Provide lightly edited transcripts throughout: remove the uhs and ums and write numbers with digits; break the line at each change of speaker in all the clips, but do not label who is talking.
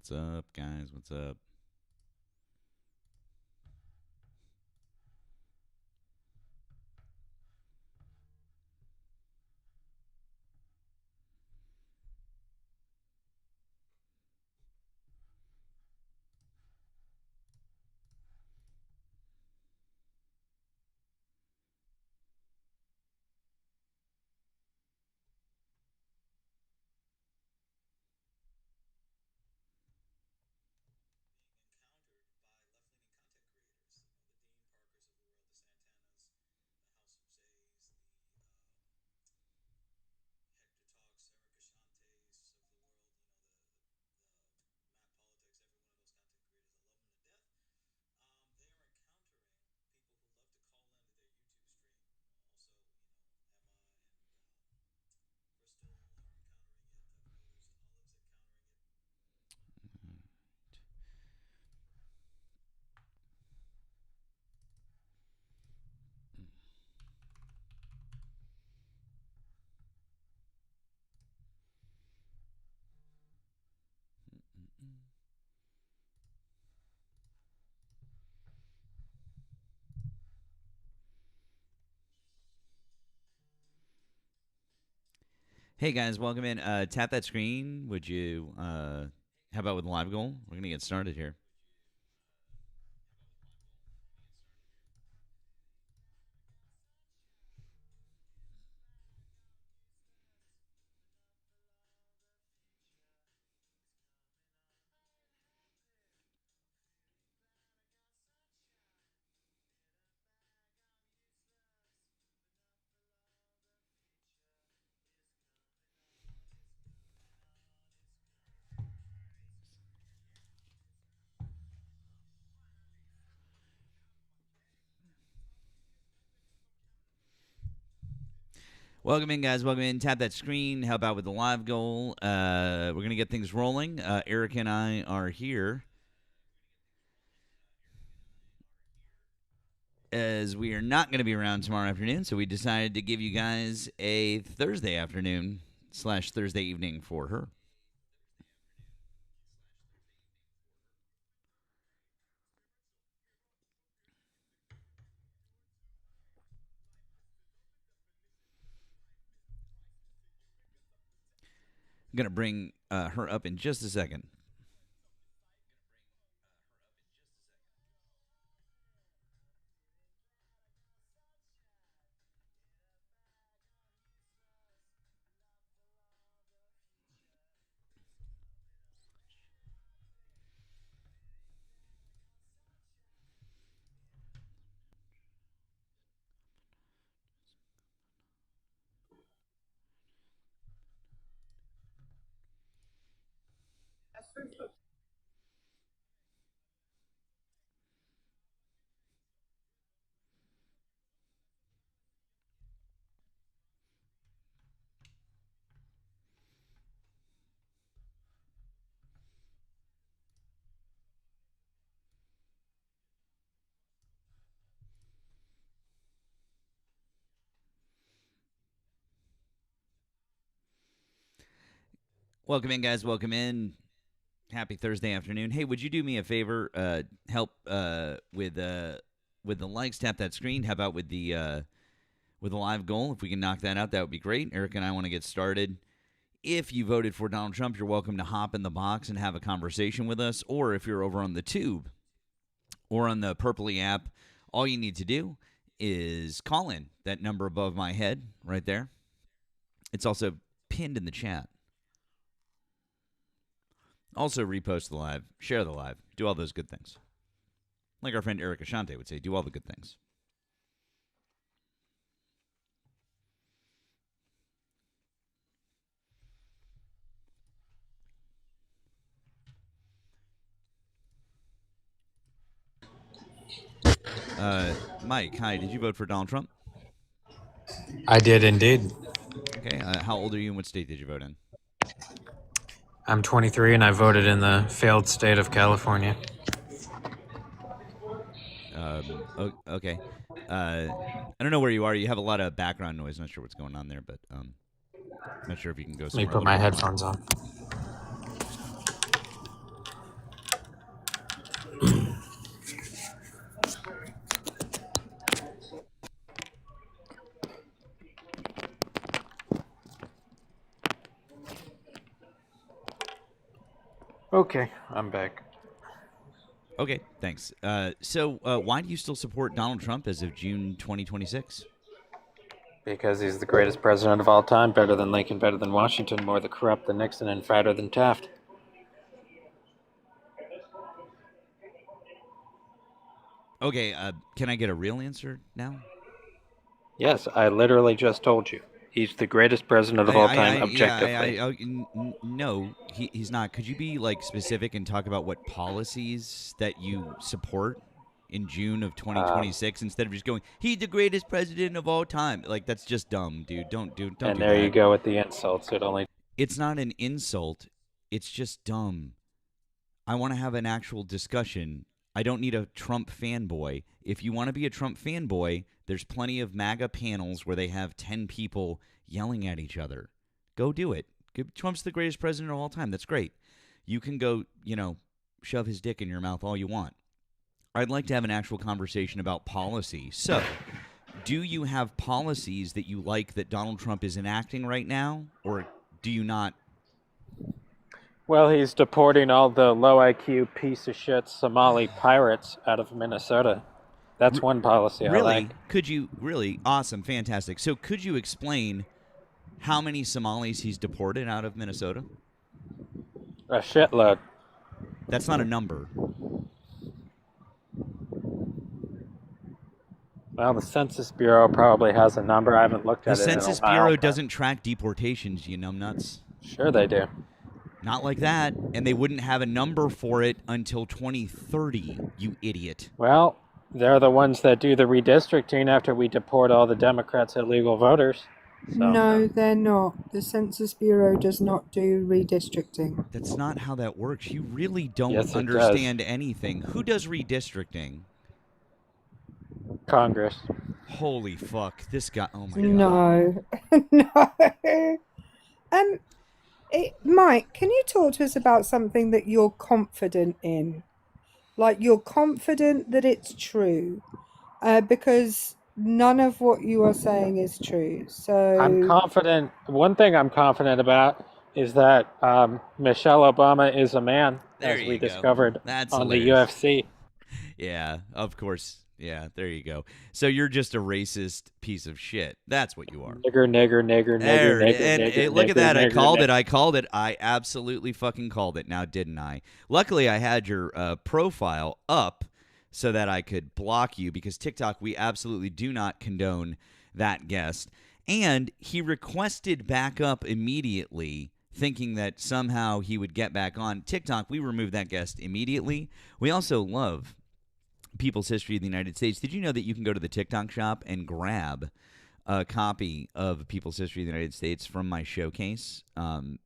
What's up, guys? What's up? Hey guys, welcome in. Tap that screen. Would you? How about with the live goal? We're gonna get started here. Welcome in, guys. Welcome in. Tap that screen. How about with the live goal? We're gonna get things rolling. Erika and I are here as we are not going to be around tomorrow afternoon, so we decided to give you guys a Thursday afternoon / Thursday evening for her. I'm gonna bring her up in just a second. Welcome in, guys. Welcome in. Happy Thursday afternoon. Hey, would you do me a favor? Help with the likes. Tap that screen. How about with the live goal? If we can knock that out, that would be great. Erika and I want to get started. If you voted for Donald Trump, you're welcome to hop in the box and have a conversation with us. Or if you're over on the Tube or on the Purpley app, all you need to do is call in that number above my head right there. It's also pinned in the chat. Also, repost the live, share the live, do all those good things. Like our friend Erika Shante would say, do all the good things. Mike, hi. Did you vote for Donald Trump?
I did indeed.
Okay. How old are you and what state did you vote in?
I'm 23 and I voted in the failed state of California.
Okay. I don't know where you are. You have a lot of background noise. Not sure what's going on there, but not sure if you can go
Let me
somewhere a
put
little
my
bit more.
headphones on. Okay, I'm back.
Okay, thanks. So, why do you still support Donald Trump as of June 2026?
Because he's the greatest president of all time, better than Lincoln, better than Washington, more the corrupt than Nixon, and fatter than Taft.
Okay, can I get a real answer now?
Yes, I literally just told you. He's the greatest president of all time, objectively.
No, he's not. Could you be like specific and talk about what policies that you support in June of
Um,
2026 instead of just going, "He's the greatest president of all time"? Like that's just dumb, dude. Don't
and
do
there you
that.
go with the insults. It only.
It's not an insult. It's just dumb. I want to have an actual discussion. I don't need a Trump fanboy. If you want to be a Trump fanboy, there's plenty of MAGA panels where they have 10 people yelling at each other. Go do it. Trump's the greatest president of all time. That's great. You can go, shove his dick in your mouth all you want. I'd like to have an actual conversation about policy. So, do you have policies that you like that Donald Trump is enacting right now, or do you not?
Well, he's deporting all the low IQ piece of shit Somali pirates out of Minnesota. That's one policy I like.
Really? Could you really? Awesome, fantastic. So, could you explain how many Somalis he's deported out of Minnesota?
A shitload.
That's not a number.
Well, the Census Bureau probably has a number. I haven't looked
The
at it in a
Census
while.
Bureau
But
doesn't track deportations, you numbnuts.
sure, they do.
Not like that. And they wouldn't have a number for it until 2030, you idiot.
Well, they're the ones that do the redistricting after we deport all the Democrats' illegal voters. So,
No, they're not. The Census Bureau does not do redistricting.
That's not how that works. You really don't
yes, it does.
understand anything. Who does redistricting?
Congress.
Holy fuck. This guy. Oh my God.
No, no. Um, Mike, can you talk to us about something that you're confident in? Like you're confident that it's true, because none of what you are saying is true.
I'm
So,
confident. One thing I'm confident about is that Michelle Obama is a man,
There
as we
you go.
discovered
That's
on the
hilarious.
UFC.
Yeah, of course. Yeah, there you go. So you're just a racist piece of shit. That's what you are.
Nigger, nigger, nigger, nigger,
There,
nigger,
and
nigger,
look at
nigger,
that. I
nigger,
called it.
nigger.
I called it. I absolutely fucking called it. Now, didn't I? Luckily, I had your profile up so that I could block you because TikTok, we absolutely do not condone that guest. And he requested back up immediately, thinking that somehow he would get back on. TikTok, we removed that guest immediately. We also love People's History of the United States. Did you know that you can go to the TikTok shop and grab a copy of People's History of the United States from my showcase?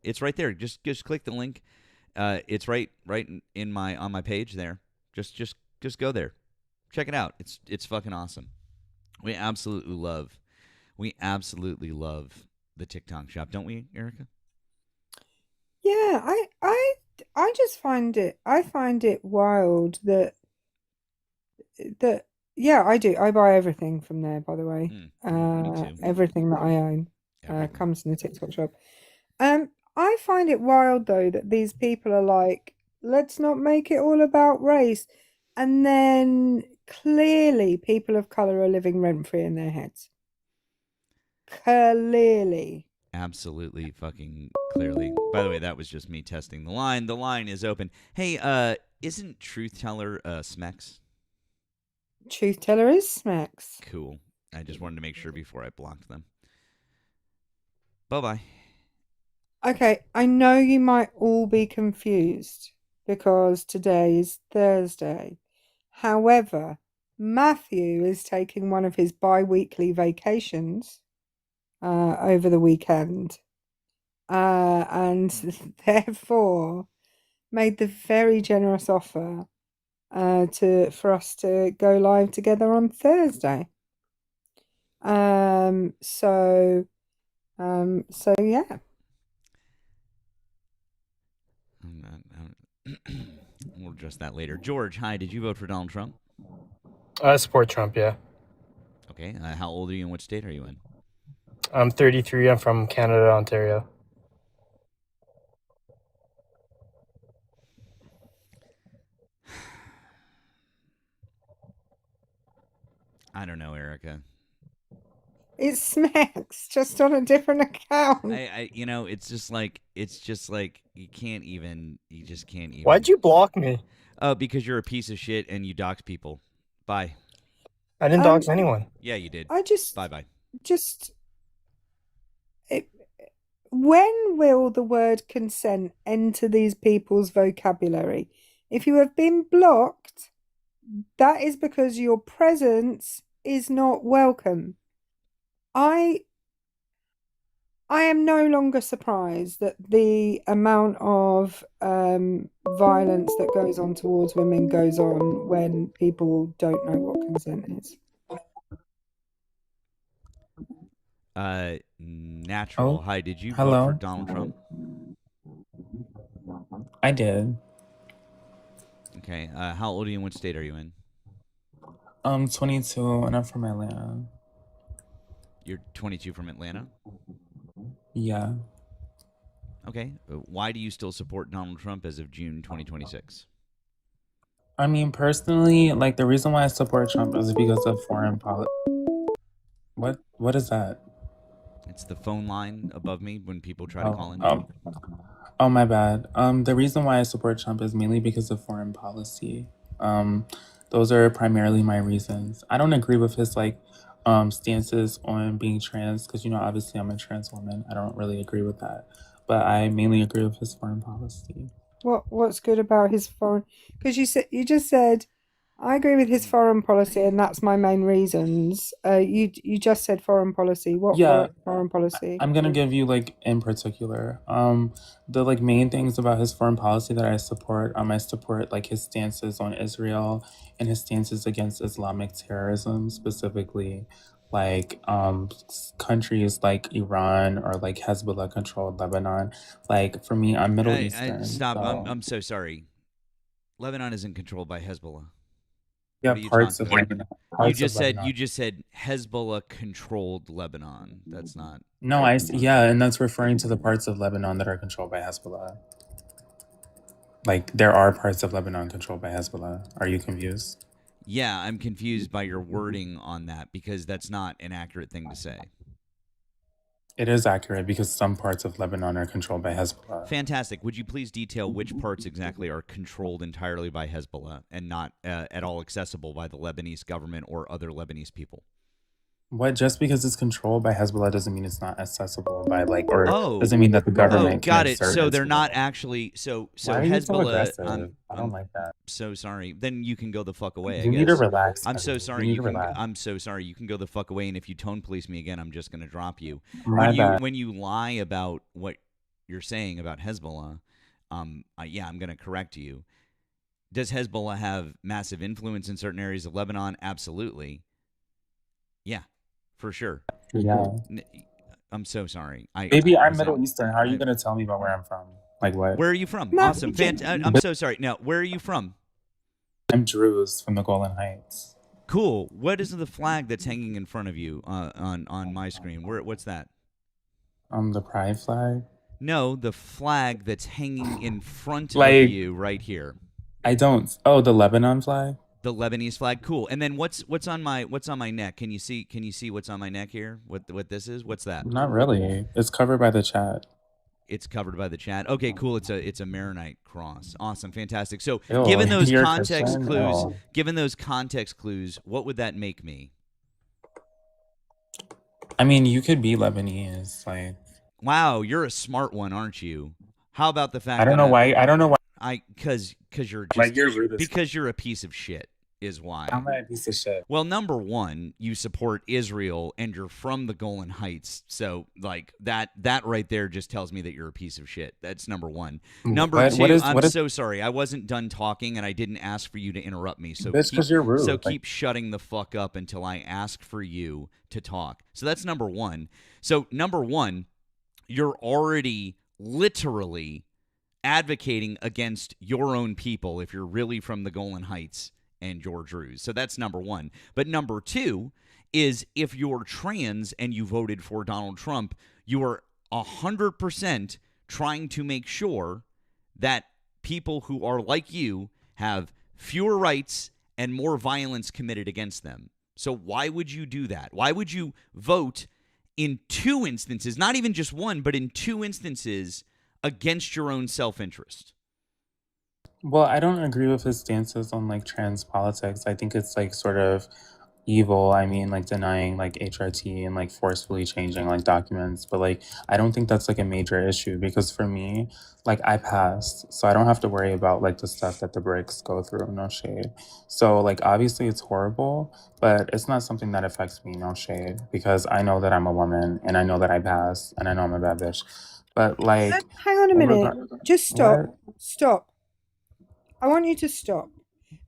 It's right there. Just click the link. It's right in my on my page there. Just go there. Check it out. It's fucking awesome. We absolutely love the TikTok shop, don't we, Erica?
yeah, I just find it wild that yeah, I do. I buy everything from there, by the way.
Me too.
Everything that I own
Everything.
comes in the TikTok shop. I find it wild though that these people are like, let's not make it all about race. And then clearly people of color are living rent free in their heads. Clearly.
Absolutely fucking clearly. By the way, that was just me testing the line. The line is open. Hey, isn't Truth Teller Smex?
Truth teller is smacks.
Cool. I just wanted to make sure before I blocked them. Bye-bye.
Okay, I know you might all be confused because today is Thursday. However, Matthew is taking one of his bi-weekly vacations over the weekend, and therefore made the very generous offer for us to go live together on Thursday. So yeah.
We'll address that later. George, hi. Did you vote for Donald Trump?
I support Trump, yeah.
Okay. How old are you and what state are you in?
I'm 33. I'm from Canada, Ontario.
I don't know, Erica.
It's Smacks, just on a different account.
It's just like you just can't even.
Why'd you block me?
Oh, because you're a piece of shit and you dox people. Bye.
I didn't dox anyone.
Yeah, you did.
I
Bye.
just it, when will the word consent enter these people's vocabulary? If you have been blocked, that is because your presence is not welcome. I am no longer surprised that the amount of violence that goes on towards women goes on when people don't know what consent is.
Natural.
Oh,
Hi, did you vote
hello.
for Donald Trump?
I did.
Okay. How old are you and what state are you in?
22, and I'm from Atlanta.
You're 22 from Atlanta?
Yeah.
Okay. Why do you still support Donald Trump as of June 2026?
I mean, personally, like the reason why I support Trump is because of foreign policy. What is that?
It's the phone line above me when people try to
Oh,
call in.
oh, my bad. The reason why I support Trump is mainly because of foreign policy. Those are primarily my reasons. I don't agree with his stances on being trans because obviously I'm a trans woman. I don't really agree with that, but I mainly agree with his foreign policy.
What's good about his foreign? Because you just said I agree with his foreign policy, and that's my main reasons. You just said foreign policy. What
Yeah,
foreign policy?
I'm gonna give you in particular, the main things about his foreign policy that I support. I support his stances on Israel and his stances against Islamic terrorism, specifically countries like Iran or Hezbollah controlled Lebanon. For me, I'm Middle Eastern.
Stop.
So
I'm so sorry. Lebanon isn't controlled by Hezbollah.
yeah,
What are you
parts
talking
of
about?
Lebanon.
You
Parts
just
of
said
Lebanon.
Hezbollah controlled Lebanon. That's not.
No, yeah, and that's referring to the parts of Lebanon that are controlled by Hezbollah. There are parts of Lebanon controlled by Hezbollah. Are you confused?
Yeah, I'm confused by your wording on that because that's not an accurate thing to say.
It is accurate because some parts of Lebanon are controlled by Hezbollah.
Fantastic. Would you please detail which parts exactly are controlled entirely by Hezbollah and not at all accessible by the Lebanese government or other Lebanese people?
What? Just because it's controlled by Hezbollah doesn't mean it's not accessible by doesn't mean that the government
got
can't
it.
search
So they're
Hezbollah.
not actually so
Why are you so
Hezbollah.
aggressive? I don't like that.
So sorry. Then you can go the fuck away. I
You
guess.
need to relax.
I'm so
Evan.
sorry.
You need to relax.
I'm so sorry. You can go the fuck away. And if you tone police me again, I'm just gonna drop you.
My bad.
When you lie about what you're saying about Hezbollah, yeah, I'm gonna correct you. Does Hezbollah have massive influence in certain areas of Lebanon? Absolutely. Yeah, for sure.
Yeah.
I'm so sorry.
Baby, I'm Middle Eastern. How are you going to tell me about where I'm from? What?
Where are you from?
No,
Awesome. I'm so sorry. Now, where are you from?
I'm Druze from the Golan Heights.
Cool. What is the flag that's hanging in front of you on my screen? What's that?
The pride flag?
No, the flag that's hanging in front of you right here.
I don't. Oh, the Lebanon flag?
The Lebanese flag. Cool. And then what's on my neck? Can you see what's on my neck here? What this is? What's that?
Not really. It's covered by the chat.
It's covered by the chat. Okay, cool. It's a Maronite cross. Awesome, fantastic. So,
Ew,
given those
you're
context
Christian?
clues, what would that make me?
I mean, you could be Lebanese.
Wow, you're a smart one, aren't you? How about the fact
I don't know why.
because you're just
you're rude
because you're a piece of shit is why.
I'm not a piece of shit.
Well, number one, you support Israel and you're from the Golan Heights. So that right there just tells me that you're a piece of shit. That's number one. Number two, I'm so sorry. I wasn't done talking and I didn't ask for you to interrupt me. So
that's because you're rude.
So keep shutting the fuck up until I ask for you to talk. So that's number one. So number one, you're already literally advocating against your own people if you're really from the Golan Heights and you're Druze. So that's number one. But number two is if you're trans and you voted for Donald Trump, you are 100% trying to make sure that people who are like you have fewer rights and more violence committed against them. So why would you do that? Why would you vote in 2 instances, not even just one, but in 2 instances against your own self-interest?
Well, I don't agree with his stances on like trans politics. I think it's like sort of evil. I mean, like denying like HRT and like forcefully changing like documents. But like, I don't think that's like a major issue because for me, like I passed, so I don't have to worry about like the stuff that the Brits go through. No shade. So like, obviously it's horrible, but it's not something that affects me. No shade, because I know that I'm a woman and I know that I passed and I know I'm a bad bitch. But like,
Hang on a
in
minute. Just stop.
what?
Stop. I want you to stop.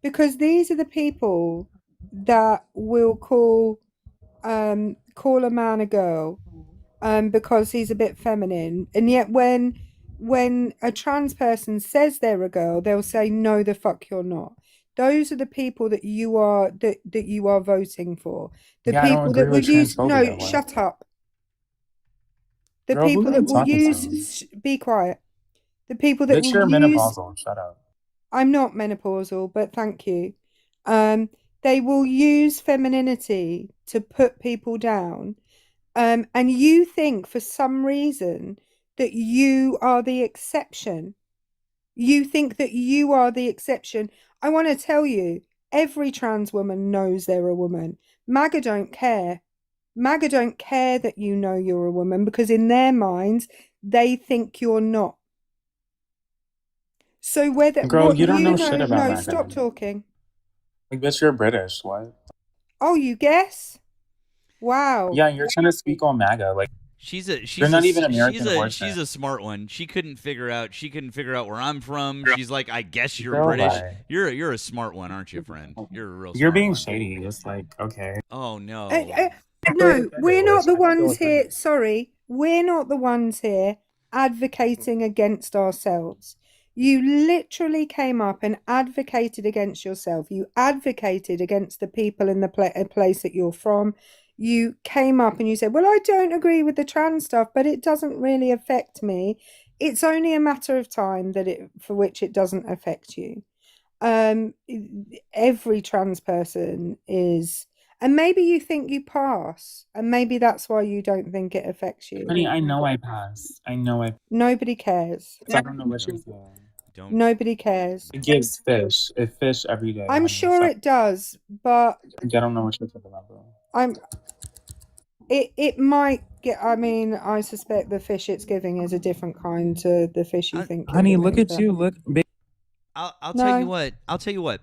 Because these are the people that will call a man a girl because he's a bit feminine. And yet when a trans person says they're a girl, they'll say, no, the fuck you're not. Those are the people that you are voting for. The
Yeah, I don't
people that
agree
will
with
use no,
transphobia. What?
shut up. The
Girl, who
people
are you
that will
talking to?
use be quiet. The people that
Bitch,
will
you're
use
menopausal. Shut up.
I'm not menopausal, but thank you. Um, they will use femininity to put people down. And you think for some reason that you are the exception. You think that you are the exception. I want to tell you, every trans woman knows they're a woman. MAGA don't care. MAGA don't care that you know you're a woman because in their minds, they think you're not. So whether
Girl,
what
you don't
you
know shit
know,
about
no,
MAGA.
stop talking.
Like, bitch, you're British. What?
Oh, you guess? Wow.
Yeah, you're trying to speak on MAGA. Like,
She's
you're not even American
she's
abortion.
a smart one. She couldn't figure out where I'm from. She's like, I guess you're
Girl,
British.
bye.
You're a smart one, aren't you, friend? You're a real
You're
smart
being
one.
shady. It's like, okay.
Oh
Uh,
no.
uh, no, we're not the ones here. Sorry, we're not the ones here advocating against ourselves. You literally came up and advocated against yourself. You advocated against the people in the place that you're from. You came up and you said, well, I don't agree with the trans stuff, but it doesn't really affect me. It's only a matter of time for which it doesn't affect you. Um, every trans person is, and maybe you think you pass, and maybe that's why you don't think it affects you.
Honey, I know I passed. I know I.
Nobody cares.
So I don't know what you're saying.
Don't.
Nobody cares.
It gives fish. It fish every day.
I'm
Honey.
sure
So
it does, but
I don't know what you're talking about, bro.
it might get. I mean, I suspect the fish it's giving is a different kind to the fish you
I,
think you're
Honey, look
giving.
at you. Look.
I'll tell you
No,
what. I'll tell you what,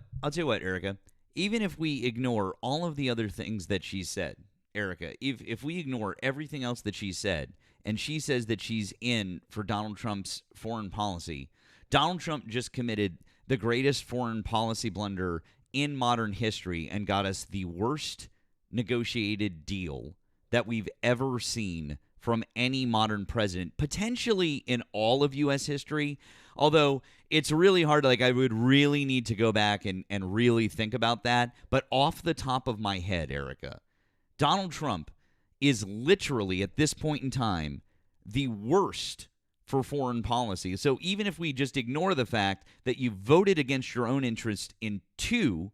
Erica. Even if we ignore all of the other things that she said, Erica, if we ignore everything else that she said, and she says that she's in for Donald Trump's foreign policy, Donald Trump just committed the greatest foreign policy blunder in modern history and got us the worst negotiated deal that we've ever seen from any modern president, potentially in all of U.S. history. Although it's really hard, like I would really need to go back and really think about that. But off the top of my head, Erica, Donald Trump is literally at this point in time the worst for foreign policy. So even if we just ignore the fact that you voted against your own interest in 2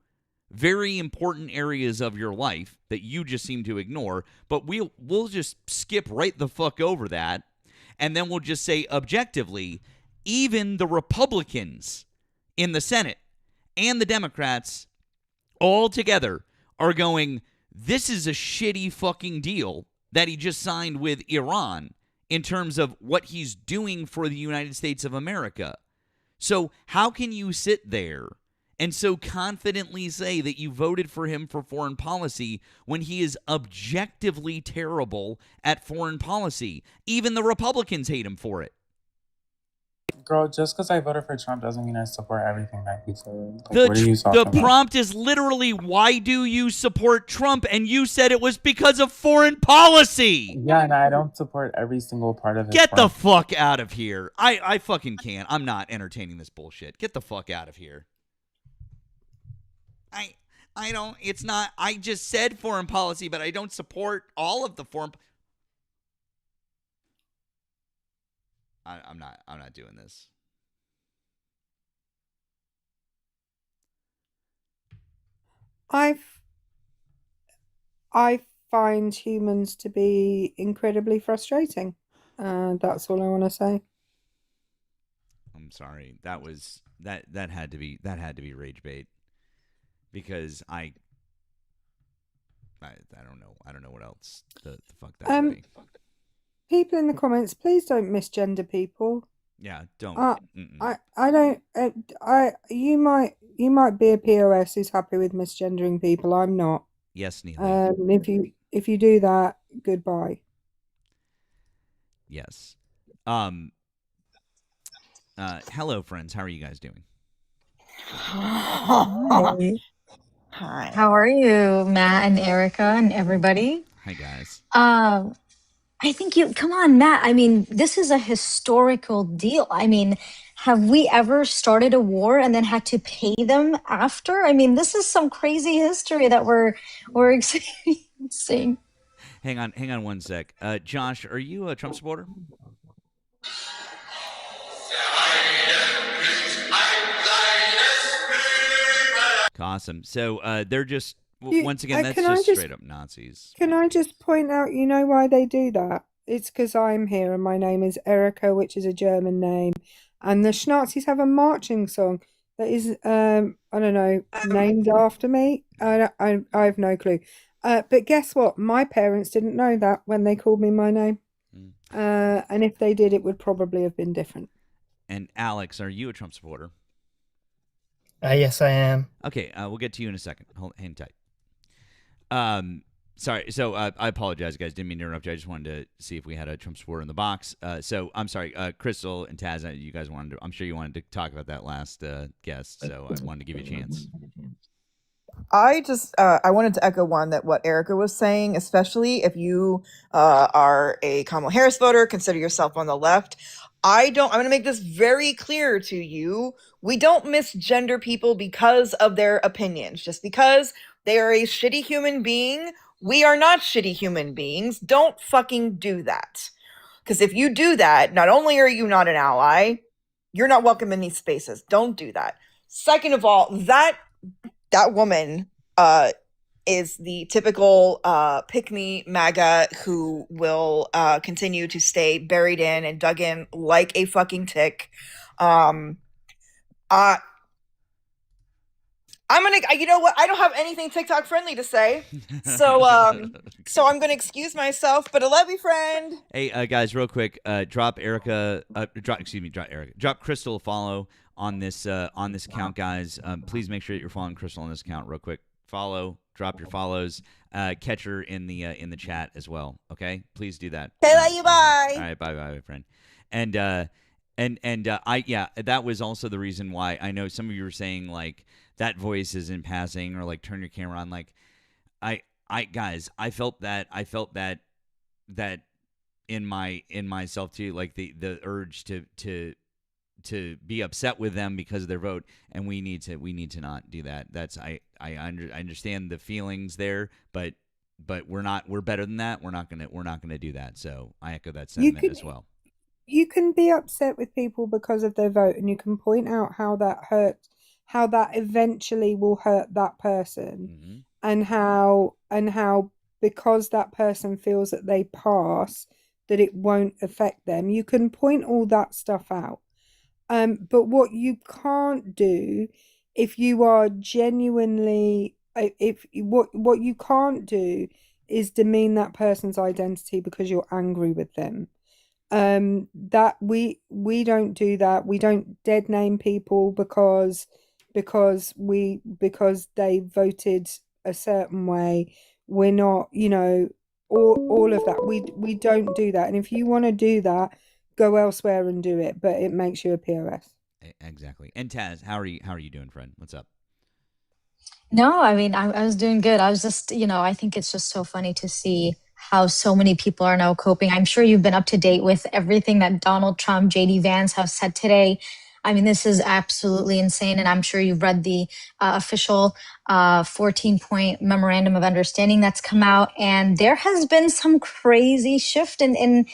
very important areas of your life that you just seem to ignore, but we'll just skip right the fuck over that, and then we'll just say objectively, even the Republicans in the Senate and the Democrats all together are going, this is a shitty fucking deal that he just signed with Iran in terms of what he's doing for the United States of America. So how can you sit there and so confidently say that you voted for him for foreign policy when he is objectively terrible at foreign policy? Even the Republicans hate him for it.
Girl, just because I voted for Trump doesn't mean I support everything that he said. Like,
The,
what are you
the
talking about?
prompt is literally, why do you support Trump? And you said it was because of foreign policy.
Yeah, and I don't support every single part of his
Get the
foreign-
fuck out of here. I fucking can't. I'm not entertaining this bullshit. Get the fuck out of here. I don't, it's not, I just said foreign policy, but I don't support all of the foreign. I'm not doing this.
I've I find humans to be incredibly frustrating. That's all I want to say.
I'm sorry. That had to be rage bait because I don't know. I don't know what else the fuck that would be.
People in the comments, please don't misgender people.
Yeah, don't.
I don't. You might be a POS who's happy with misgendering people. I'm not.
Yes, Neely.
If you do that, goodbye.
Yes. Hello, friends. How are you guys doing?
Hi. Hi. How are you, Matt and Erika and everybody?
Hi, guys.
I think come on, Matt. I mean, this is a historical deal. I mean, have we ever started a war and then had to pay them after? I mean, this is some crazy history that we're experiencing.
Hang on 1 sec. Josh, are you a Trump supporter? Awesome. So they're just once again that's just straight up Nazis.
Can I just point out? You know why they do that? It's because I'm here and my name is Erika, which is a German name, and the Schnazis have a marching song that is I don't know, named after me. I have no clue. But guess what? My parents didn't know that when they called me my name. And if they did, it would probably have been different.
And Alex, are you a Trump supporter?
Yes, I am.
Okay, we'll get to you in a second. Hang tight. Sorry. So I apologize, guys. Didn't mean to interrupt you. I just wanted to see if we had a Trump supporter in the box. So I'm sorry, Crystal and Taz. You guys wanted to. I'm sure you wanted to talk about that last guest. So I wanted to give you a chance.
I wanted to echo what Erika was saying, especially if you are a Kamala Harris voter, consider yourself on the left. I'm going to make this very clear to you. We don't misgender people because of their opinions. Just because they are a shitty human being, we are not shitty human beings. Don't fucking do that. Because if you do that, not only are you not an ally, you're not welcome in these spaces. Don't do that. Second of all, that woman is the typical pick-me MAGA who will continue to stay buried in and dug in like a fucking tick. I'm gonna, you know what? I don't have anything TikTok friendly to say, so so I'm gonna excuse myself. But I love you, friend.
Hey, guys, real quick, drop Erika. Drop Erika. Drop Crystal a follow on this account, guys. Please make sure that you're following Crystal on this account, real quick. Follow, drop your follows. Catch her in the chat as well. Okay, please do that.
Okay, love you. Bye.
All right, bye, my friend. And that was also the reason why I know some of you were saying like that voice is in passing or like turn your camera on. Like guys, I felt that in myself too, like the urge to be upset with them because of their vote, and we need to not do that. That's I understand the feelings there, but we're better than that. We're not gonna do that. So I echo that sentiment as well.
You can be upset with people because of their vote, and you can point out how that eventually will hurt that person, and how because that person feels that they pass, that it won't affect them. You can point all that stuff out. But what you can't do, if you are genuinely, what you can't do is demean that person's identity because you're angry with them. That we don't do that. We don't dead name people because they voted a certain way. We're not, all of that. We don't do that. And if you want to do that, go elsewhere and do it, but it makes you a POS.
Exactly. And Taz, how are you doing, friend? What's up?
No, I mean, I was doing good. I was just, I think it's just so funny to see how so many people are now coping. I'm sure you've been up to date with everything that Donald Trump, JD Vance have said today. I mean, this is absolutely insane. And I'm sure you've read the official 14-point memorandum of understanding that's come out. And there has been some crazy shift in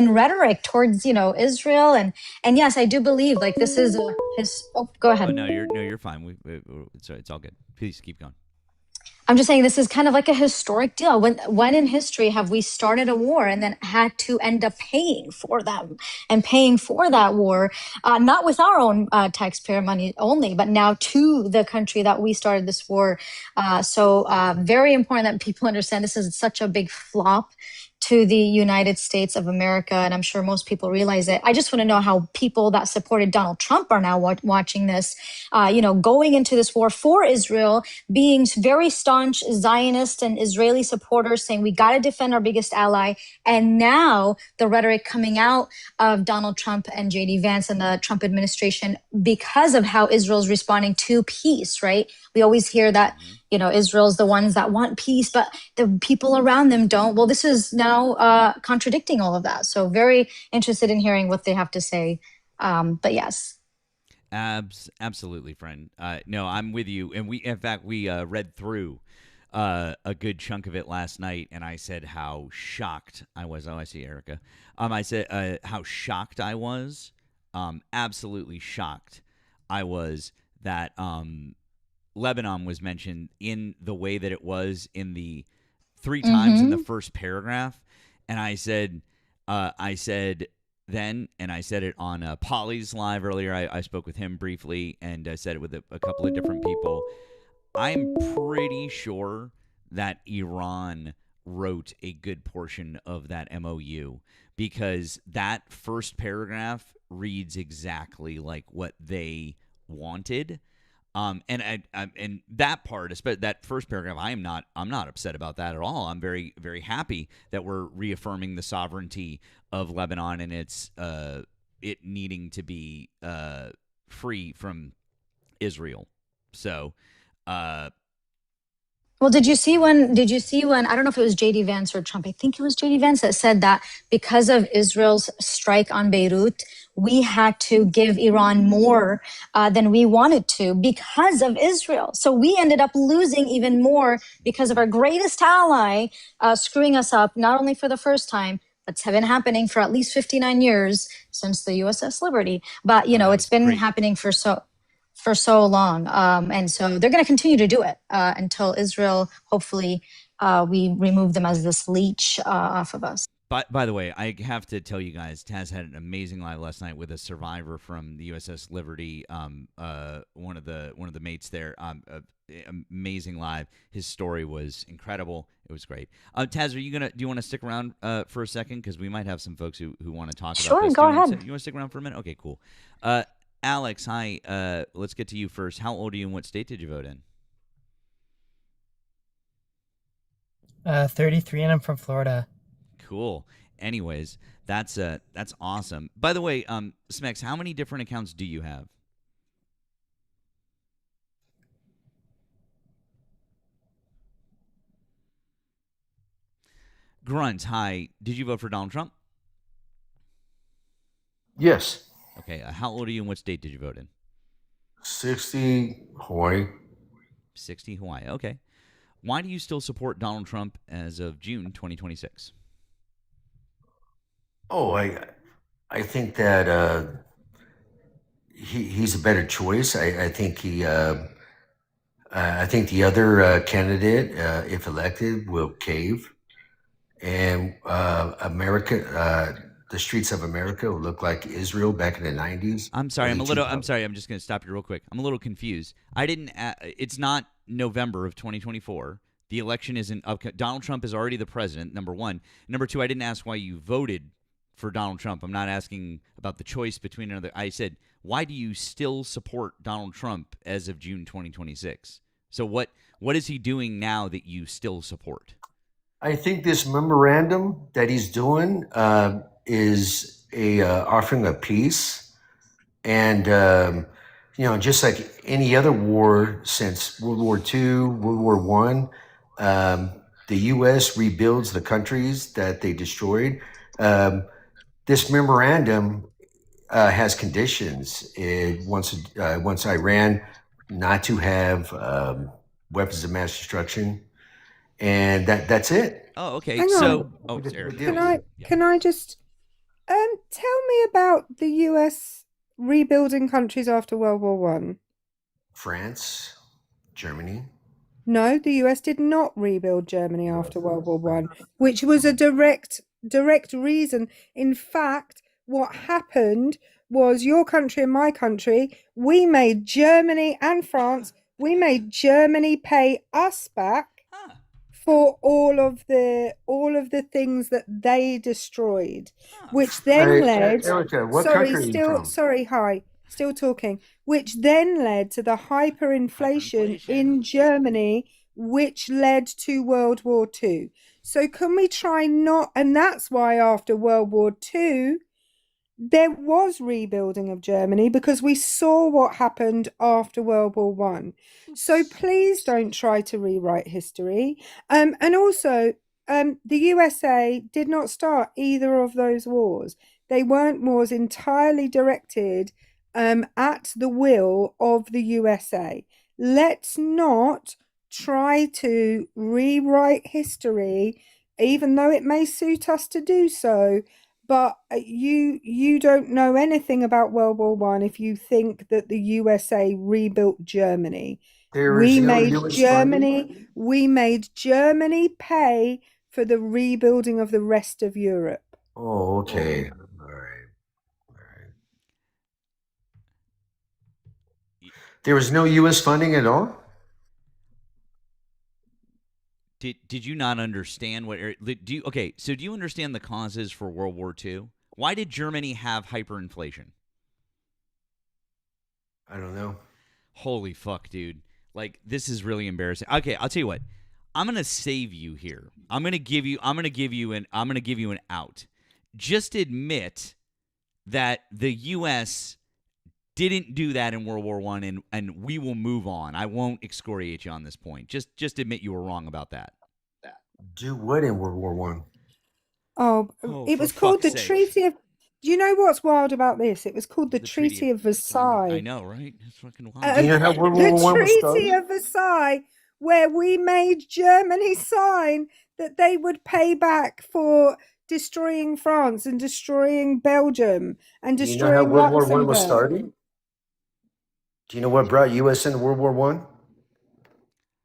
rhetoric towards, Israel. And yes, I do believe like this is go ahead.
Oh, no, you're fine. It's all good. Please keep going.
I'm just saying this is kind of like a historic deal. When in history have we started a war and then had to end up paying for them and paying for that war, not with our own taxpayer money only, but now to the country that we started this war. So very important that people understand this is such a big flop to the United States of America, and I'm sure most people realize it. I just want to know how people that supported Donald Trump are now watching this, going into this war for Israel, being very staunch Zionist and Israeli supporters, saying we got to defend our biggest ally. And now the rhetoric coming out of Donald Trump and JD Vance and the Trump administration because of how Israel's responding to peace, right? We always hear that, Israel's the ones that want peace, but the people around them don't. Well, this is now contradicting all of that. So very interested in hearing what they have to say. But yes.
Absolutely, friend. No, I'm with you. And in fact, we read through a good chunk of it last night, and I said how shocked I was. Oh, I see Erika. I said how shocked I was. Absolutely shocked I was that Lebanon was mentioned in the way that it was in the three times in the first paragraph, and I said then, and I said it on Polly's live earlier. I spoke with him briefly, and I said it with a couple of different people. I'm pretty sure that Iran wrote a good portion of that MOU because that first paragraph reads exactly like what they wanted. And that part, especially that first paragraph, I'm not upset about that at all. I'm very, very happy that we're reaffirming the sovereignty of Lebanon and it needing to be free from Israel. So,
well, did you see when I don't know if it was JD Vance or Trump, I think it was JD Vance that said that because of Israel's strike on Beirut, we had to give Iran more than we wanted to because of Israel. So we ended up losing even more because of our greatest ally screwing us up, not only for the first time, that's been happening for at least 59 years since the USS Liberty. But, it's been happening for so long. And so they're going to continue to do it until Israel, hopefully, we remove them as this leech off of us.
By the way, I have to tell you guys, Taz had an amazing live last night with a survivor from the USS Liberty, one of the mates there. Amazing live. His story was incredible. It was great. Taz, do you want to stick around for a second? Because we might have some folks who want to talk about this.
Sure, go ahead.
You want to stick around for a minute? Okay, cool. Alex, hi. Let's get to you first. How old are you and what state did you vote in?
33, and I'm from Florida.
Cool. Anyways, that's awesome. By the way, Smex, how many different accounts do you have? Grunt, hi. Did you vote for Donald Trump?
Yes.
Okay. How old are you and what state did you vote in?
60, Hawaii.
60, Hawaii. Okay. Why do you still support Donald Trump as of June 2026?
Oh, I think that he's a better choice. I think I think the other candidate, if elected, will cave, and the streets of America will look like Israel back in the 90s.
I'm sorry. I'm sorry. I'm just going to stop you real quick. I'm a little confused. It's not November of 2024. The election isn't up. Donald Trump is already the president, number one. Number two, I didn't ask why you voted for Donald Trump. I'm not asking about the choice between another. I said, why do you still support Donald Trump as of June 2026? So what is he doing now that you still support?
I think this memorandum that he's doing is offering a peace, and just like any other war since World War II, World War One, the U.S. rebuilds the countries that they destroyed. This memorandum has conditions. It wants Iran not to have weapons of mass destruction, and that's it.
Oh, okay.
Hang
so,
on.
Eric.
Can I just tell me about the US rebuilding countries after World War One?
France, Germany.
No, the US did not rebuild Germany after World War One, which was a direct reason. In fact, what happened was your country and my country, we made Germany and France, we made Germany pay us back
Huh.
for all of the things that they destroyed,
Huh.
which then
Hey,
led
Erica, what country are you from?
still talking, which then led to the hyperinflation in Germany, which led to World War II. So can we try not, and that's why after World War II there was rebuilding of Germany, because we saw what happened after World War One. So please don't try to rewrite history. And also, the USA did not start either of those wars. They weren't wars entirely directed at the will of the USA. Let's not try to rewrite history, even though it may suit us to do so. But you don't know anything about World War One if you think that the USA rebuilt Germany.
There is no US funding?
We made Germany pay for the rebuilding of the rest of Europe.
Oh, okay. All right. There was no U.S. funding at all?
Did you not understand what? Do you okay? So do you understand the causes for World War II? Why did Germany have hyperinflation?
I don't know.
Holy fuck, dude! Like, this is really embarrassing. Okay, I'll tell you what. I'm gonna save you here. I'm gonna give you an out. Just admit that the U.S. didn't do that in World War I, and we will move on. I won't excoriate you on this point. Just admit you were wrong about that.
Do what in World War One?
It was called the Treaty of. Do you know what's wild about this? It was called the Treaty of Versailles.
I know, right? It's fucking wild.
Do you know how World War One was
The
started?
Treaty of Versailles, where we made Germany sign that they would pay back for destroying France and destroying Belgium and
Do you know how
destroying
World War One was
Luxembourg.
started? Do you know what brought U.S. into World War One?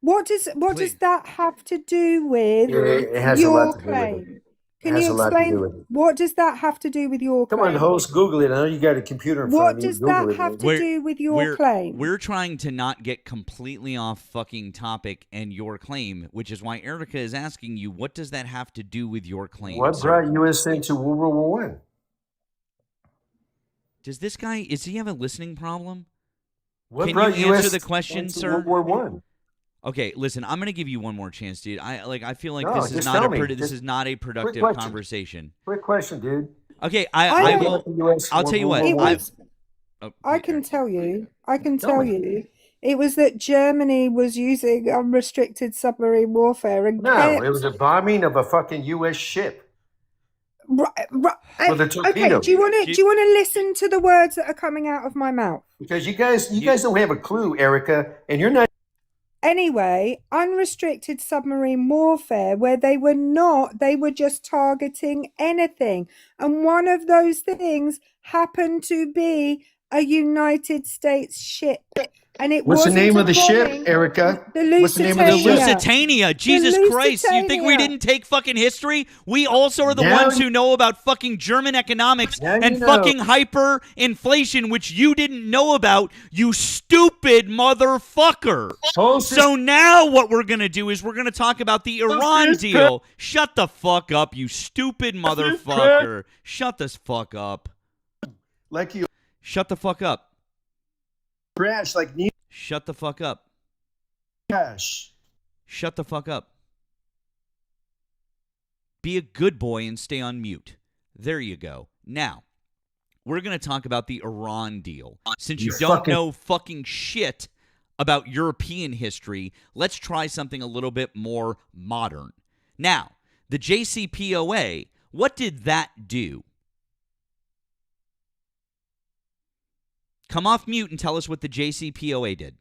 What does that have to do with
It has a
your
lot to do with it.
claim?
It
Can
has
you
a lot to do
explain
with it.
what does that have to do with your
Come
claim?
on, host, Google it. I know you got a computer in front
What
of you.
does
Google
that
it.
have
man.
to do with your claim?
We're trying to not get completely off fucking topic and your claim, which is why Erika is asking you, what does that have to do with your claim?
What
sir?
brought U.S. into World War One?
Does he have a listening problem?
What
Can
brought
you answer
US
the question,
into
sir?
World War One?
Okay, listen, I'm gonna give you one more chance, dude. I feel like
No,
this is
just
not
tell
a
me.
this is not a productive
question.
conversation.
Quick question, dude.
Okay,
I
I
know.
will.
The US
I'll tell you what.
It
World War
was.
Oh,
I can tell you.
Tell me.
It was that Germany was using unrestricted submarine warfare and
No,
kept.
it was a bombing of a fucking U.S. ship
Right.
with a
Okay.
torpedo.
Do you want to listen to the words that are coming out of my mouth?
Because you guys don't have a clue, Erica, and you're not.
Anyway, unrestricted submarine warfare, where they were just targeting anything. And one of those things happened to be a United States ship. And it
What's the
wasn't
name
a
of the ship,
bombing.
Erica?
The
What's the name of the
The
ship?
Lusitania. Jesus Christ. You think we
Lusitania.
didn't take fucking history? We also are the
Now
ones
you-
who know about fucking German economics
Now you
and
know.
fucking hyperinflation, which you didn't know about, you stupid motherfucker.
Host is-
So now what we're going to do is we're going to talk about the Iran
is
deal. Shut the fuck up, you stupid motherfucker. Shut this fuck up.
like you
Shut the fuck up.
crash, like Nemo
Shut the fuck up.
crash.
Shut the fuck up. Be a good boy and stay on mute. There you go. Now, we're going to talk about the Iran deal. Since you don't know fucking shit about European history, let's try something a little bit more modern. Now, the JCPOA, what did that do? Come off mute and tell us what the JCPOA did.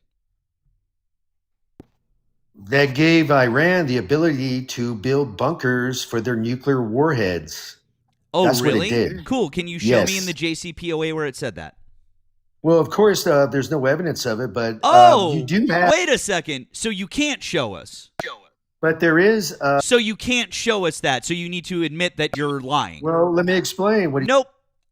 That gave Iran the ability to build bunkers for their nuclear warheads.
Oh,
That's what it
really?
did.
Cool. Can you show me
Yes.
in the JCPOA where it said that?
Well, of course, there's no evidence of it, but you do have.
Wait a second. So you can't show us.
But there is.
So you can't show us that. So you need to admit that you're lying.
Well, let me explain.
Nope.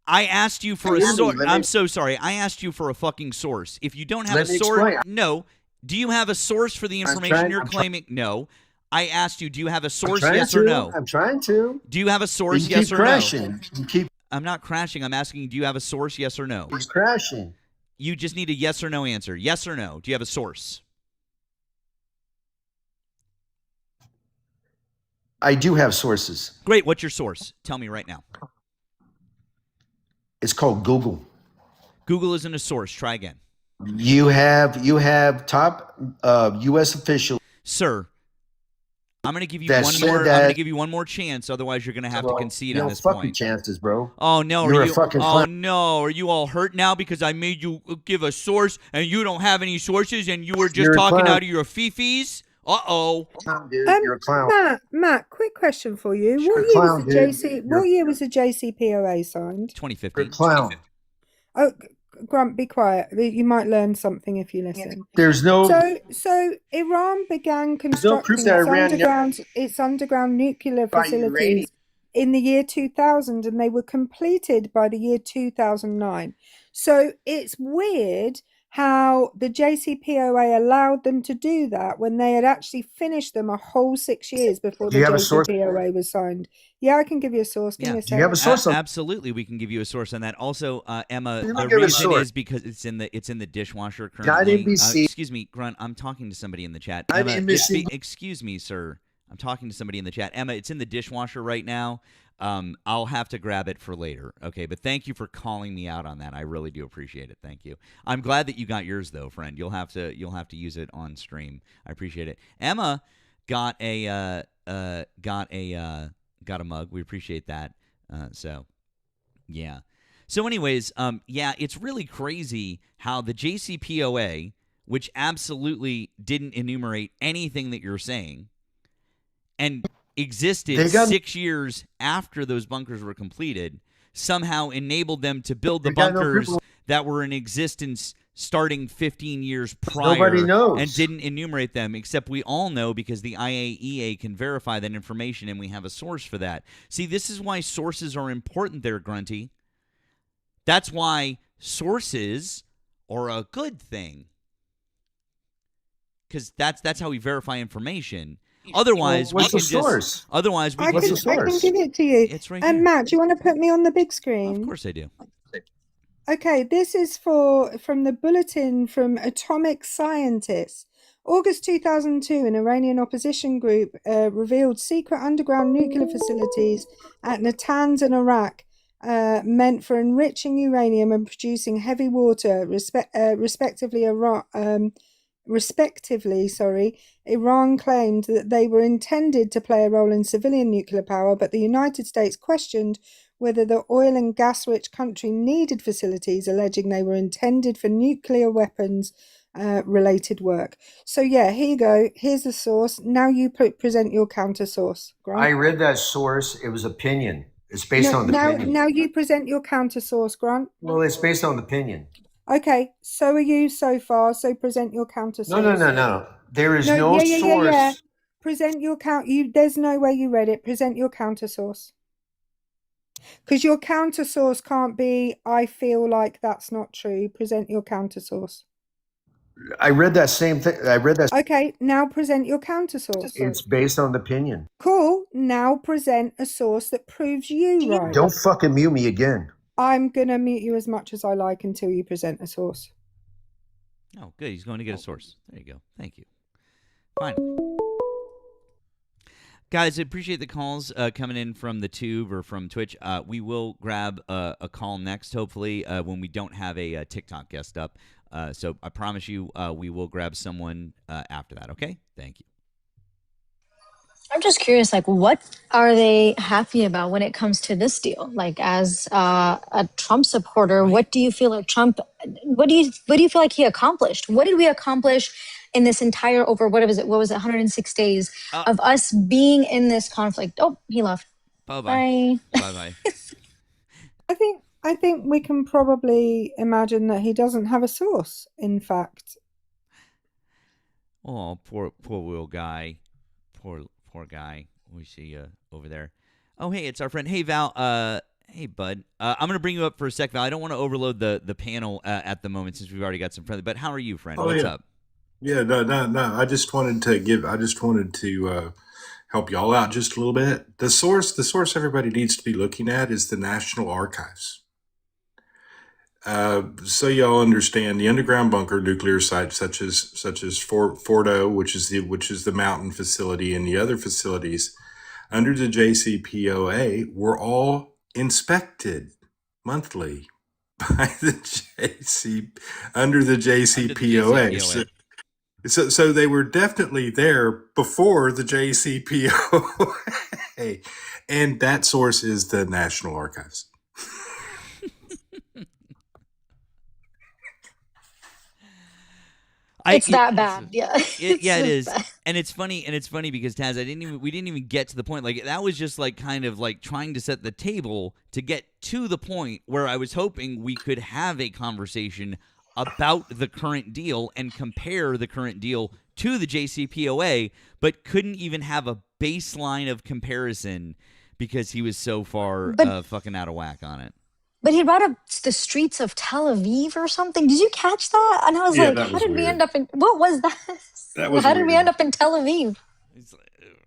I asked you for a source. I'm so sorry. I asked you for a fucking source. If you don't have a source, no. Do you have a source for the information you're claiming? No. I asked you, do you have a source, yes or no?
I'm trying to.
Do you have a source,
yes or
no?
You keep.
I'm not crashing. I'm asking, do you have a source, yes or no?
You're crashing.
You just need a yes or no answer. Yes or no. Do you have a source?
I do have sources.
Great. What's your source? Tell me right now.
It's called Google.
Google isn't a source. Try again.
You have top U.S. officials.
Sir, I'm going to give you one more. I'm going to give you one more chance. Otherwise, you're going to have to concede on this point.
Chances, bro.
Oh no,
you're a fucking.
Oh no, are you all hurt now because I made you give a source and you don't have any sources and you were just talking out of your fifis? Uh-oh.
You're a clown.
Matt, quick question for you. What year was the JCPOA signed?
2015.
You're a clown.
Oh, Grant, be quiet. You might learn something if you listen.
There's no.
So Iran began constructing its underground nuclear facilities in the year 2000, and they were completed by the year 2009. So it's weird how the JCPOA allowed them to do that when they had actually finished them a whole 6 years before the JCPOA was signed. Yeah, I can give you a source.
Do you have a source?
Absolutely, we can give you a source on that. Also, Emma, the reason is because it's in the dishwasher currently. Excuse me, Grunt. I'm talking to somebody in the chat. Emma, excuse me, sir. I'm talking to somebody in the chat. Emma, it's in the dishwasher right now. I'll have to grab it for later. Okay, but thank you for calling me out on that. I really do appreciate it. Thank you. I'm glad that you got yours though, friend. You'll have to use it on stream. I appreciate it. Emma got a mug. We appreciate that. So yeah. So anyways, it's really crazy how the JCPOA, which absolutely didn't enumerate anything that you're saying, and existed 6 years after those bunkers were completed, somehow enabled them to build the bunkers that were in existence starting 15 years prior.
Nobody knows.
And didn't enumerate them, except we all know because the IAEA can verify that information and we have a source for that. See, this is why sources are important there, Grunty. That's why sources are a good thing. Because that's how we verify information. Otherwise,
what's the source?
Otherwise, we
I can give it to you.
It's right
And
here.
Matt, do you want to put me on the big screen?
Of course I do.
Okay, this is from the bulletin from Atomic Scientists. August 2002, an Iranian opposition group revealed secret underground nuclear facilities at Natanz in Iraq meant for enriching uranium and producing heavy water, respectively. Iran claimed that they were intended to play a role in civilian nuclear power, but the United States questioned whether the oil and gas-rich country needed facilities, alleging they were intended for nuclear weapons related work. So yeah, here you go. Here's the source. Now you present your counter source. Grant?
I read that source. It was opinion. It's based on the opinion.
Now you present your counter source, Grant.
Well, it's based on opinion.
Okay, so are you so far. So present your counter source.
No. There is no source.
Yeah. Present your there's no way you read it. Present your counter source. Because your counter source can't be, I feel like that's not true. Present your counter source.
I read that same thing.
Okay, now present your counter source.
It's based on the opinion.
Cool. Now present a source that proves you right.
Don't fucking mute me again.
I'm going to mute you as much as I like until you present a source.
Oh, good. He's going to get a source. There you go. Thank you. Fine. Guys, I appreciate the calls coming in from the tube or from Twitch. We will grab a call next, hopefully, when we don't have a TikTok guest up. So I promise you we will grab someone after that, okay? Thank you.
I'm just curious, like, what are they happy about when it comes to this deal? Like, as a Trump supporter, what do you feel like Trump? What do you feel like he accomplished? What did we accomplish in this entire what was it? 106 days of us being in this conflict? Oh, he left.
Bye. Bye.
I I think we can probably imagine that he doesn't have a source, in fact.
Oh, poor little guy. Poor guy. We see over there. Oh, hey, it's our friend. Hey, Val. Hey, bud. I'm gonna bring you up for a sec, Val. I don't want to overload the panel at the moment since we've already got some friendly. But how are you, friend?
Oh
What's
yeah,
up?
yeah. No. I just wanted to help y'all out just a little bit. The source everybody needs to be looking at is the National Archives. So y'all understand the underground bunker nuclear sites such as Fordo, which is the mountain facility, and the other facilities under the JCPOA were all inspected monthly by the JC under the
Under the
JCPOA.
JCPOA.
So they were definitely there before the JCPOA, and that source is the National Archives.
It's that bad. Yeah. It's
Yeah, it
just
is.
bad.
And it's funny because Taz, we didn't even get to the point. Like that was just like kind of like trying to set the table to get to the point where I was hoping we could have a conversation about the current deal and compare the current deal to the JCPOA, but couldn't even have a baseline of comparison because he was so far
But
fucking out of whack on it.
But he brought up the streets of Tel Aviv or something. Did you catch that? And I was
Yeah,
like,
that
how
was
did we
weird.
end up in what was that?
That was
How did we end
weird.
up in Tel Aviv?
It's like,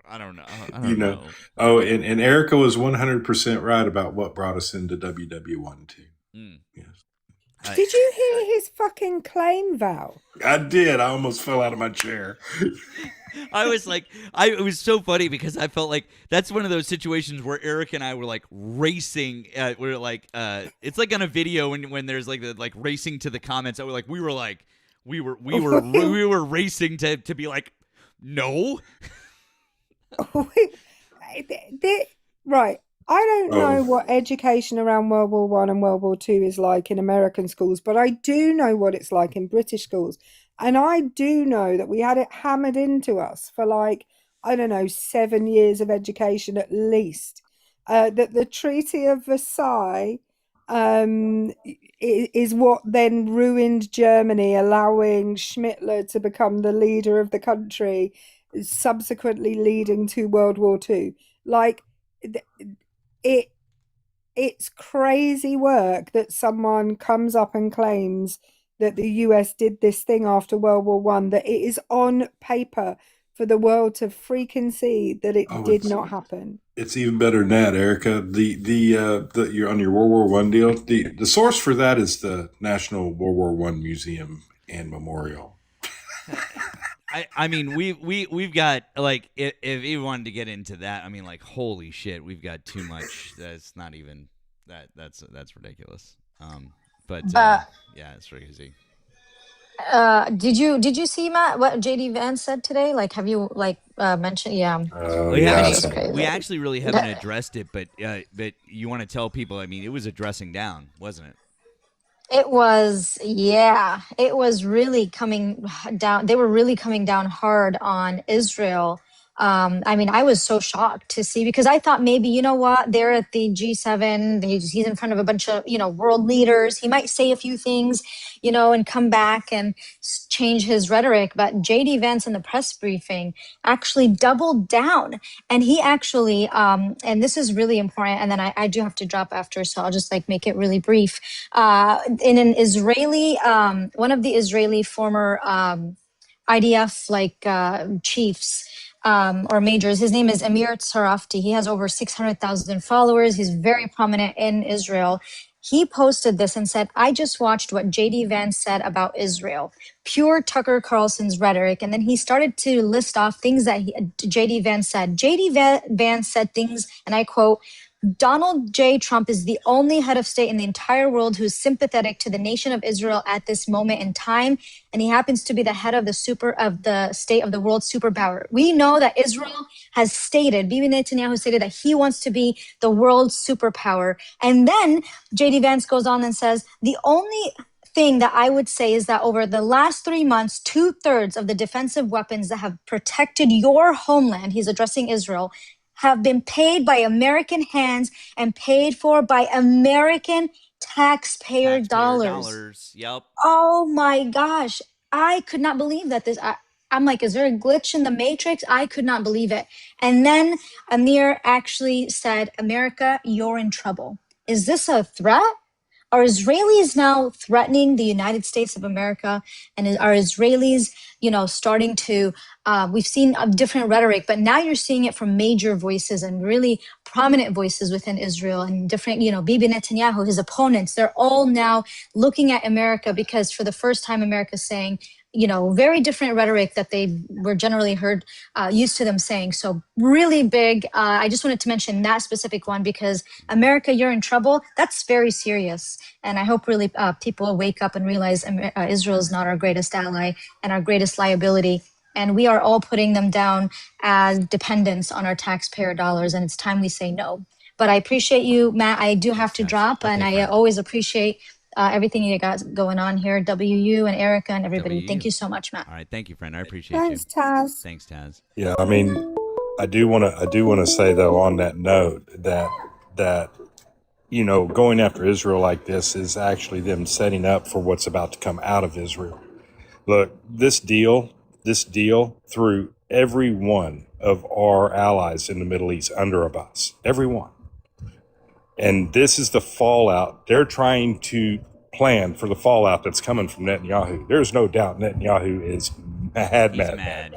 I don't know. I
You
don't
know.
know.
Oh, and Erica was 100% right about what brought us into WW1 too.
Mm.
Yes.
Did you hear his fucking claim, Val?
I did. I almost fell out of my chair.
I was like, it was so funny because I felt like that's one of those situations where Eric and I were like racing. We're like, it's like on a video when there's like the like racing to the comments. We were racing to be like, no.
Right. I don't know
Oh,
what education around World War One and World War Two is like in American schools, but I do know what it's like in British schools. And I do know that we had it hammered into us for like, I don't know, 7 years of education at least. That the Treaty of Versailles is what then ruined Germany, allowing Schmittler to become the leader of the country, subsequently leading to World War Two. Like, it it's crazy work that someone comes up and claims that the US did this thing after World War One, that it is on paper for the world to freaking see that it
oh,
did not happen.
it's even better than that, Erica. The you're on your World War One deal. The source for that is the National World War One Museum and Memorial.
I mean, we've got like if you wanted to get into that, I mean, like holy shit, we've got too much. That's not even that's ridiculous. But yeah, it's crazy.
Did you see, Matt, what JD Vance said today? Like, have you like mentioned? Yeah,
Oh
We
yeah, I
that's
actually
saw.
we
crazy.
actually really haven't addressed it, but you want to tell people? I mean, it was a dressing down, wasn't it?
It was, yeah, it was really coming down. They were really coming down hard on Israel. I mean, I was so shocked to see because I thought maybe, you know what, they're at the G7, he's in front of a bunch of, world leaders. He might say a few things, and come back and change his rhetoric. But JD Vance in the press briefing actually doubled down. And he actually, and this is really important, and then I do have to drop after, so I'll just like make it really brief. In an Israeli, one of the Israeli former IDF chiefs or majors. His name is Amir Tsarafti. He has over 600,000 followers. He's very prominent in Israel. He posted this and said, I just watched what JD Vance said about Israel. Pure Tucker Carlson's rhetoric. And then he started to list off things that JD Vance said. Vance said things, and I quote, Donald J. Trump is the only head of state in the entire world who's sympathetic to the nation of Israel at this moment in time, and he happens to be the head of the state of the world superpower. We know that Israel has stated, Bibi Netanyahu stated that he wants to be the world superpower. And then JD Vance goes on and says, the only thing that I would say is that over the last 3 months, 2/3 of the defensive weapons that have protected your homeland, he's addressing Israel, have been paid by American hands and paid for by American Taxpayer dollars.
Yep.
Oh my gosh. I could not believe that I'm like, is there a glitch in the matrix? I could not believe it. And then Amir actually said, America, you're in trouble. Is this a threat? Are Israelis now threatening the United States of America? And are Israelis, starting to, we've seen a different rhetoric, but now you're seeing it from major voices and really prominent voices within Israel and different, Bibi Netanyahu, his opponents, they're all now looking at America because for the first time, America's saying, very different rhetoric that they were generally used to them saying. So really big. I just wanted to mention that specific one because America, you're in trouble. That's very serious. And I hope really people will wake up and realize Israel is not our greatest ally and our greatest liability. And we are all putting them down as dependents on our taxpayer dollars. And it's time we say no. But I appreciate you, Matt. I do have to drop.
Okay,
and I
fine.
always appreciate everything you got going on here. WU and Erika and everybody.
WU.
Thank you so much, Matt.
All right, thank you, friend. I appreciate
Thanks,
you.
Taz.
Thanks, Taz.
Yeah, I mean, I do want to say though on that note that going after Israel like this is actually them setting up for what's about to come out of Israel. Look, this deal threw every one of our allies in the Middle East under a bus. Every one. And this is the fallout. They're trying to plan for the fallout that's coming from Netanyahu. There's no doubt Netanyahu is mad.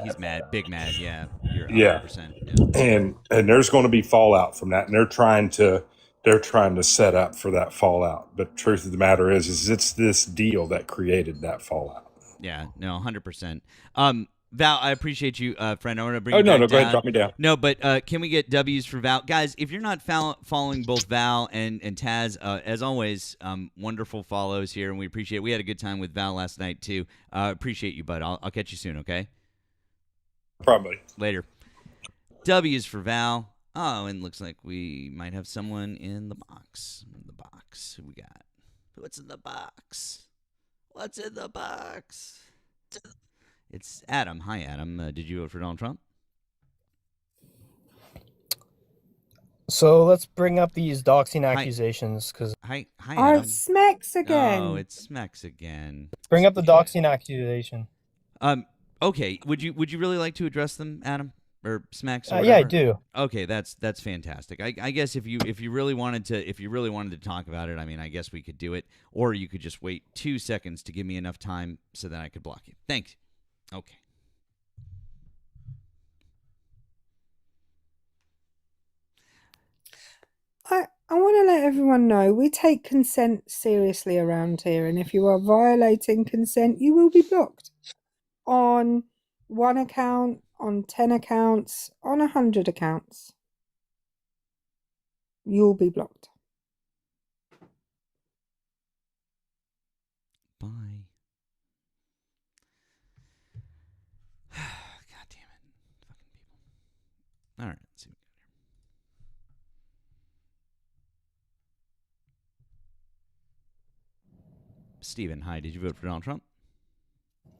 He's mad. Big mad. Yeah. You're
100%.
Yeah.
And there's going to be fallout from that. And they're trying to set up for that fallout. But truth of the matter is it's this deal that created that fallout.
Yeah. No, 100%. Val, I appreciate you, friend. I want to bring you
back
down.
Go ahead, drop me down.
No, but can we get W's for Val? Guys, if you're not following both Val and Taz, as always, wonderful follows here, and we appreciate it. We had a good time with Val last night, too. Appreciate you, bud. I'll catch you soon, okay?
Probably.
Later. W's for Val. Oh, and looks like we might have someone in the box. Who we got? What's in the box? What's in the box? It's Adam. Hi, Adam. Did you vote for Donald Trump?
So let's bring up these doxing accusations because
hi, Adam.
Smex again.
Oh, it's Smex again.
Bring up the doxing accusation.
Okay. Would you really like to address them, Adam, or Smex? Or
yeah, I do.
Okay, that's fantastic. I guess if you really wanted to talk about it, I mean, I guess we could do it, or you could just wait 2 seconds to give me enough time so that I could block you. Thanks. Okay.
I want to let everyone know we take consent seriously around here, and if you are violating consent, you will be blocked on 1 account, on 10 accounts, on 100 accounts. You'll be blocked.
Bye. God damn it. Fucking people. All right, let's see what we got here. Steven, hi. Did you vote for Donald Trump?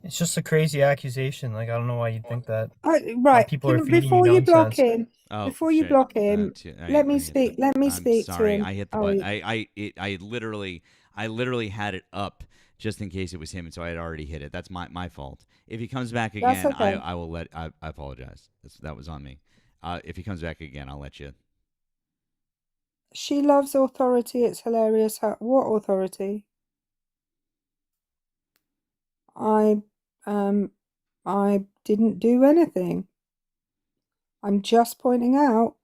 It's just a crazy accusation. Like, I don't know why you think that.
Right.
People are feeding
before
you
you block
nonsense.
him, you block him, let me speak. Let me speak to
sorry,
him.
I hit the button. I literally had it up just in case it was him, and so I had already hit it. That's my fault. If he comes back again,
That's okay.
I will let. I apologize. That was on me. If he comes back again, I'll let you.
She loves authority. It's hilarious. What authority? I didn't do anything. I'm just pointing out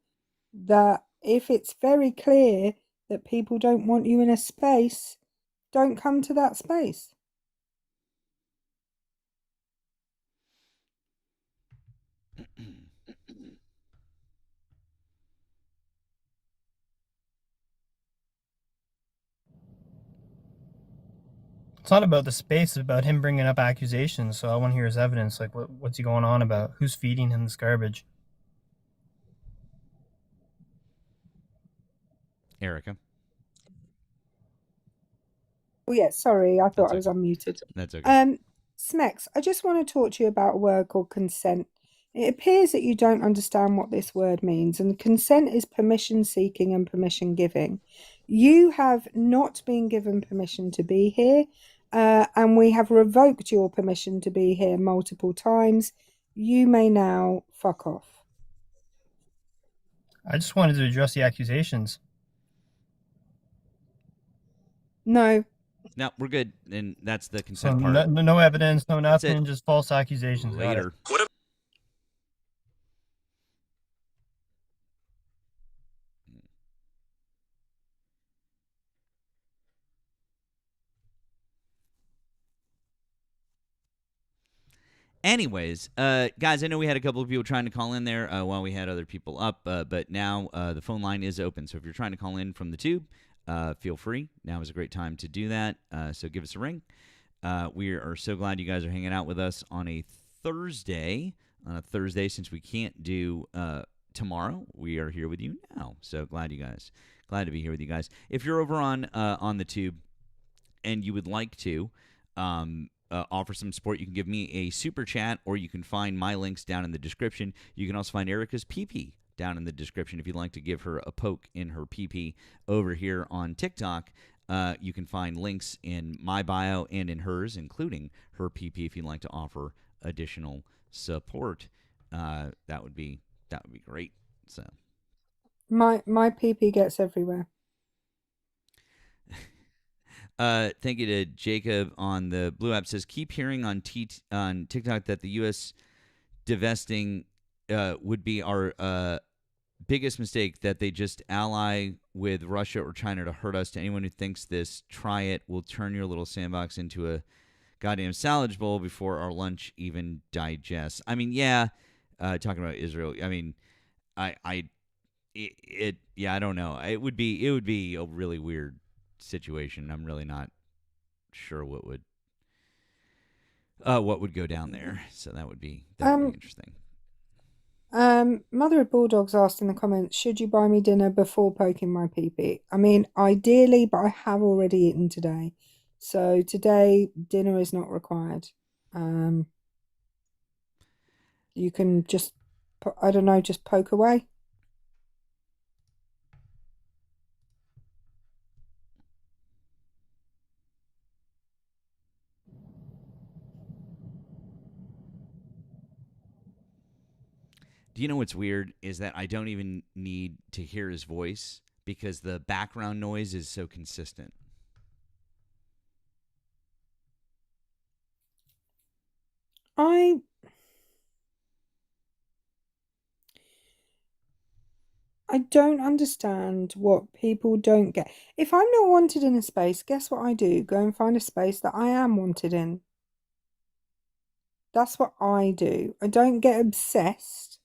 that if it's very clear that people don't want you in a space, don't come to that space.
It's not about the space, it's about him bringing up accusations. So I want to hear his evidence. Like, what's he going on about? Who's feeding him this garbage?
Erika.
Oh yeah, sorry, I thought I was unmuted.
That's okay.
Smex, I just want to talk to you about a word called consent. It appears that you don't understand what this word means, and consent is permission seeking and permission giving. You have not been given permission to be here, and we have revoked your permission to be here multiple times. You may now fuck off.
I just wanted to address the accusations.
No.
No, we're good, and that's the
So
consent part.
no evidence, no
That's it.
nothing, just false accusations. Got it.
Later. Anyways, guys, I know we had a couple of people trying to call in there while we had other people up, but now the phone line is open. So if you're trying to call in from the tube, feel free. Now is a great time to do that. So give us a ring. We are so glad you guys are hanging out with us on a Thursday. Since we can't do tomorrow, we are here with you now. So glad to be here with you guys. If you're over on the tube and you would like to offer some support, you can give me a super chat, or you can find my links down in the description. You can also find Erika's PP down in the description if you'd like to give her a poke in her PP over here on TikTok. You can find links in my bio and in hers, including her PP, if you'd like to offer additional support. That would be great. So
My PP gets everywhere.
Thank you to Jacob on the Blue app. Says, keep hearing on TikTok that the U.S. divesting would be our biggest mistake, that they just ally with Russia or China to hurt us. To anyone who thinks this, try it. We'll turn your little sandbox into a goddamn salad bowl before our lunch even digests. I mean, yeah, talking about Israel. I mean, I don't know. It would be a really weird situation. I'm really not sure what would go down there. So that would be interesting.
Mother of Bulldogs asked in the comments, should you buy me dinner before poking my pee-pee? I mean, ideally, but I have already eaten today. So today, dinner is not required. You can just, I don't know, just poke away.
Do you know what's weird is that I don't even need to hear his voice because the background noise is so consistent.
I don't understand what people don't get. If I'm not wanted in a space, guess what I do? Go and find a space that I am wanted in. That's what I do. I don't get obsessed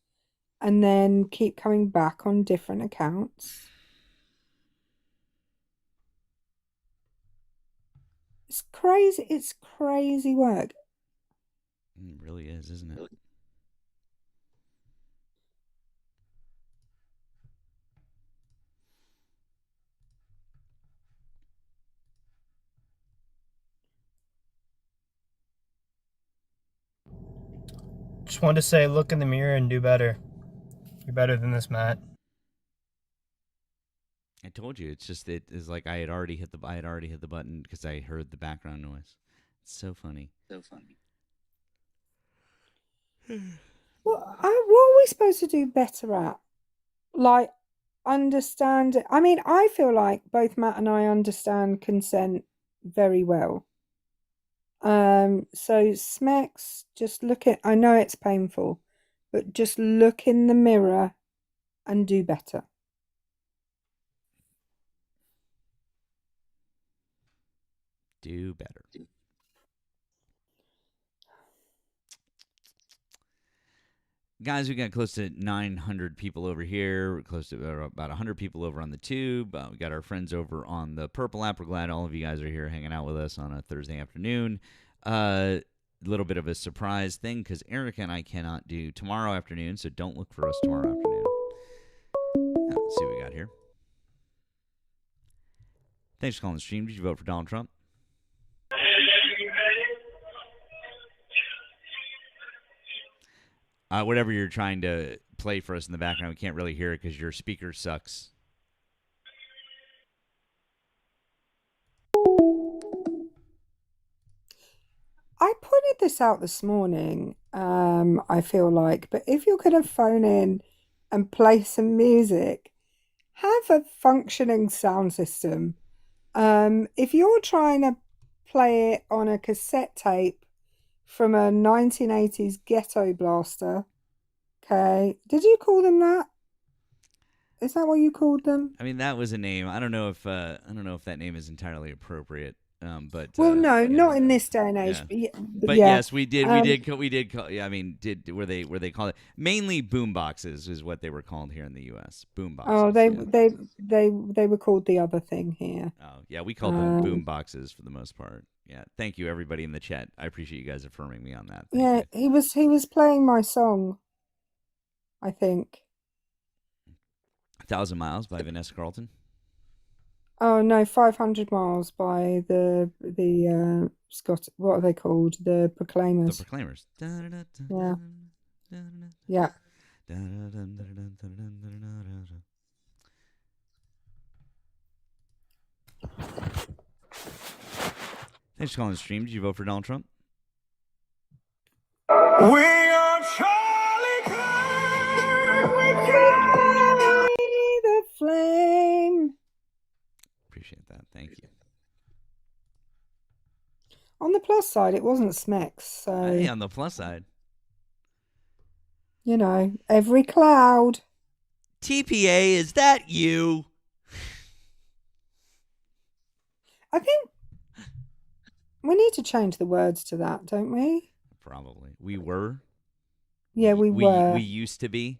and then keep coming back on different accounts. It's crazy. It's crazy work.
It really is, isn't it?
Just wanted to say, look in the mirror and do better. You're better than this, Matt.
I told you, it's just it is like I had already hit the button because I heard the background noise. It's so funny.
What are we supposed to do better at? Like, understand. I mean, I feel like both Matt and I understand consent very well. So Smex, just look at, I know it's painful, but just look in the mirror and do better.
Do better. Guys, we got close to 900 people over here. We're close to about 100 people over on the tube. We got our friends over on the Purple app. We're glad all of you guys are here hanging out with us on a Thursday afternoon. A little bit of a surprise thing because Erika and I cannot do tomorrow afternoon, so don't look for us tomorrow afternoon. Let's see what we got here. Thanks for calling the stream. Did you vote for Donald Trump? Whatever you're trying to play for us in the background, we can't really hear it because your speaker sucks.
figured this out this morning, I feel like, but if you're going to phone in and play some music, have a functioning sound system. If you're trying to play it on a cassette tape from a 1980s ghetto blaster, okay, did you call them that? Is that what you called them?
I mean, that was a name. I don't know if that name is entirely appropriate. But
Well, no,
yeah,
not in this day and age.
yeah.
But
But
yeah,
yes, we did call. Yeah, I mean, were they called it? Mainly boom boxes is what they were called here in the U.S. Boom boxes.
oh, they
yeah.
they were called the other thing here.
Oh yeah, we called them boom boxes for the most part. Yeah, thank you everybody in the chat. I appreciate you guys affirming me on that. Thank you.
He was playing my song, I think.
1,000 Miles by Vanessa Carlton.
Oh no, 500 Miles by the Scott. What are they called? The Proclaimers.
The Proclaimers.
Yeah. Yeah.
Thanks for calling the stream. Did you vote for Donald Trump?
We are Charlie
Carry the flame.
Appreciate that. Thank you.
On the plus side, it wasn't Smex, so
Hey, on the plus side,
you know, every cloud.
TPA, is that you?
I think we need to change the words to that, don't we?
Probably. We were.
Yeah, we were.
We used to be.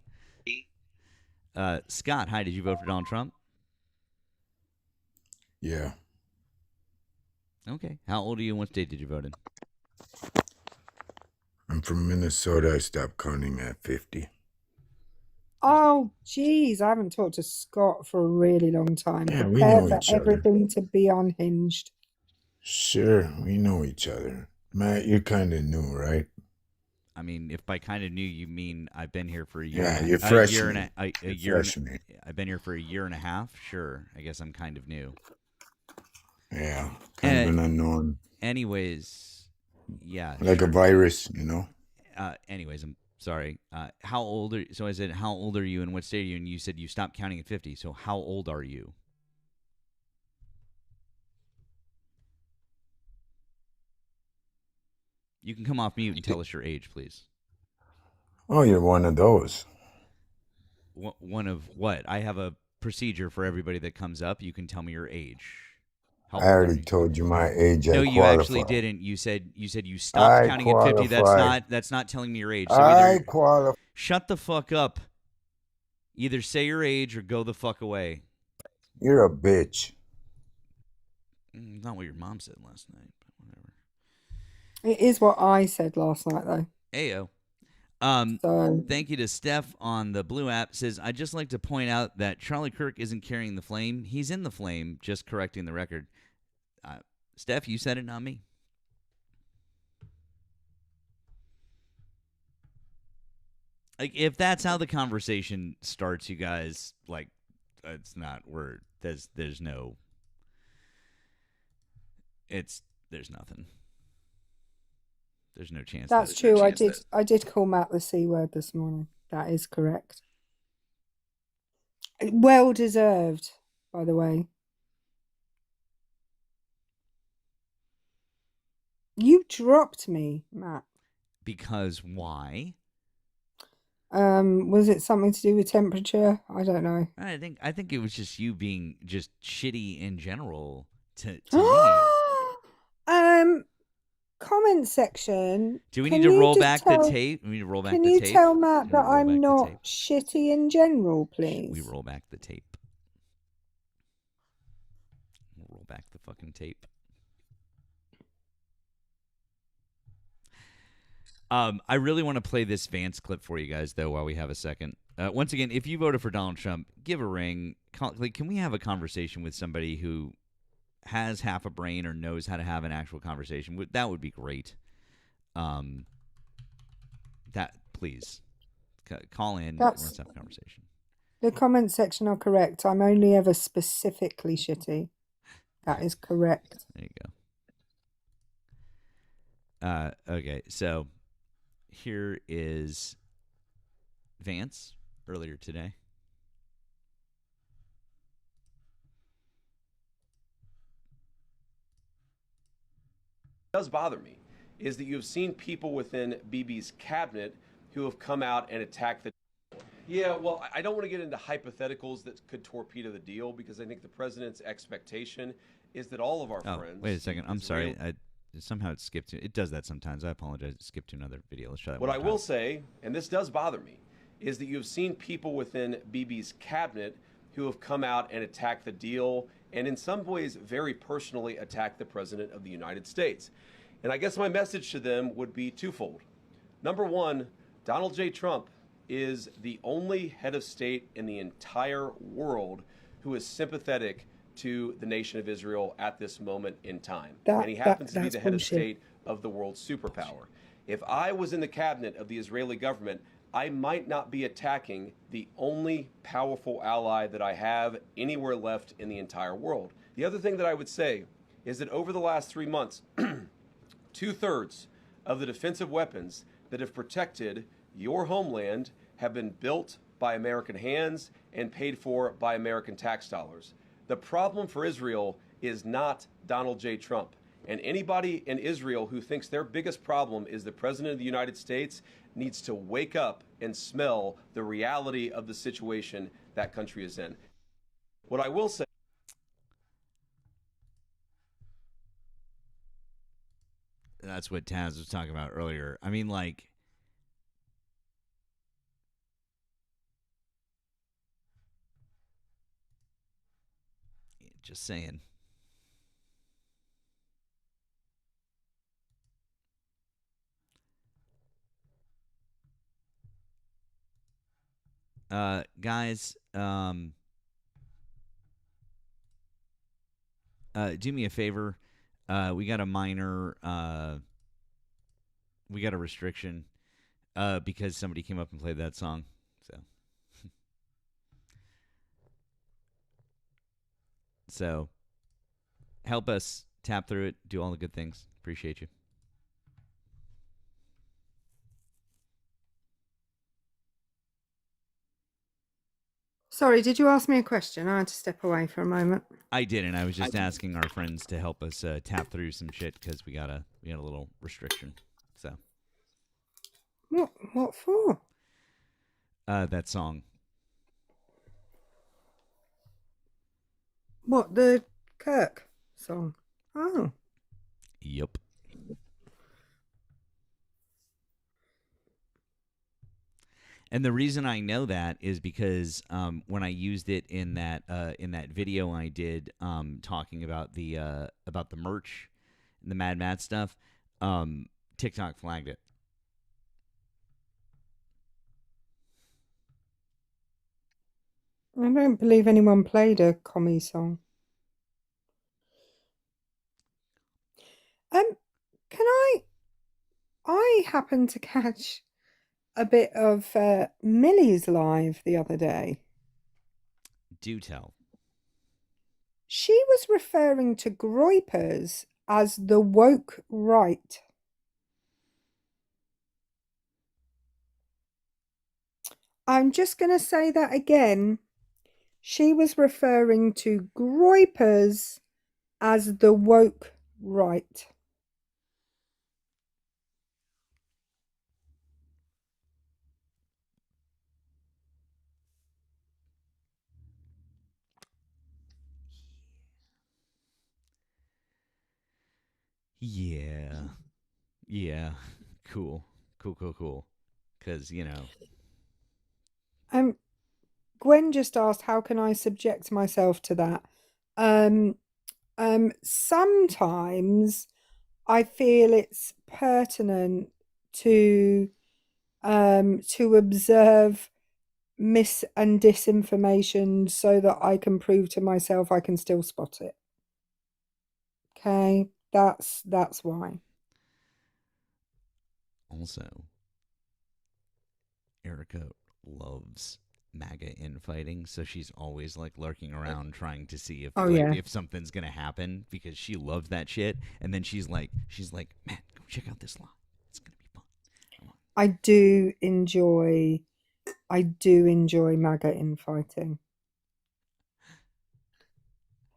Scott, hi. Did you vote for Donald Trump?
Yeah.
Okay. How old are you and what state did you vote in?
I'm from Minnesota. I stopped counting at 50.
Oh, geez, I haven't talked to Scott for a really long time.
Yeah, we
Prepare
know
for
each other.
everything to be unhinged.
Sure, we know each other. Matt, you're kind of new, right?
I mean, if by kind of new you mean I've been here for a year.
Yeah, you're
a
fresh.
Year and a year.
Freshman.
I've been here for a year and a half. Sure, I guess I'm kind of new.
Yeah, kind of an unknown.
Anyways, yeah.
Like
sure.
a virus, you know?
Anyways, I'm sorry. How old are so I said, how old are you and what state are you? And you said you stopped counting at 50. So how old are you? You can come off mute and tell us your age, please.
Oh, you're one of those.
One of what? I have a procedure for everybody that comes up. You can tell me your age.
I already told you my age.
No,
I
you
qualify.
actually didn't. You said you stopped counting at 50. That's not telling me your age. So
I qualify.
Shut the fuck up. Either say your age or go the fuck away.
You're a bitch.
Not what your mom said last night, but whatever.
It is what I said last night, though.
Ayo.
So
Thank you to Steph on the Blue app. Says, I'd just like to point out that Charlie Kirk isn't carrying the flame. He's in the flame, just correcting the record. Steph, you said it, not me. Like, if that's how the conversation starts, you guys, like, it's not word. There's no. There's nothing. There's no chance.
that's true. I did call Matt the C word this morning. That is correct. Well deserved, by the way. You dropped me, Matt.
Because why?
Was it something to do with temperature? I don't know.
I think it was just you being just shitty in general to me.
Comment section.
Do we need to roll back the tape? We need to roll back the tape.
Can you tell Matt that I'm not shitty in general, please?
We roll back the tape. We'll roll back the fucking tape. I really want to play this Vance clip for you guys, though, while we have a second. Once again, if you voted for Donald Trump, give a ring. Can we have a conversation with somebody who has half a brain or knows how to have an actual conversation? That would be great. Please call in. Let's have a conversation.
The comment section are correct. I'm only ever specifically shitty. That is correct.
There you go. Okay, so here is Vance earlier today.
Does bother me is that you have seen people within BB's cabinet who have come out and attacked the. Yeah, well, I don't want to get into hypotheticals that could torpedo the deal because I think the president's expectation is that all of our friends.
Wait a second. I'm sorry. Somehow it skipped to. It does that sometimes. I apologize. It skipped to another video. Let's try that.
What I will say, and this does bother me, is that you have seen people within BB's cabinet who have come out and attacked the deal and in some ways very personally attacked the president of the United States. And I guess my message to them would be twofold. Number one, Donald J. Trump is the only head of state in the entire world who is sympathetic to the nation of Israel at this moment in time. And he happens to be the head of state of the world's superpower. If I was in the cabinet of the Israeli government, I might not be attacking the only powerful ally that I have anywhere left in the entire world. The other thing that I would say is that over the last 3 months, 2/3 of the defensive weapons that have protected your homeland have been built by American hands and paid for by American tax dollars. The problem for Israel is not Donald J. Trump. And anybody in Israel who thinks their biggest problem is the president of the United States needs to wake up and smell the reality of the situation that country is in. What I will say.
That's what Taz was talking about earlier. I mean, like, just saying. Guys, do me a favor. We got a minor, we got a restriction, because somebody came up and played that song. So, so help us tap through it, do all the good things. Appreciate you.
Sorry, did you ask me a question? I had to step away for a moment.
I didn't. I was just asking our friends to help us tap through some shit because we got a little restriction. So
what for?
That song.
What, the Kirk song? Oh.
Yep. And the reason I know that is because when I used it in that video I did talking about the merch and the Mad Matt stuff, TikTok flagged it.
I don't believe anyone played a commie song. Can I happened to catch a bit of Millie's live the other day.
Do tell.
She was referring to groypers as the woke right. I'm just going to say that again. She was referring to groypers as the woke right.
Yeah. Cool. Because,
Gwen just asked, how can I subject myself to that? Sometimes I feel it's pertinent to observe mis and disinformation so that I can prove to myself I can still spot it. Okay, that's why.
Also, Erika loves MAGA infighting, so she's always like lurking around trying to see if if something's gonna happen because she loves that shit. And then she's like, man, check out this live. It's gonna be fun.
I do enjoy MAGA infighting.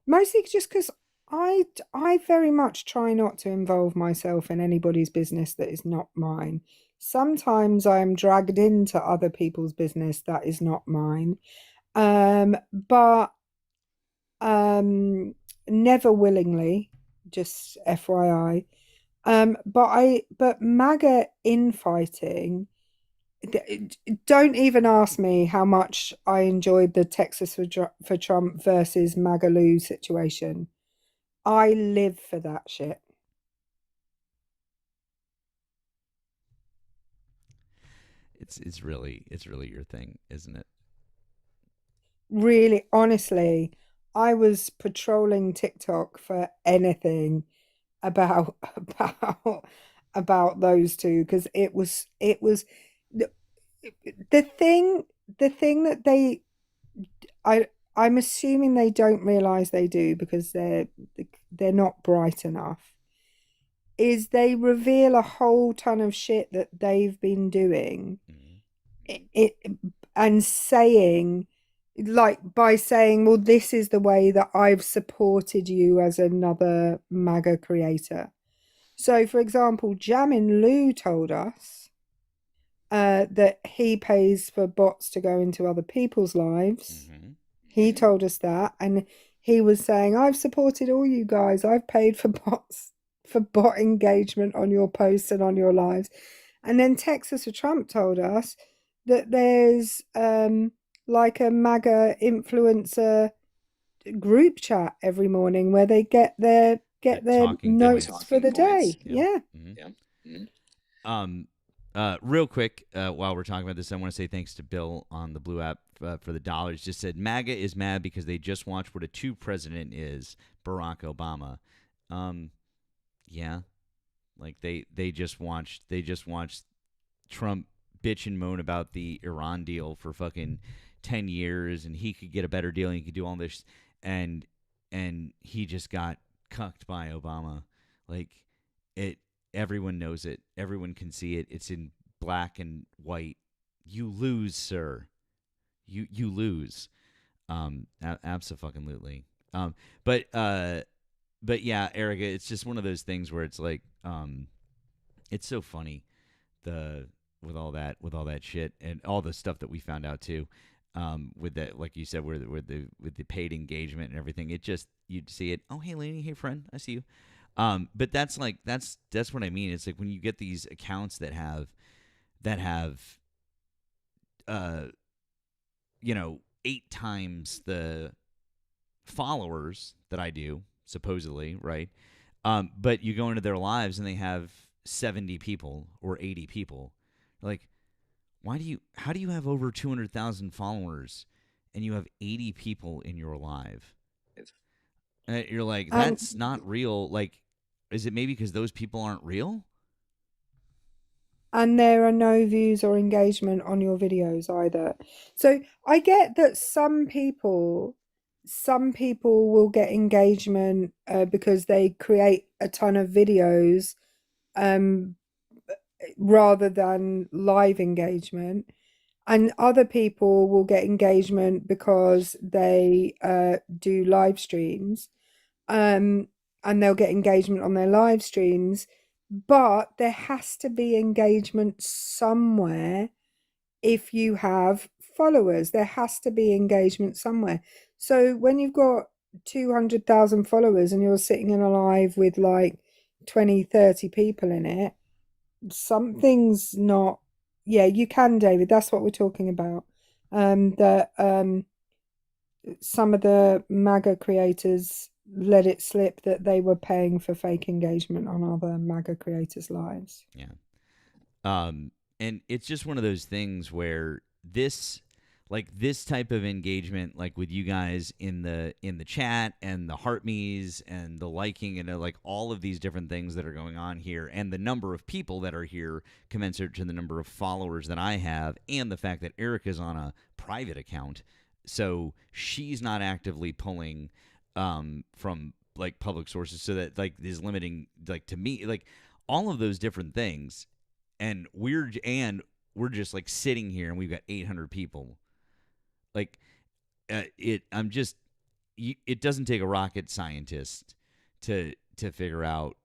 Mostly just because I very much try not to involve myself in anybody's business that is not mine. Sometimes I am dragged into other people's business that is not mine, but never willingly. Just FYI. But MAGA infighting. Don't even ask me how much I enjoyed the Texas for Trump versus Magaloo situation. I live for that shit.
It's really your thing, isn't it?
Really, honestly, I was patrolling TikTok for anything about about those two because it was the thing that I'm assuming they don't realize they do because they're not bright enough, is they reveal a whole ton of shit that they've been doing it and saying, like, by saying, well, this is the way that I've supported you as another MAGA creator. So, for example, Jamin Lou told us that he pays for bots to go into other people's lives. He told us that, and he was saying, I've supported all you guys. I've paid for bots, for bot engagement on your posts and on your lives. And then Texas for Trump told us that there's like a MAGA influencer group chat every morning where they get their notes for the day. Yeah.
Real quick, while we're talking about this, I want to say thanks to Bill on the Blue app for the dollars. Just said MAGA is mad because they just watched what a 2 president is, Barack Obama. Yeah, like they just watched Trump bitch and moan about the Iran deal for fucking 10 years, and he could get a better deal and he could do all this, and he just got cucked by Obama. Like, everyone knows it. Everyone can see it. It's in black and white. You lose, sir. You lose. Abso-fucking-lutely. But yeah, Erika, it's just one of those things where it's like, it's so funny, with all that shit and all the stuff that we found out too, with that, like you said, with the paid engagement and everything. It just, you'd see it. Oh, hey, lady, hey, friend, I see you. But that's what I mean. It's like when you get these accounts that have 8 times the followers that I do, supposedly, right? But you go into their lives and they have 70 people or 80 people. Like, how do you have over 200,000 followers and you have 80 people in your live? You're like, that's not real. Like, is it maybe because those people aren't real?
And there are no views or engagement on your videos either. So I get that some people will get engagement because they create a ton of videos rather than live engagement. And other people will get engagement because they do live streams. And they'll get engagement on their live streams. But there has to be engagement somewhere if you have followers. There has to be engagement somewhere. So when you've got 200,000 followers and you're sitting in a live with like 20, 30 people in it, something's not... Yeah, you can, David. That's what we're talking about. That some of the MAGA creators let it slip that they were paying for fake engagement on other MAGA creators' lives.
Yeah. And it's just one of those things where this type of engagement, like with you guys in the chat and the heart me's and the liking and like all of these different things that are going on here, and the number of people that are here commensurate to the number of followers that I have, and the fact that Erika's on a private account, so she's not actively pulling from like public sources, so that like is limiting, like, to me, like all of those different things, and we're just like sitting here and we've got 800 people. Like it doesn't take a rocket scientist to figure out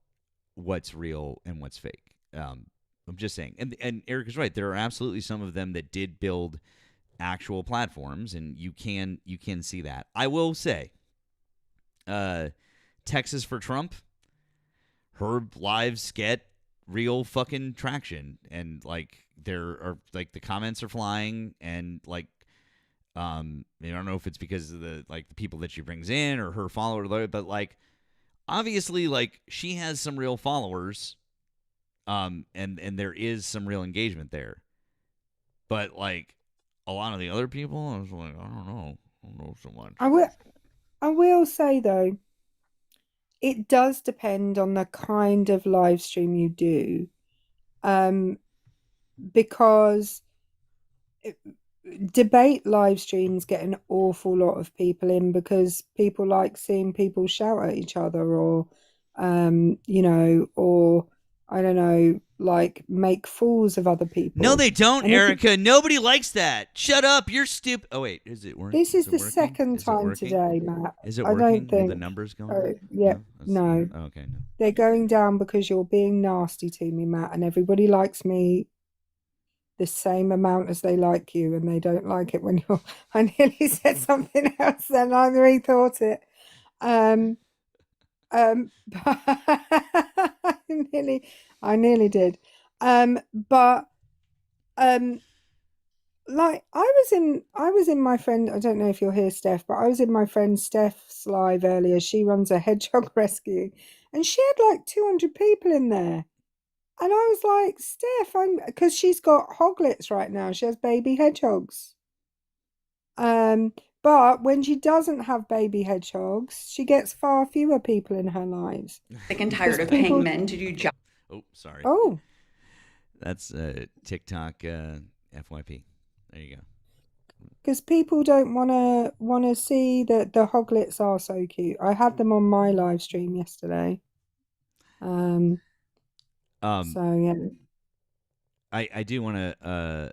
what's real and what's fake. I'm just saying, and Erika's right. There are absolutely some of them that did build actual platforms, and you can see that. I will say, Texas for Trump, her lives get real fucking traction, and like there are like the comments are flying, and like I don't know if it's because of the people that she brings in or her followers, but like obviously like she has some real followers. And there is some real engagement there. But, like, a lot of the other people, I was like, I don't know so much.
I will say, though, it does depend on the kind of live stream you do. Because debate live streams get an awful lot of people in because people like seeing people shout at each other or, or I don't know, like make fools of other people.
No, they don't,
And
Erika. Nobody likes that. Shut up. You're stupid. Oh, wait. Is it working?
this is the
working?
second
Is it
time
working?
today, Matt.
Is it
I
working?
don't think
Are the numbers going up?
yeah, no.
Oh, okay, no.
They're going down because you're being nasty to me, Matt, and everybody likes me the same amount as they like you, and they don't like it when you're. I nearly said something else, then I rethought it. But I nearly did. But like I was in my friend. I don't know if you're here, Steph, but I was in my friend Steph's live earlier. She runs a hedgehog rescue, and she had like 200 people in there. And I was like, Steph, because she's got hoglets right now. She has baby hedgehogs. But when she doesn't have baby hedgehogs, she gets far fewer people in her lives.
Sick and tired of paying men to do jobs.
Oh, sorry.
Oh.
That's TikTok FYP. There you go.
Because people don't want to see that the hoglets are so cute. I had them on my live stream yesterday. So yeah.
I do want to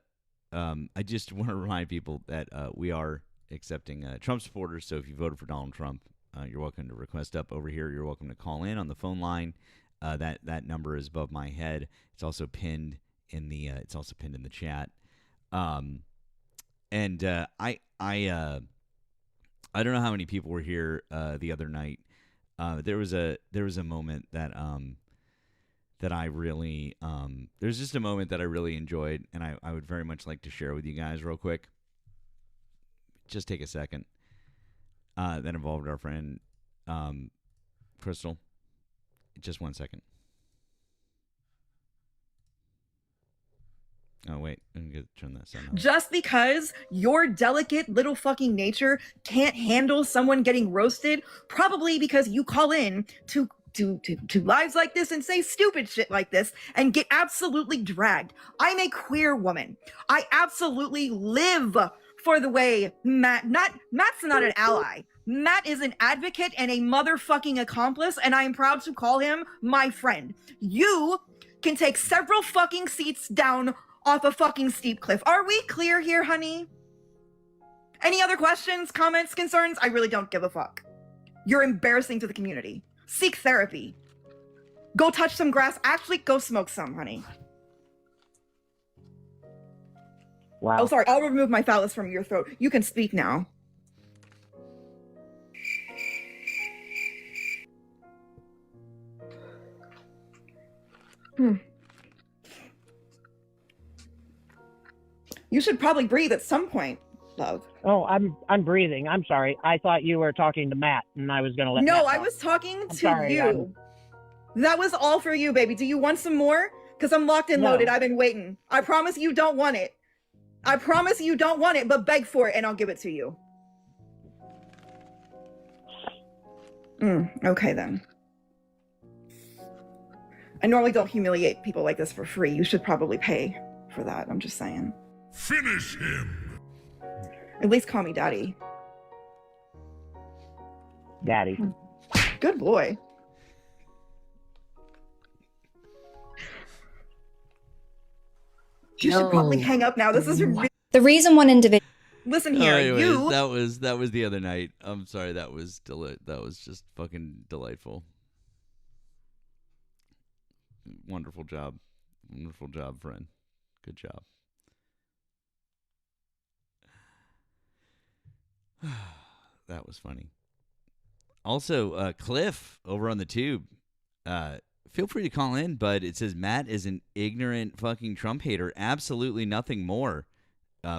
I just want to remind people that we are accepting Trump supporters. So if you voted for Donald Trump, you're welcome to request up over here. You're welcome to call in on the phone line. That number is above my head. It's also pinned in the chat. And I don't know how many people were here the other night. There was a moment that that I really there's just a moment that I really enjoyed, and I would very much like to share with you guys real quick. Just take a second. That involved our friend Crystal. Just 1 second. Oh, wait. I'm going to turn that sound off.
Just because your delicate little fucking nature can't handle someone getting roasted, probably because you call in to lives like this and say stupid shit like this and get absolutely dragged. I'm a queer woman. I absolutely live for the way Matt's not an ally. Matt is an advocate and a motherfucking accomplice, and I am proud to call him my friend. You can take several fucking seats down off a fucking steep cliff. Are we clear here, honey? Any other questions, comments, concerns? I really don't give a fuck. You're embarrassing to the community. Seek therapy. Go touch some grass. Actually, go smoke some, honey.
Wow.
Oh, sorry. I'll remove my phallus from your throat. You can speak now. You should probably breathe at some point, love.
Oh, I'm breathing. I'm sorry. I thought you were talking to Matt, and I was gonna let.
No,
Matt
I
talk.
was talking to
sorry,
you. That was all for you, baby. Do you want some more? Because I'm locked and loaded. I've been waiting. I promise you don't want it. I promise you don't want it, but beg for it, and I'll give it to you. Okay, then. I normally don't humiliate people like this for free. You should probably pay for that. I'm just saying.
Finish him!
At least call me daddy.
Daddy.
Good boy. You should probably hang up now. This is
The reason one individual.
Listen here,
anyways, that was the other night. I'm sorry, that was just fucking delightful. Wonderful job, friend. Good job. That was funny. Also, Cliff over on the tube. Feel free to call in, but it says Matt is an ignorant fucking Trump hater. Absolutely nothing more.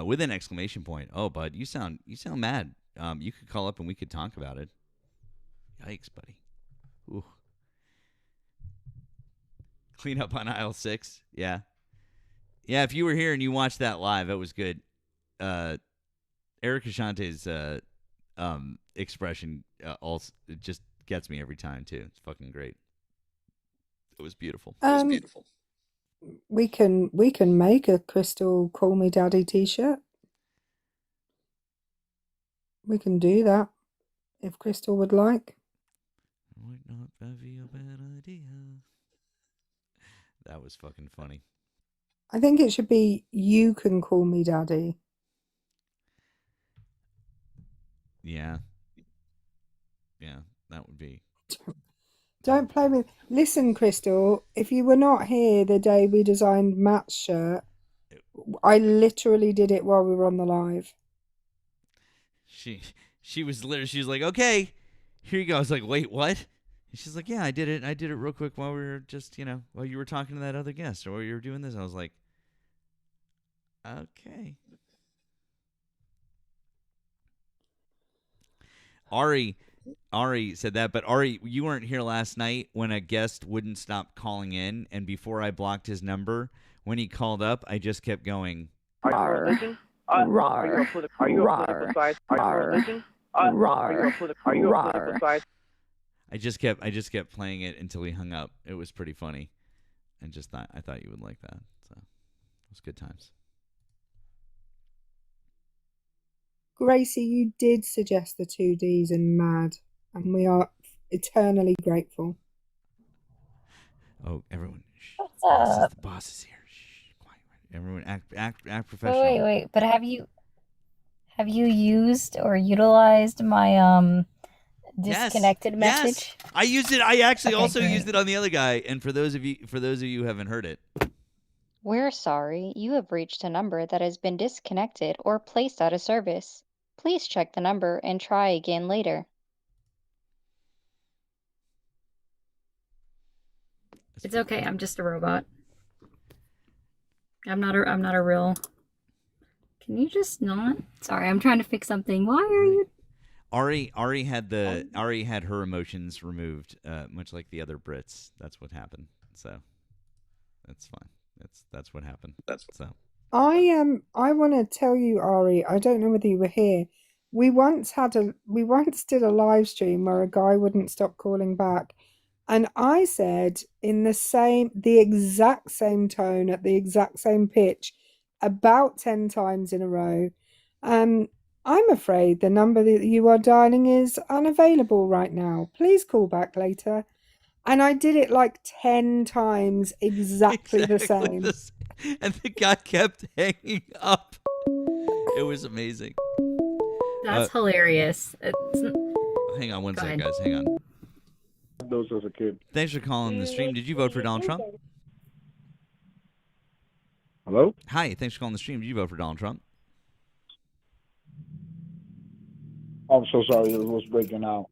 With an exclamation point. Oh, bud, you sound mad. You could call up and we could talk about it. Yikes, buddy. Ooh. Clean up on aisle 6. Yeah. Yeah, if you were here and you watched that live, it was good. Erika Shante's expression also it just gets me every time too. It's fucking great. It was beautiful.
We can make a Crystal Call Me Daddy t-shirt. We can do that if Crystal would like.
Might not be a bad idea. That was fucking funny.
I think it should be You Can Call Me Daddy.
Yeah. Yeah, that would be.
Don't play with... Listen, Crystal, if you were not here the day we designed Matt's shirt, I literally did it while we were on the live.
She was like, okay, here you go. I was like, wait, what? And she's like, yeah, I did it real quick while we were just, while you were talking to that other guest or while you were doing this. I was like, okay. Ari said that, but Ari, you weren't here last night when a guest wouldn't stop calling in, and before I blocked his number, when he called up, I just kept going.
Are you religion? Are you a political side? Are you religion? Are you a political side?
I just kept playing it until he hung up. It was pretty funny, and I thought you would like that. So it was good times.
Gracie, you did suggest the 2Ds in Mad, and we are eternally grateful.
Oh, everyone! Shh.
What's up?
The boss is here. Shh, quiet. Everyone, act professional.
Wait. But have you used or utilized my disconnected message?
Yes, I used it. I actually
Okay,
also
great.
used it on the other guy. And for those of you who haven't heard it,
We're sorry, you have reached a number that has been disconnected or placed out of service. Please check the number and try again later.
It's okay. I'm just a robot. I'm not a real. Can you just not? Sorry, I'm trying to fix something. Why are you?
Ari had her emotions removed, much like the other Brits. That's what happened. So that's fine. That's what happened.
I want to tell you, Ari, I don't know whether you were here. We once did a live stream where a guy wouldn't stop calling back, and I said in the exact same tone at the exact same pitch about 10 times in a row. I'm afraid the number that you are dialing is unavailable right now. Please call back later. And I did it like 10 times exactly the same.
And the guy kept hanging up. It was amazing.
That's hilarious.
Hang on one second, guys. Hang on.
Those as a kid.
Thanks for calling the stream. Did you vote for Donald Trump?
Hello?
Hi, thanks for calling the stream. Did you vote for Donald Trump?
I'm so sorry, it was breaking out.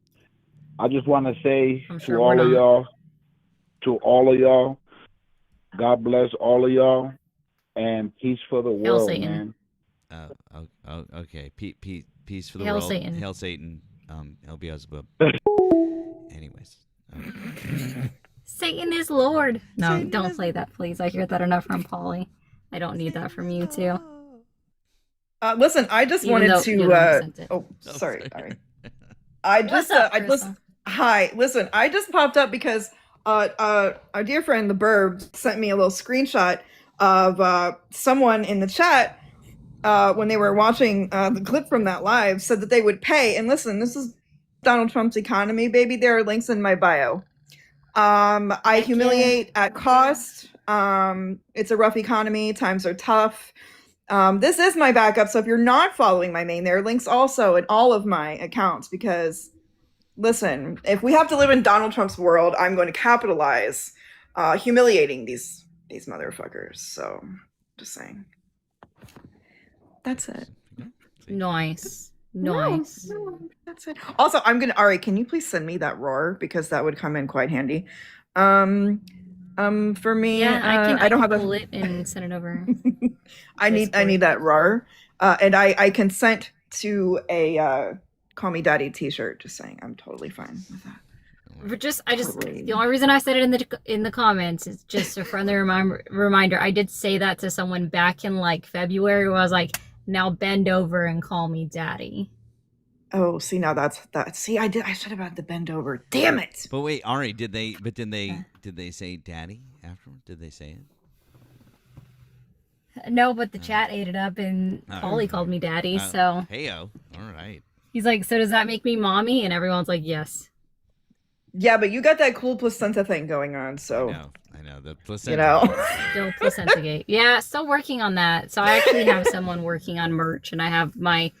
I just want to say
I'm
to
sure
all
we're
of
not.
y'all, God bless all of y'all, and peace for the
Hail
world,
Satan.
man.
Okay. Peace for the
Hail
world.
Satan.
Hail Satan. El Beelzebub. Anyways.
Satan is Lord. No, don't play that, please. I hear that enough from Polly. I don't need that from you too.
Listen, I just
Even
wanted
though
to.
you don't sent it.
Sorry.
What's up, Crystal?
Hi. Listen, I just popped up because our dear friend the Burb sent me a little screenshot of someone in the chat when they were watching the clip from that live said that they would pay. And listen, this is Donald Trump's economy, baby. There are links in my bio. I humiliate at cost. It's a rough economy. Times are tough. This is my backup. So if you're not following my main, there are links also in all of my accounts because, listen, if we have to live in Donald Trump's world, I'm going to capitalize, humiliating these motherfuckers. So, just saying. That's it.
Nice. Nice.
No, that's it. Also, Ari, can you please send me that roar because that would come in quite handy. For me,
Yeah,
I don't have
pull it and send it over.
I need that roar, and I consent to a "Call Me Daddy" T-shirt. Just saying, I'm totally fine with that.
But the only reason I said it in the comments is just a friendly reminder. I did say that to someone back in like February, where I was like, "Now bend over and call me daddy."
Oh, see, now that's that. See, I said about the bend over. Damn it!
But wait, Ari, did they say daddy afterward? Did they say it?
No, but the chat ate it up, and Paulie called me daddy. So
heyo, all right.
He's like, "So does that make me mommy?" And everyone's like, "Yes."
Yeah, but you got that cool placenta thing going on, so
I know the placenta.
Still placenta gate. Yeah, still working on that. So I actually have someone working on merch, and I have my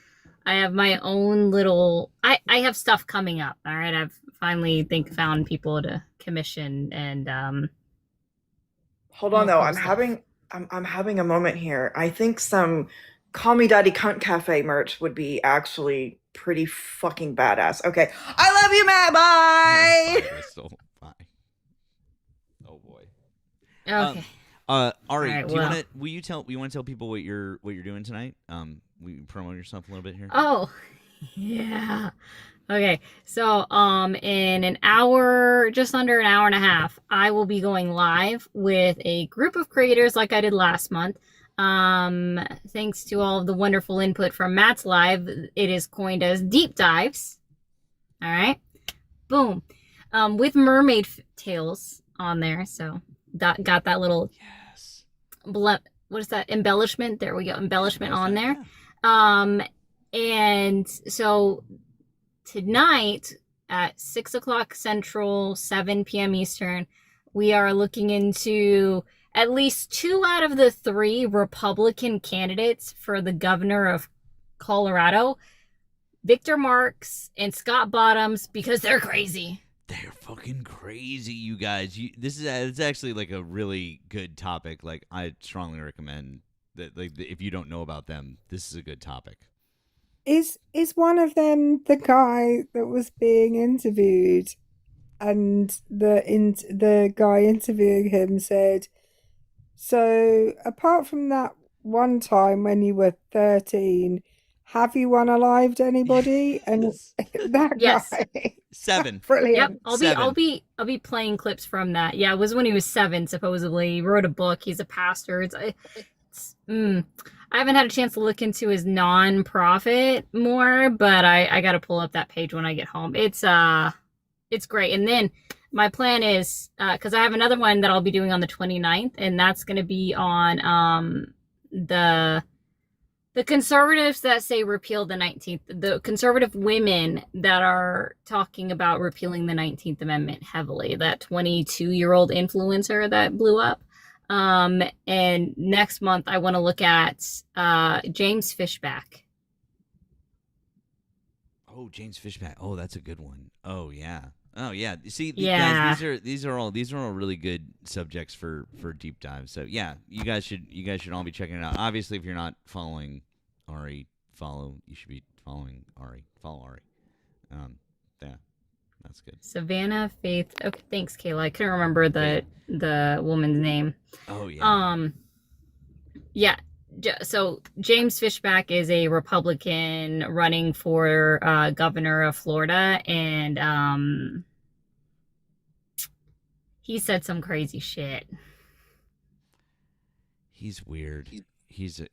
own little. I have stuff coming up. All right, I've finally found people to commission and.
Hold on though, I'm having a moment here. I think some "Call Me Daddy" Cunt Cafe merch would be actually pretty fucking badass. Okay, I love you, Matt. Bye.
Crystal, bye. Oh boy.
Okay.
Ari,
Right,
will you want to tell people what you're doing tonight? Will you promote yourself a little bit here?
Oh, yeah. Okay, so in an hour, just under an hour and a half, I will be going live with a group of creators like I did last month. Thanks to all of the wonderful input from Matt's live, it is coined as Deep Dives. All right, boom, with mermaid tales on there. So got that little what is that embellishment? There we go, embellishment on there. Yeah. And so tonight at 6:00 Central, 7 p.m. Eastern, we are looking into at least 2 out of the 3 Republican candidates for the governor of Colorado, Victor Marks and Scott Bottoms, because they're crazy.
They're fucking crazy, you guys. It's actually like a really good topic. Like, I strongly recommend that. Like, if you don't know about them, this is a good topic.
Is one of them the guy that was being interviewed, and the guy interviewing him said, "So apart from that one time when you were 13, have you unalived anybody?" And that guy,
7.
Brilliant.
Yep, I'll be playing clips from that. Yeah, it was when he was 7, supposedly. He wrote a book. He's a pastor. I haven't had a chance to look into his non-profit more, but I got to pull up that page when I get home. It's great. And then my plan is, because I have another one that I'll be doing on the 29th, and that's going to be on the conservatives that say repeal the 19th, the conservative women that are talking about repealing the 19th Amendment heavily, that 22-year-old influencer that blew up. And next month I want to look at James Fishback.
Oh, James Fishback. Oh, that's a good one. Oh yeah. See,
yeah.
guys, these are all really good subjects for deep dives. So yeah, you guys should all be checking it out. Obviously, if you're not following Ari, you should be following Ari. Follow Ari. Yeah, that's good.
Savannah Faith. Okay, thanks, Kayla. I couldn't remember the woman's name.
Oh yeah.
Yeah. So James Fishback is a Republican running for governor of Florida, and he said some crazy shit.
He's weird. He's a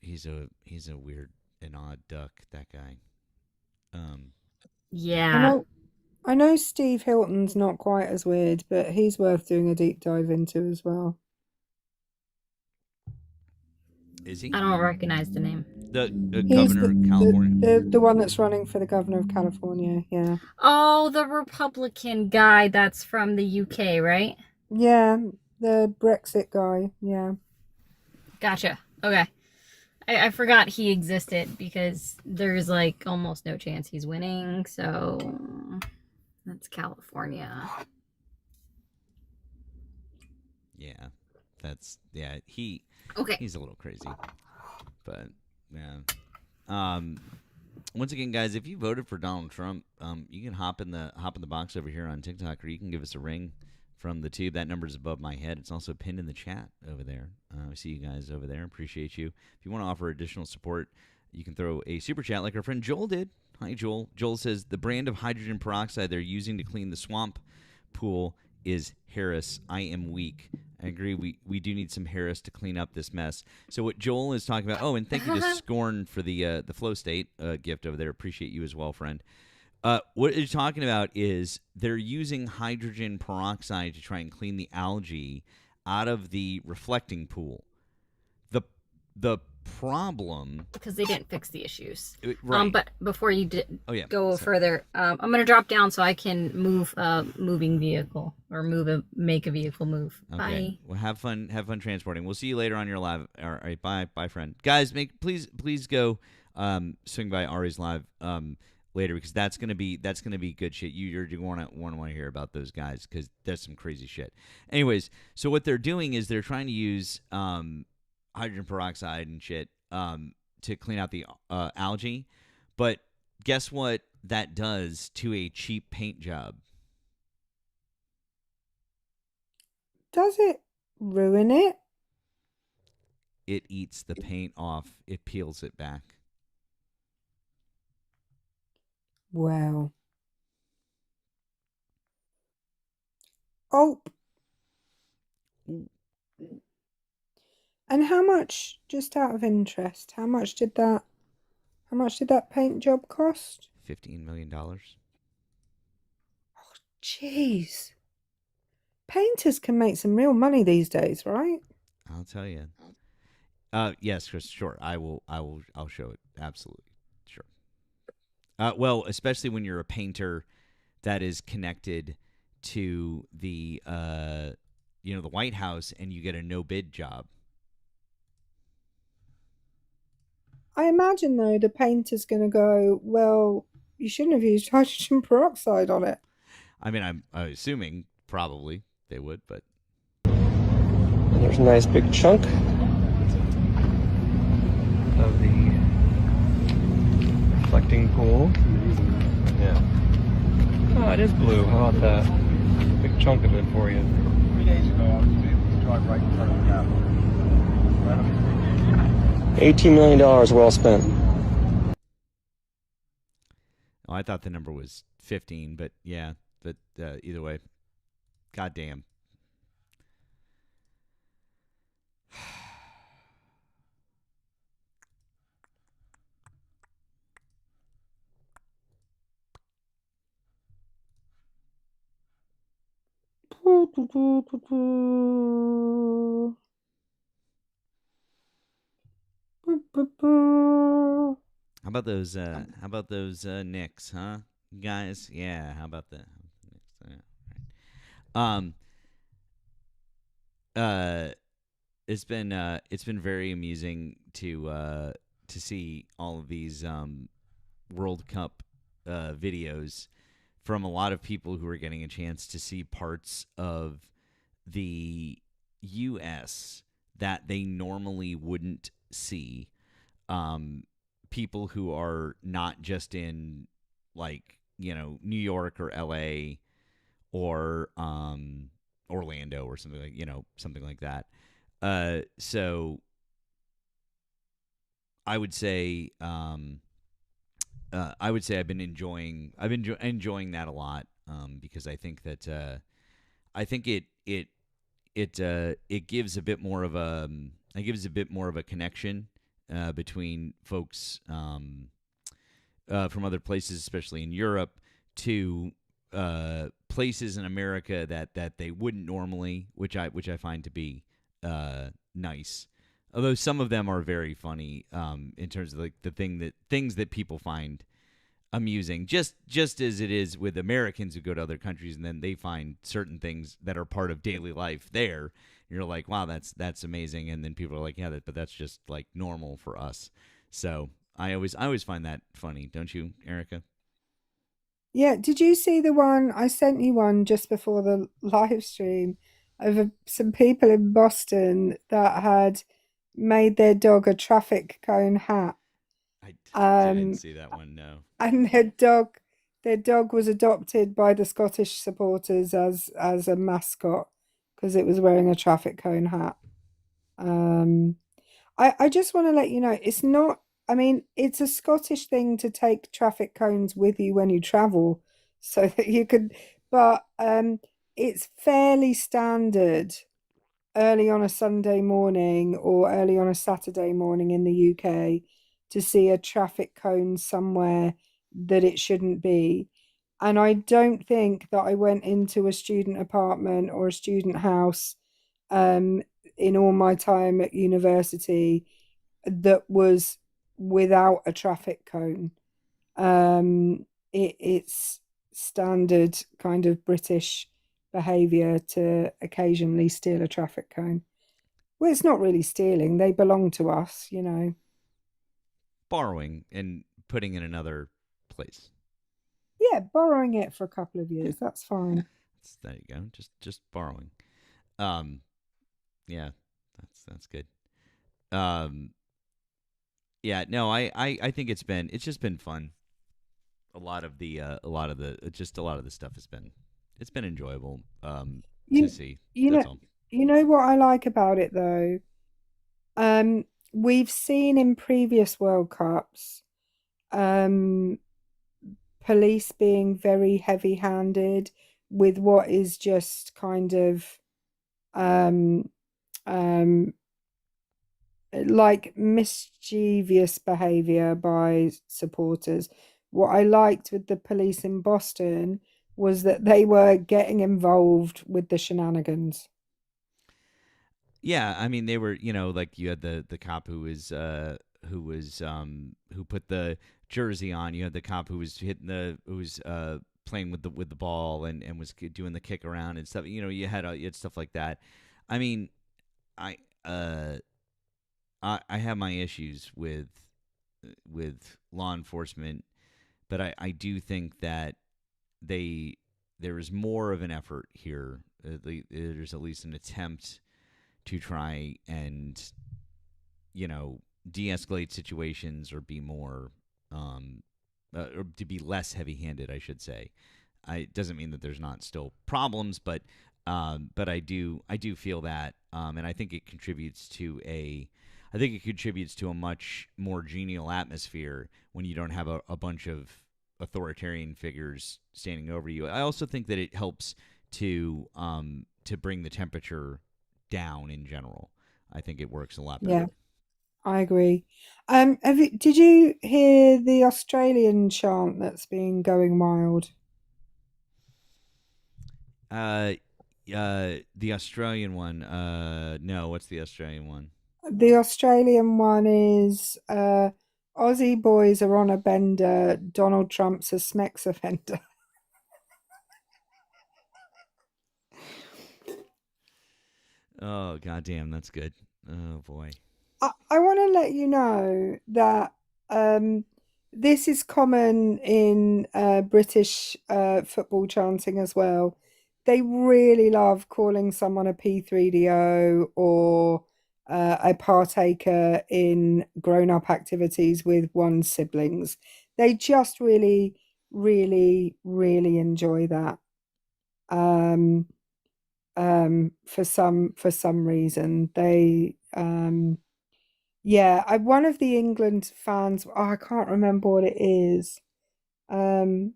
weird and odd duck, that guy.
Yeah.
I know Steve Hilton's not quite as weird, but he's worth doing a deep dive into as well.
Is he?
I don't recognize the name.
The governor of California.
The one that's running for the governor of California, yeah.
Oh, the Republican guy that's from the UK, right?
Yeah. The Brexit guy, yeah.
Gotcha. Okay. I forgot he existed because there's like almost no chance he's winning. So that's California.
Yeah,
Okay.
he's a little crazy, but yeah. Once again, guys, if you voted for Donald Trump, you can hop in the box over here on TikTok, or you can give us a ring from the tube. That number's above my head. It's also pinned in the chat over there. I see you guys over there. Appreciate you. If you want to offer additional support, you can throw a super chat like our friend Joel did. Hi, Joel. Joel says the brand of hydrogen peroxide they're using to clean the swamp pool is Harris. I am weak. I agree. We do need some Harris to clean up this mess. So what Joel is talking about. Oh, and thank you to Scorn for the Flow State gift over there. Appreciate you as well, friend. What you're talking about is they're using hydrogen peroxide to try and clean the algae out of the reflecting pool. The problem,
because they didn't fix the issues.
Right.
But before you go
Sorry.
further, I'm going to drop down so I can move a moving vehicle or make a vehicle move.
Okay.
Bye.
Well, have fun transporting. We'll see you later on your live. All right, bye, friend. Guys, please go swing by Ari's live later, because that's gonna be good shit. You're gonna want to hear about those guys, because that's some crazy shit. Anyways, so what they're doing is they're trying to use hydrogen peroxide and shit to clean out the algae, but guess what that does to a cheap paint job?
Does it ruin it?
It eats the paint off. It peels it back.
Wow. Oh. And how much, just out of interest, how much did that paint job cost?
$15 million.
Jeez. Painters can make some real money these days, right?
I'll tell you. Yes, Chris. Sure, I'll show it. Absolutely, sure. Well, especially when you're a painter that is connected to the the White House, and you get a no bid job.
I imagine, though, the painter's going to go, well, you shouldn't have used hydrogen peroxide on it.
I mean, I'm assuming probably they would, but...
There's a nice big chunk of the reflecting pool. Yeah. Oh, it is blue. How about that? Big chunk of it for you.
3 days ago, I was able to drive right in front of the Capitol. Right up to
$18 million well spent.
Oh, I thought the number was 15, but yeah. But either way, goddamn. How about those Knicks, huh, guys? Yeah. How about the Knicks? It's been very amusing to see all of these World Cup videos from a lot of people who are getting a chance to see parts of the U.S. that they normally wouldn't see. People who are not just in, like, New York or L.A. or Orlando or something like that. So I would say I've been enjoying that a lot, because I think that it gives a bit more of a connection between folks from other places, especially in Europe, to places in America that they wouldn't normally, which I find to be nice. Although some of them are very funny in terms of like things that people find amusing, just as it is with Americans who go to other countries and then they find certain things that are part of daily life there. You're like, wow, that's amazing, and then people are like, yeah, but that's just like normal for us. So I always find that funny, don't you, Erica?
Yeah, did you see the one I sent you one just before the live stream of some people in Boston that had made their dog a traffic cone hat?
I didn't
Um,
see that one. No.
and their dog was adopted by the Scottish supporters as a mascot because it was wearing a traffic cone hat. Um, I just want to let you know it's not, I mean, it's a Scottish thing to take traffic cones with you when you travel so that you could, but it's fairly standard early on a Sunday morning or early on a Saturday morning in the UK to see a traffic cone somewhere that it shouldn't be. And I don't think that I went into a student apartment or a student house um, in all my time at university that was without a traffic cone. It's standard kind of British behavior to occasionally steal a traffic cone. Well, it's not really stealing, they belong to us, you know.
Borrowing and putting in another place.
Yeah, borrowing it for a couple of years, that's fine.
There you go. Just borrowing. Um, yeah, that's good. Um, yeah, no, I think it's just been fun. A lot of the just a lot of the stuff has been it's been enjoyable to
You
see.
you
That's
know
all.
you know what I like about it though? We've seen in previous World Cups, um, police being very heavy-handed with what is just kind of um, um, like mischievous behavior by supporters. What I liked with the police in Boston was that they were getting involved with the shenanigans.
Yeah, I mean they were, like you had the cop who put the jersey on. You had the cop who was playing with the ball and was doing the kick around and stuff. You had stuff like that. I mean, I uh I have my issues with law enforcement, but I do think that they there is more of an effort here. There's at least an attempt to try and de-escalate situations or be more or to be less heavy-handed, I should say. It doesn't mean that there's not still problems, but I do feel that, and I think it contributes to a much more genial atmosphere when you don't have a bunch of authoritarian figures standing over you. I also think that it helps to bring the temperature down in general. I think it works a lot better.
Yeah, I agree. Did you hear the Australian chant that's been going wild?
The Australian one. No, what's the Australian one?
The Australian one is Aussie boys are on a bender. Donald Trump's a Smex offender.
Oh, goddamn, that's good. Oh boy.
I want to let you know that this is common in British football chanting as well. They really love calling someone a P3DO or a partaker in grown-up activities with one's siblings. They just really, really, really enjoy that. Um, for some reason, yeah, one of the England fans, oh, I can't remember what it is. Um,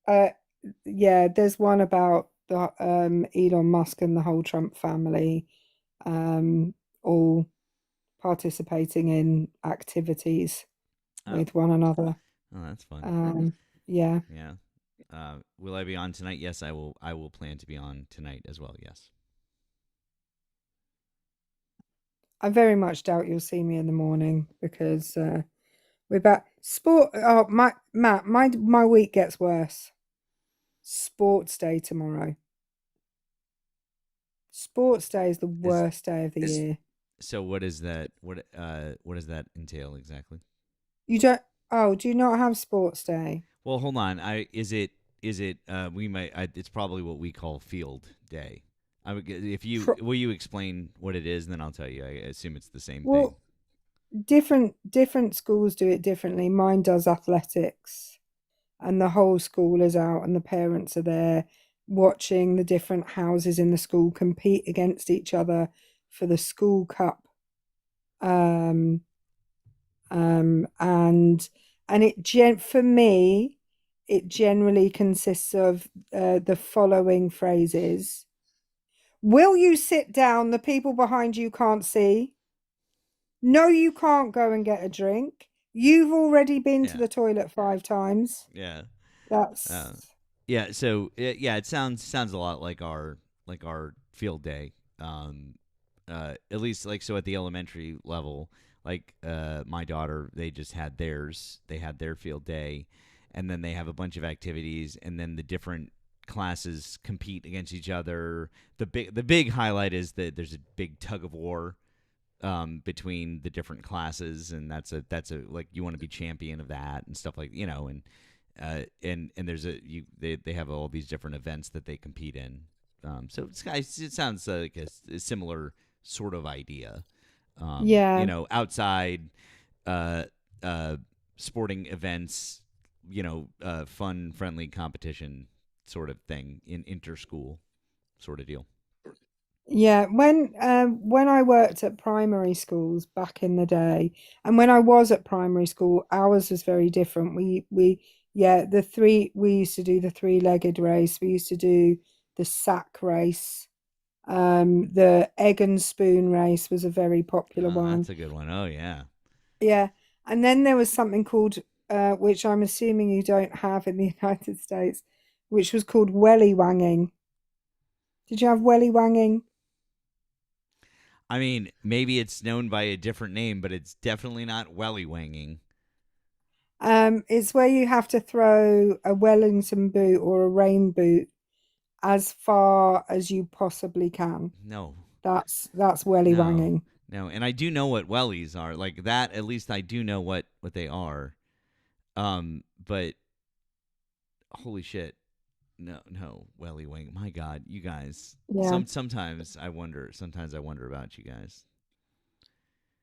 uh, yeah, there's one about the Elon Musk and the whole Trump family, um, all participating in activities
Oh.
with one another.
Oh, that's fun.
Yeah.
Yeah. Will I be on tonight? Yes, I will. I will plan to be on tonight as well. Yes.
I very much doubt you'll see me in the morning because we're back. Sport. Oh, my week gets worse. Sports day tomorrow. Sports day is the worst day of the year.
So what is that? What does that entail exactly?
You don't. Oh, do you not have sports day?
Well, hold on. Is it we might it's probably what we call field day. I would if you will you explain what it is, and then I'll tell you. I assume it's the same thing.
Well, different schools do it differently. Mine does athletics, and the whole school is out, and the parents are there watching the different houses in the school compete against each other for the school cup. And for me, it generally consists of the following phrases: will you sit down? The people behind you can't see. No, you can't go and get a drink. You've already been to the toilet 5 times.
Yeah.
That's
yeah. So it sounds a lot like our field day. At least like so at the elementary level, like my daughter, they just had theirs. They had their field day, and then they have a bunch of activities, and then the different classes compete against each other. The big highlight is that there's a big tug of war between the different classes, and that's a like you want to be champion of that and stuff like and there's they have all these different events that they compete in. So it sounds like a similar sort of idea.
Yeah.
Outside sporting events, fun, friendly competition sort of thing in inter-school sort of deal.
Yeah, when I worked at primary schools back in the day, and when I was at primary school, ours was very different. We used to do the 3-legged race. We used to do the sack race. The egg and spoon race was a very popular one.
That's a good one. Oh yeah.
Yeah, and then there was something called, which I'm assuming you don't have in the United States, which was called welly wanging. Did you have welly wanging?
I mean, maybe it's known by a different name, but it's definitely not welly wanging.
It's where you have to throw a Wellington boot or a rain boot as far as you possibly can.
No.
That's welly wanging.
No, and I do know what wellies are. Like that, at least I do know what they are. But holy shit. No, welly wing. My God, you guys.
Yeah.
Sometimes I wonder about you guys.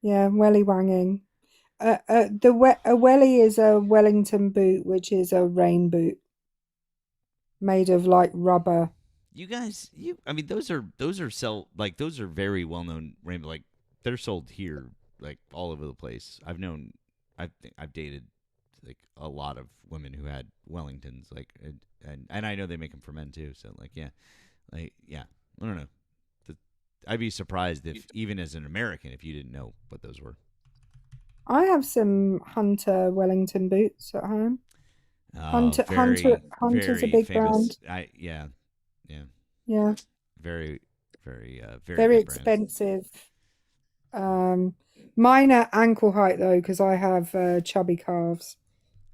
Yeah, welly wanging. A welly is a Wellington boot, which is a rain boot made of like rubber.
You guys, I mean, those are those are very well known rainbow. Like they're sold here, like all over the place. I've dated like a lot of women who had Wellingtons, like, and I know they make them for men too. So yeah, I don't know. I'd be surprised if even as an American, if you didn't know what those were.
I have some Hunter Wellington boots at home. Hunter's a big
famous
brand.
Yeah.
Very
very
expensive. Mine are ankle height though, because I have chubby calves,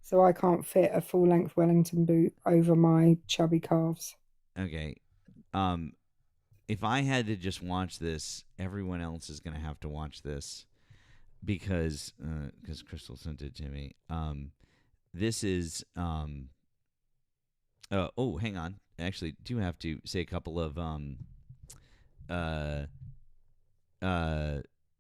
so I can't fit a full length Wellington boot over my chubby calves.
Okay. If I had to just watch this, everyone else is going to have to watch this because Crystal sent it to me. This is hang on. I actually do have to say a couple of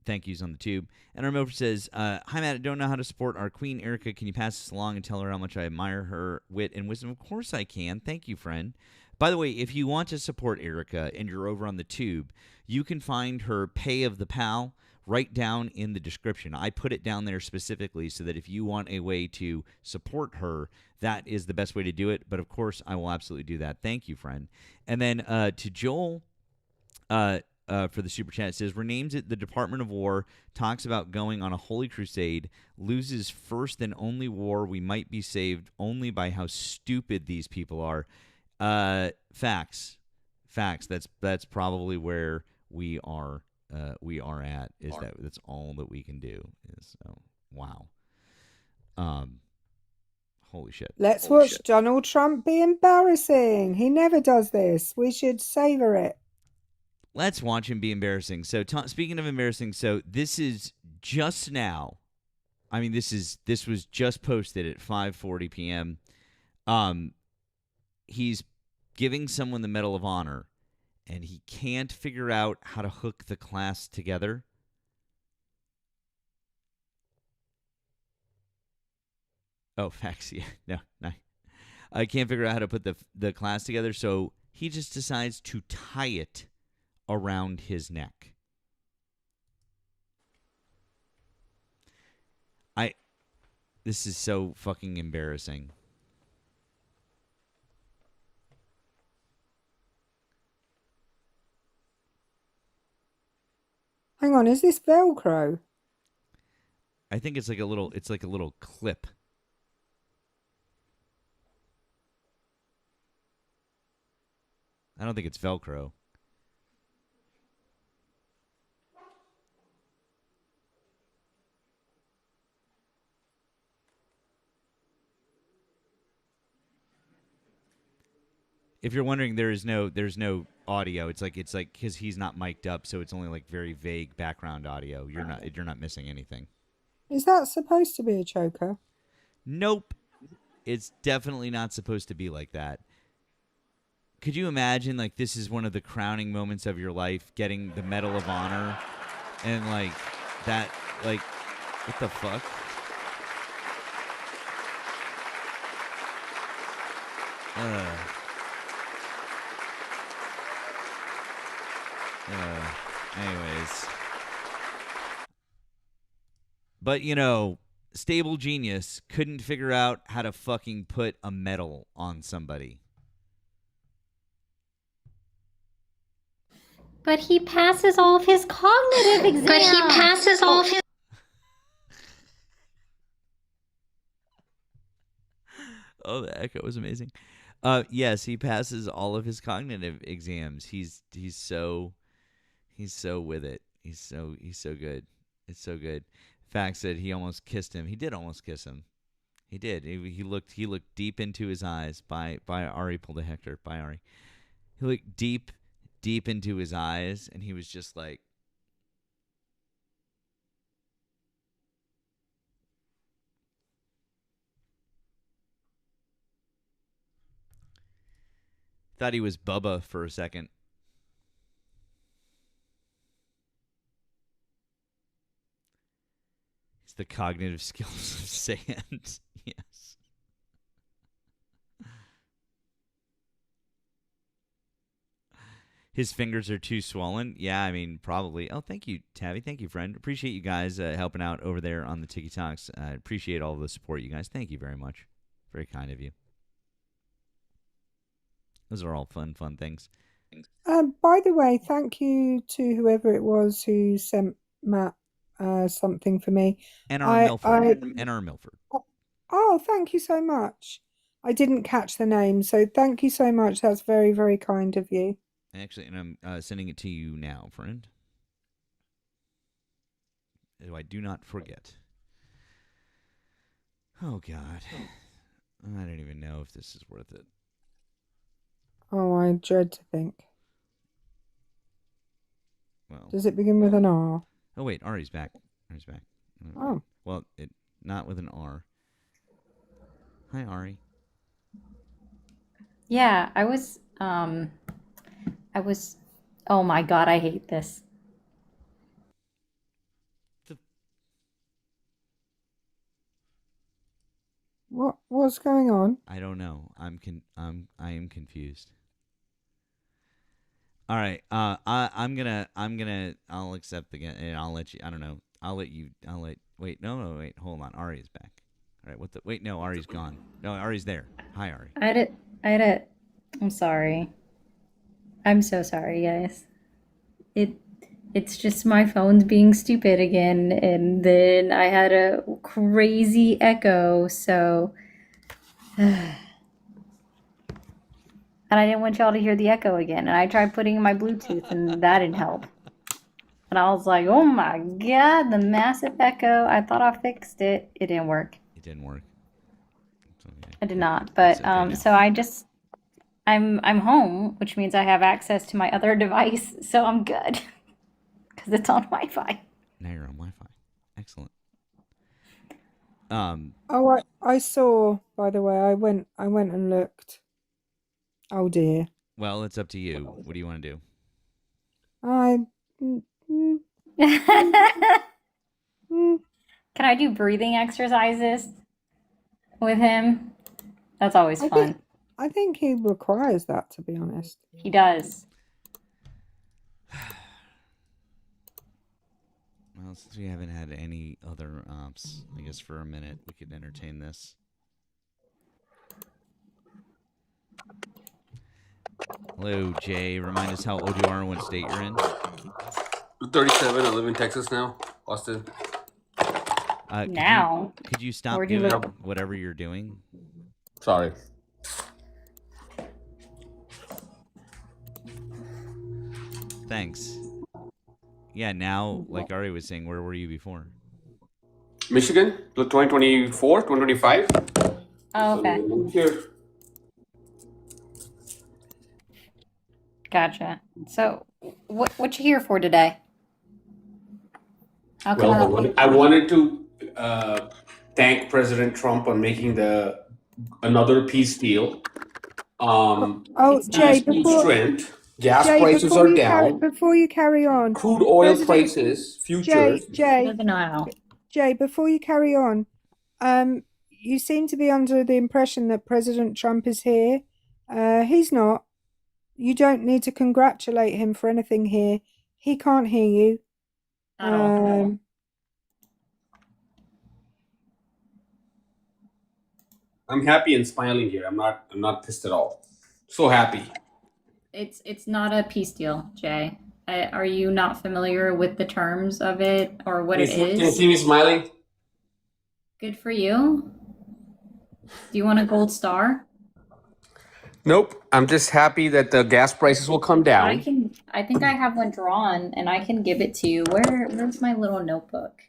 thank yous on the tube. And our Milford says, hi Matt, I don't know how to support our queen Erika. Can you pass this along and tell her how much I admire her wit and wisdom? Of course I can. Thank you, friend. By the way, if you want to support Erika and you're over on the tube, you can find her Pay of the Pal right down in the description. I put it down there specifically so that if you want a way to support her, that is the best way to do it. But of course, I will absolutely do that. Thank you, friend. And then to Joel, for the super chat, it says, renames it the Department of War, talks about going on a holy crusade, loses first and only war. We might be saved only by how stupid these people are. Facts. That's probably where we are at. That's all that we can do. Wow. Holy shit.
Let's watch Donald Trump be embarrassing. He never does this. We should savor it.
Let's watch him be embarrassing. So, speaking of embarrassing, so this is just now. I mean, this was just posted at 5:40 p.m. He's giving someone the Medal of Honor, and he can't figure out how to hook the class together. Oh, facts. Yeah, no. I can't figure out how to put the class together, so he just decides to tie it around his neck. This is so fucking embarrassing.
Hang on, is this Velcro?
I think it's like a little clip. I don't think it's Velcro. If you're wondering, there's no audio. It's like because he's not mic'd up, so it's only like very vague background audio. You're not missing anything.
Is that supposed to be a choker?
Nope. It's definitely not supposed to be like that. Could you imagine, like, this is one of the crowning moments of your life, getting the Medal of Honor, and like that, like, what the fuck? Anyways. But, Stable Genius couldn't figure out how to fucking put a medal on somebody.
But he passes all of his cognitive exams.
Oh, the echo was amazing. Yes, he passes all of his cognitive exams. He's so with it. He's so good. It's so good. Fact said he almost kissed him. He did almost kiss him. He did. He looked deep into his eyes. By Ari pulled a Hector. By Ari. He looked deep into his eyes, and he was just like, thought he was Bubba for a second. It's the cognitive skills of sand. Yes. His fingers are too swollen. Yeah, I mean, probably. Oh, thank you, Tabby. Thank you, friend. Appreciate you guys helping out over there on the Tiki Talks. I appreciate all the support, you guys. Thank you very much. Very kind of you. Those are all fun things.
By the way, thank you to whoever it was who sent Matt something for me.
N.R. Milford.
Oh, thank you so much. I didn't catch the name, so thank you so much. That's very, very kind of you.
Actually, and I'm sending it to you now, friend. So I do not forget. Oh, God. I don't even know if this is worth it.
Oh, I dread to think.
Well,
does it begin with an R?
Oh, wait, Ari's back. Ari's back.
Oh.
Well, not with an R. Hi, Ari.
Yeah, I was, oh my God, I hate this.
What's going on?
I don't know. I am confused. All right. I'll accept again, and I'll let you. I don't know. Wait. Wait. Hold on. Ari is back. All right. Wait. No, Ari's gone. No, Ari's there. Hi, Ari.
I'm sorry. I'm so sorry, guys. It's just my phone's being stupid again, and then I had a crazy echo, so and I didn't want y'all to hear the echo again, and I tried putting in my Bluetooth, and that didn't help. And I was like, oh my God, the massive echo. I thought I fixed it. It didn't work.
It didn't work. Okay.
I did not, but
okay
so I'm home, which means I have access to my other device, so I'm good because it's on Wi-Fi.
Now you're on Wi-Fi. Excellent.
Oh, I saw. By the way, I went and looked. Oh dear.
Well, it's up to you. What do you want to do?
Can I do breathing exercises with him? That's always fun.
I think he requires that, to be honest.
He does.
Well, since we haven't had any other ops, I guess for a minute we could entertain this. Hello, Jay. Remind us how old you are and what state you're in.
37. I live in Texas now, Austin.
Could you stop doing whatever you're doing?
Sorry.
Thanks. Yeah, now, like Ari was saying, where were you before?
Michigan, 2024, 2025.
Oh, okay.
Here.
Gotcha. So, what you here for today? How can
Well, I wanted to thank President Trump on making another peace deal.
Jay,
gas prices are down.
Before you carry on,
crude oil prices, futures.
Jay, before you carry on, you seem to be under the impression that President Trump is here. He's not. You don't need to congratulate him for anything here. He can't hear you.
I'm happy and smiling here. I'm not pissed at all. So happy.
It's not a peace deal, Jay. Are you not familiar with the terms of it or what it is?
Can you see me smiling?
Good for you. Do you want a gold star?
Nope. I'm just happy that the gas prices will come down.
I think I have one drawn and I can give it to you. Where's my little notebook?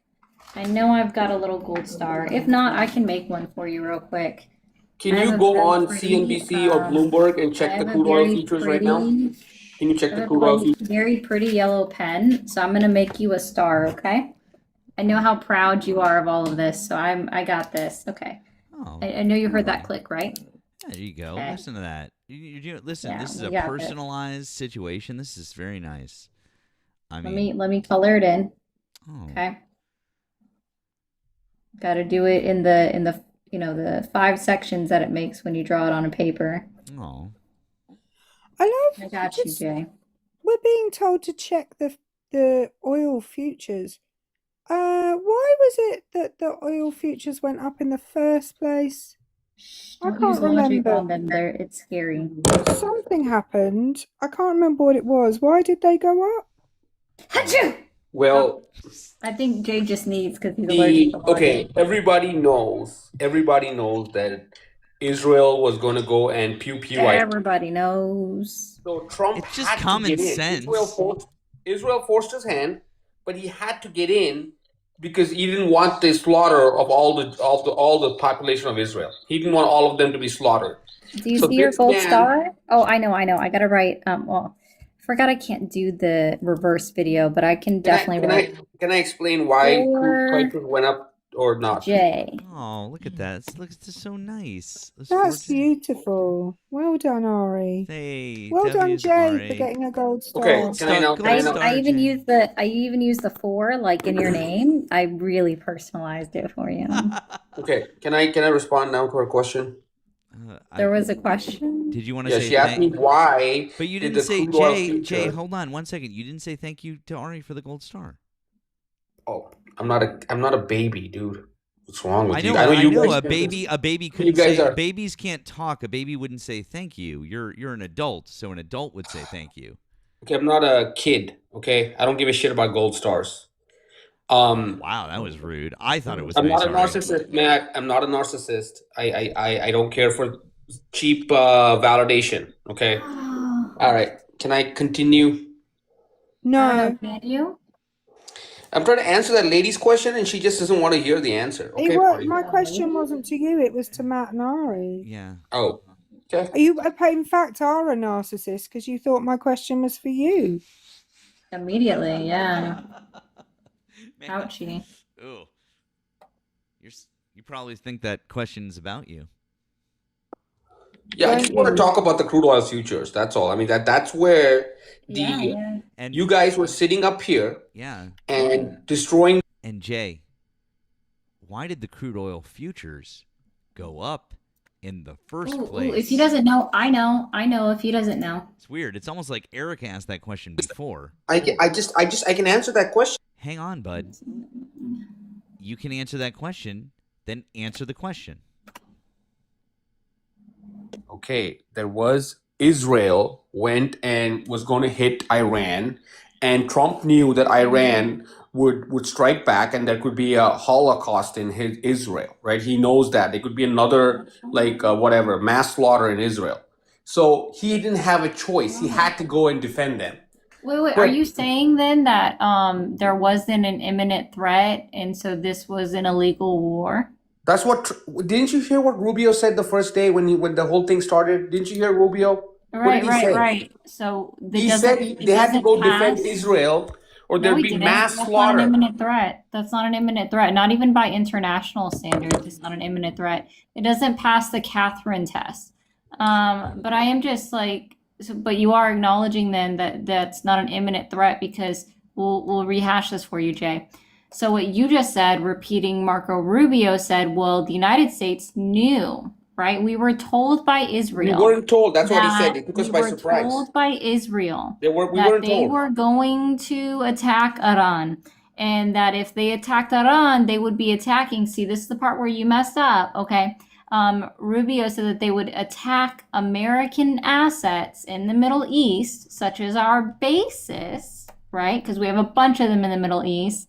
I know I've got a little gold star. If not, I can make one for you real quick.
Can you go on CNBC or Bloomberg and check the crude oil futures right now? Can you check the crude oil futures?
Very pretty yellow pen. So I'm gonna make you a star, okay? I know how proud you are of all of this, so I got this. Okay.
Oh.
I know you heard that click, right?
Yeah, there you go.
Okay.
Listen to that. Listen,
Yeah,
this is
we
a
got
personalized situation. This is very nice. I
Let
mean,
me color it in.
Oh.
Okay. Got to do it in the the 5 sections that it makes when you draw it on a paper.
Oh.
I
got you, Jay.
We're being told to check the oil futures. Why was it that the oil futures went up in the first place?
Don't use logic on them. It's scary.
Something happened. I can't remember what it was. Why did they go up?
Well,
I think Jay just needs because he's allergic to logic.
everybody knows that Israel was going to go and pew.
Everybody knows.
So Trump
It's just
had
common
to get
sense.
in. Israel forced his hand, but he had to get in because he didn't want the slaughter of all the population of Israel. He didn't want all of them to be slaughtered.
Do you see your gold star? Oh, I know. I got to write. Well, forgot I can't do the reverse video, but I can definitely write.
Can I explain why crude prices went up or not?
Jay.
Oh, look at that. It's so nice.
That's beautiful. Well done, Ari.
Hey,
well done,
W's,
Jay,
Ari.
for getting a gold star.
Okay,
I even used the 4 like in your name. I really personalized it for you.
Okay, can I respond now to her question?
There was a question.
Did you want to say?
She asked me why.
But you
did
didn't
the
say
crude oil
Jay.
future-
Jay, hold on 1 second. You didn't say thank you to Ari for the gold star.
Oh, I'm not a baby, dude. What's wrong with
I
you?
know. I know.
guys
A
can-
baby couldn't
You guys
say.
are-
Babies can't talk. A baby wouldn't say thank you. You're an adult, so an adult would say thank you.
Okay, I'm not a kid. Okay, I don't give a shit about gold stars.
Wow, that was rude. I thought it was.
I'm
nice,
not a
Ari.
narcissist, Matt. I'm not a narcissist. I don't care for cheap validation. Okay. All right. Can I continue?
No.
Can you?
I'm trying to answer that lady's question, and she just doesn't want to hear the answer. Okay, Marty.
My question wasn't to you; it was to Matt and Ari.
Yeah.
Oh, okay.
In fact, are a narcissist because you thought my question was for you.
Immediately, yeah. Ouchie.
Ooh. You probably think that question's about you.
Yeah, I just want to talk about the crude oil futures. That's all. I mean, that's where
And
you guys were sitting up here, and destroying.
And Jay, why did the crude oil futures go up in the first place?
If he doesn't know, I know. I know if he doesn't know.
It's weird. It's almost like Erika asked that question before.
I can answer that question.
Hang on, bud. You can answer that question, then answer the question.
Okay, there was Israel went and was going to hit Iran, and Trump knew that Iran would strike back, and there could be a Holocaust in Israel, right? He knows that there could be another mass slaughter in Israel. So he didn't have a choice. He had to go and defend them.
Wait. Are you saying then that there wasn't an imminent threat, and so this was an illegal war?
That's what. Didn't you hear what Rubio said the first day when the whole thing started? Didn't you hear Rubio?
Right. So
he said they had to go defend Israel, or there'd be mass
That's
slaughter.
not an imminent threat. That's not an imminent threat. Not even by international standards, it's not an imminent threat. It doesn't pass the Catherine test. But I am just like, but you are acknowledging then that that's not an imminent threat, because we'll rehash this for you, Jay. So what you just said, repeating Marco Rubio said, well, the United States knew, right? We were told by Israel.
We weren't told. That's what he said. It took us by surprise.
We were told by Israel
we weren't
they
told.
were going to attack Iran, and that if they attacked Iran, they would be attacking. See, this is the part where you messed up, okay? Rubio said that they would attack American assets in the Middle East, such as our bases, right? Because we have a bunch of them in the Middle East.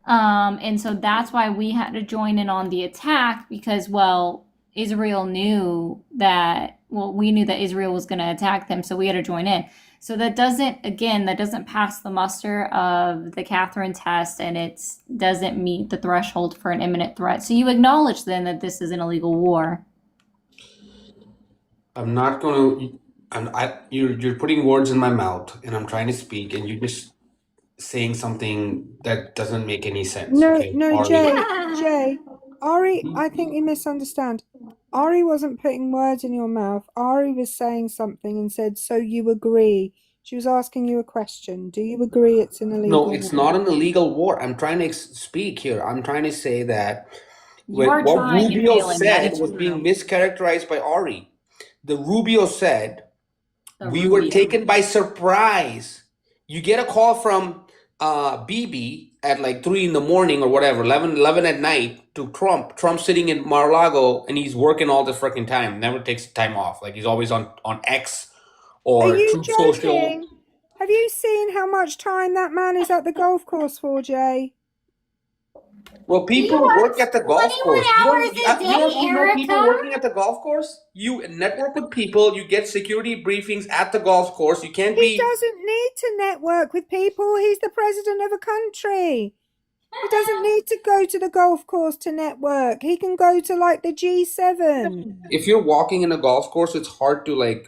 And so that's why we had to join in on the attack, because, well, Israel knew that, we knew that Israel was going to attack them, so we had to join in. So that doesn't pass the muster of the Catherine test, and it doesn't meet the threshold for an imminent threat. So you acknowledge then that this is an illegal war.
I'm not going to. You're putting words in my mouth, and I'm trying to speak, and you're just saying something that doesn't make any sense.
No,
okay?
Jay. Ari, I think you misunderstand. Ari wasn't putting words in your mouth. Ari was saying something and said, so you agree. She was asking you a question. Do you agree it's an illegal war?
No, it's not an illegal war. I'm trying to speak here. I'm trying to say that what Rubio said was being mischaracterized by Ari. The Rubio said, we were taken by surprise. You get a call from BB at like 3 in the morning or whatever, 11 at night, to Trump. Trump's sitting in Mar-a-Lago, and he's working all the freaking time. Never takes time off. Like, he's always on X or Truth Social.
Have you seen how much time that man is at the golf course for, Jay?
Well, people work at the golf course. You know people working at the golf course? You network with people. You get security briefings at the golf course. You can't
He doesn't need to network with people. He's the president of a country. He doesn't need to go to the golf course to network. He can go to like the G7.
If you're walking in a golf course, it's hard to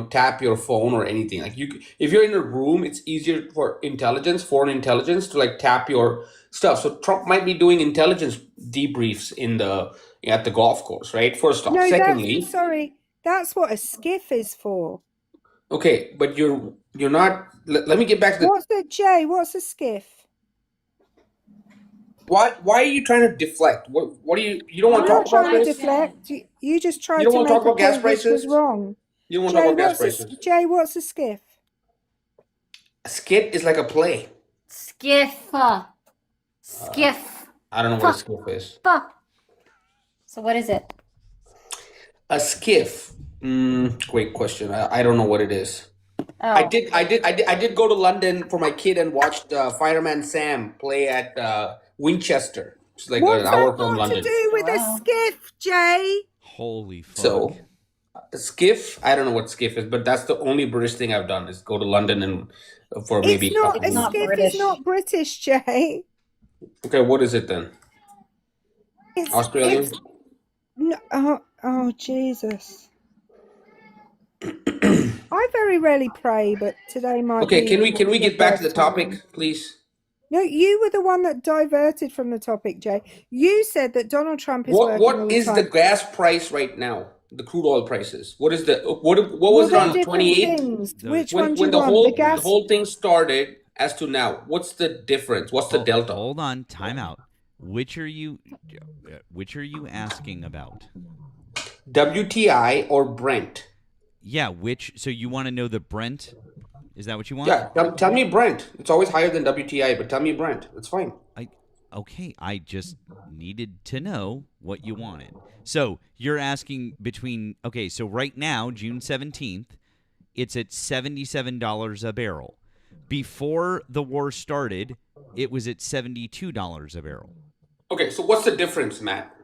tap your phone or anything. Like if you're in a room, it's easier for foreign intelligence to tap your stuff. So Trump might be doing intelligence debriefs at the golf course, right? First off.
No,
Secondly,
that's what a skiff is for.
Okay, but you're not. Let me get back to
What's a skiff?
Why are you trying to deflect? What do you don't want to talk about this?
I'm not trying to deflect. You just tried to make
talk about
a
gas
point which
prices?
was wrong.
You don't want to talk about gas prices?
Jay, what's a skiff?
A skit is like a play.
Skiff.
I don't know what a skiff is.
So what is it?
A skiff. Great question. I don't know what it is.
Oh.
I did go to London for my kid and watched Fireman Sam play at Winchester. It's like an hour from London.
What's that got to do with a skiff, Jay?
Holy fuck.
So, a skiff, I don't know what skiff is, but that's the only British thing I've done is go to London and for maybe a couple
A skiff is not British, Jay.
Okay, what is it then? Australian?
No, oh, Jesus. I very rarely pray, but today might
Okay,
be
can we
the
get back to the
first time.
topic, please?
No, you were the one that diverted from the topic, Jay. You said that Donald Trump is working all
What
the
is the
time.
gas price right now? The crude oil prices. What is the what
Well,
was it
they're
on the
different
28th?
things. Which one do
When
you want? The
the
gas?
whole thing started as to now. What's the difference? What's the delta?
Hold on, time out. Which are you asking about?
WTI or Brent?
Yeah, so you want to know the Brent? Is that what you want?
Yeah, tell me Brent. It's always higher than WTI, but tell me Brent. It's fine.
Okay, I just needed to know what you wanted. So you're asking between, okay, so right now, June 17th, it's at $77 a barrel. Before the war started, it was at $72 a barrel.
Okay, so what's the difference, Matt?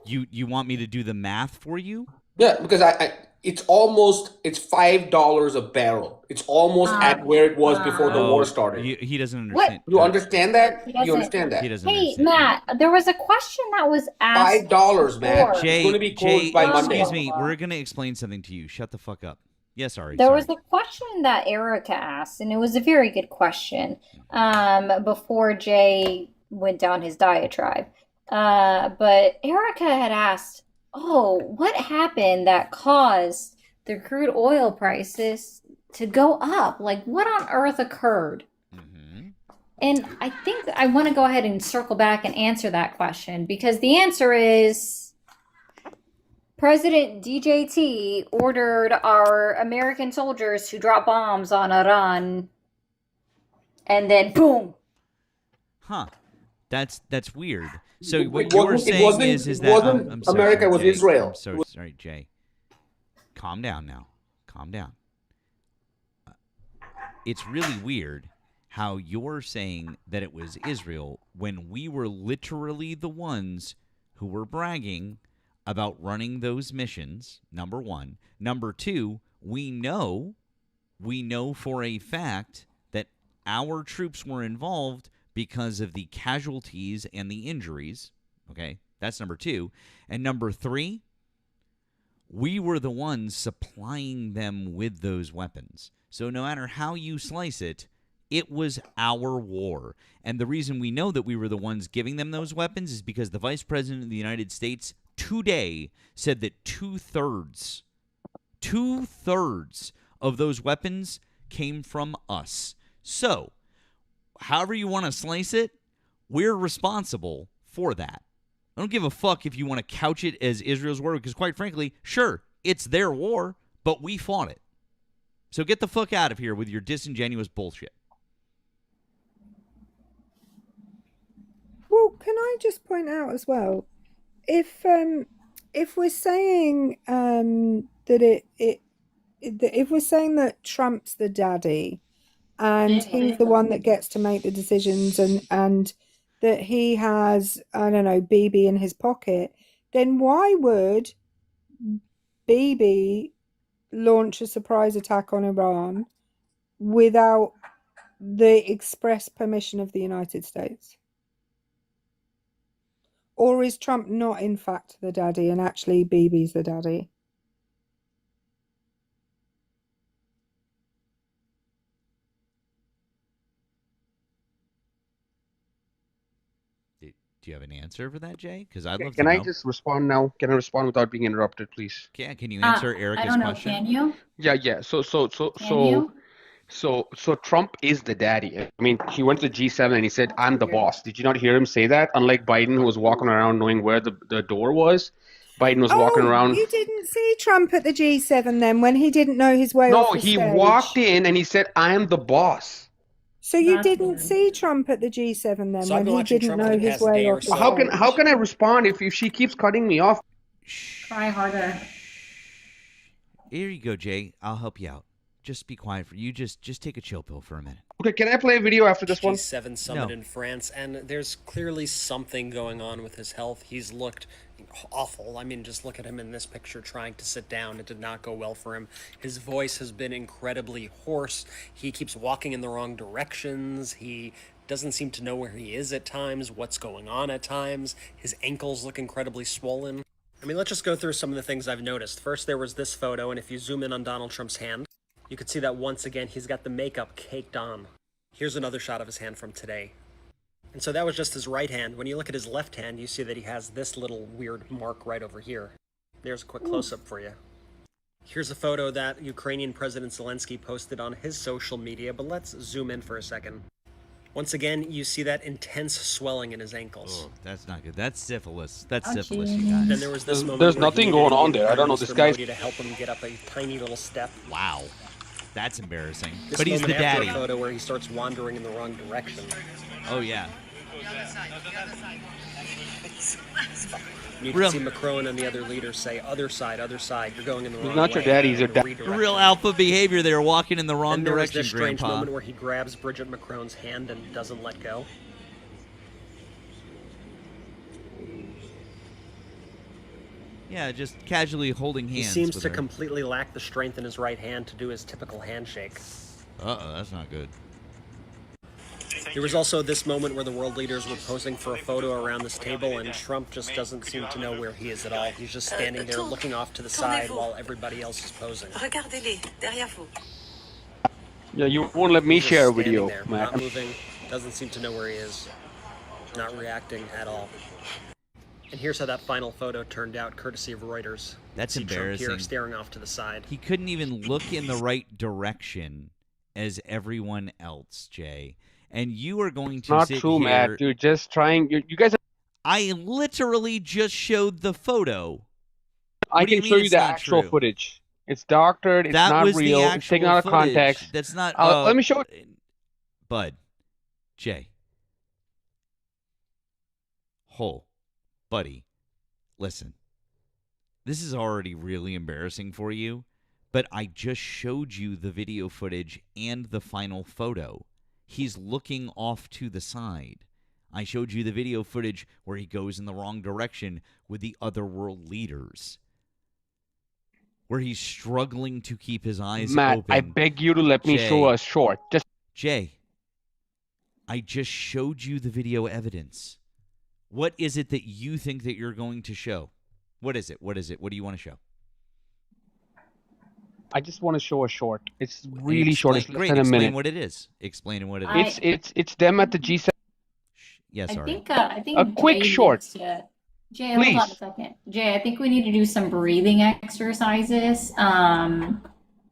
You want me to do the math for you?
Yeah, because it's $5 a barrel. It's almost at where it was before the war started.
He doesn't understand.
You understand that?
He doesn't.
You understand that?
He doesn't
Hey,
understand.
Matt, there was a question that was asked.
$5, Matt.
before.
It's going to be closed by Monday.
Excuse me. We're going to explain something to you. Shut the fuck up. Yeah, sorry.
There was a question that Erika asked, and it was a very good question. Before Jay went down his diatribe, but Erika had asked, "Oh, what happened that caused the crude oil prices to go up? Like, what on earth occurred?" And I think I want to go ahead and circle back and answer that question because the answer is President DJT ordered our American soldiers to drop bombs on Iran, and then boom.
Huh. That's weird. So what you're saying is that I'm sorry,
America was
Jay.
Israel.
I'm so sorry, Jay. Calm down now. Calm down. It's really weird how you're saying that it was Israel when we were literally the ones who were bragging about running those missions, number one. Number two, we know for a fact that our troops were involved because of the casualties and the injuries. Okay, that's number two. And number three, we were the ones supplying them with those weapons. So no matter how you slice it, it was our war. And the reason we know that we were the ones giving them those weapons is because the Vice President of the United States today said that two-thirds of those weapons came from us. So, however you want to slice it, we're responsible for that. I don't give a fuck if you want to couch it as Israel's war, because quite frankly, sure, it's their war, but we fought it. So get the fuck out of here with your disingenuous bullshit.
Well, can I just point out as well, if we're saying that if we're saying that Trump's the daddy and he's the one that gets to make the decisions and that he has, I don't know, Bibi in his pocket, then why would Bibi launch a surprise attack on Iran without the express permission of the United States? Or is Trump not in fact the daddy and actually Bibi's the daddy?
Do you have an answer for that, Jay? Because I'd love to
Can
know.
I just respond now? Can I respond without being interrupted, please?
Yeah, can you answer Erika's
I don't know.
question?
Can you?
Yeah. So Trump is the daddy. I mean, he went to G7 and he said, "I'm the boss." Did you not hear him say that? Unlike Biden, who was walking around knowing where the door was, Biden was walking around.
You didn't see Trump at the G7 then when he didn't know his way off the
he
stage?
walked in and he said, "I am the boss."
So you didn't see Trump at the G7 then when he didn't know his way off the stage?
How can I respond if she keeps cutting me off?
Try harder.
Here you go, Jay. I'll help you out. Just be quiet for you. Just take a chill pill for a minute.
Okay, can I play a video after this one?
G7 summit in France, and there's clearly something going on with his health. He's looked awful. I mean, just look at him in this picture trying to sit down. It did not go well for him. His voice has been incredibly hoarse. He keeps walking in the wrong directions. He Doesn't seem to know where he is at times, what's going on at times. His ankles look incredibly swollen. I mean, let's just go through some of the things I've noticed. First, there was this photo, and if you zoom in on Donald Trump's hand, you can see that once again, he's got the makeup caked on. Here's another shot of his hand from today. And so that was just his right hand. When you look at his left hand, you see that he has this little weird mark right over here. There's a quick close-up for you. Here's a photo that Ukrainian President Zelensky posted on his social media, but let's zoom in for a second. Once again, you see that intense swelling in his ankles.
Oh, that's not good. That's syphilis. That's
Oh,
syphilis,
geez.
you guys.
Then there was this moment
There's
where
nothing
he
going
needed
on there. I don't know.
Prime
This
Minister
guy's.
Modi to help him get up a tiny little step.
Wow. That's embarrassing.
This
But he's the
moment after
daddy.
a photo where he starts wandering in the wrong direction.
Oh, yeah.
You can see Macron and the other leaders say, other side, you're going in the wrong way.
He's not your daddy, he's your dad.
Real alpha behavior there, walking in the wrong
And there was
direction,
this strange
Grandpa.
moment where he grabs Bridget Macron's hand and doesn't let go.
Yeah, just casually holding hands.
He seems
with
to
her.
completely lack the strength in his right hand to do his typical handshake.
Uh-oh, that's not good.
There was also this moment where the world leaders were posing for a photo around this table, and Trump just doesn't seem to know where he is at all. He's just standing there looking off to the side while everybody else is posing.
Regardez-les, derrière vous.
Yeah, you won't let me
He's just
share a
standing
video,
there,
man.
not moving, doesn't seem to know where he is, not reacting at all. And here's how that final photo turned out, courtesy of Reuters.
That's
See Trump
embarrassing.
here staring off to the side.
He couldn't even look in the right direction as everyone else, Jay. And you are going to
Not
sit
true,
here.
Matt. You're just trying. You guys.
I literally just showed the photo.
I
What do
can
you
show
mean
you
it's
the
not
actual
true?
footage. It's doctored. It's
That
not
was the
real. It's
actual
taken out of
footage.
context.
That's not.
Let me show it.
Bud, Jay, Hole, buddy, listen. This is already really embarrassing for you, but I just showed you the video footage and the final photo. He's looking off to the side. I showed you the video footage where he goes in the wrong direction with the other world leaders, where he's struggling to keep his eyes
Matt,
open.
I beg you to let me show a short. Just
Jay, I just showed you the video evidence. What is it that you think that you're going to show? What is it? What is it? What do you want to show?
I just want to show a short. It's really short. It's less
Great.
than a
Explain
minute.
what it is. Explain what it is.
It's them at the G7.
Yeah, sorry.
I think
A quick
Jay
short.
needs to- Jay,
Please.
hold on a second. Jay, I think we need to do some breathing exercises.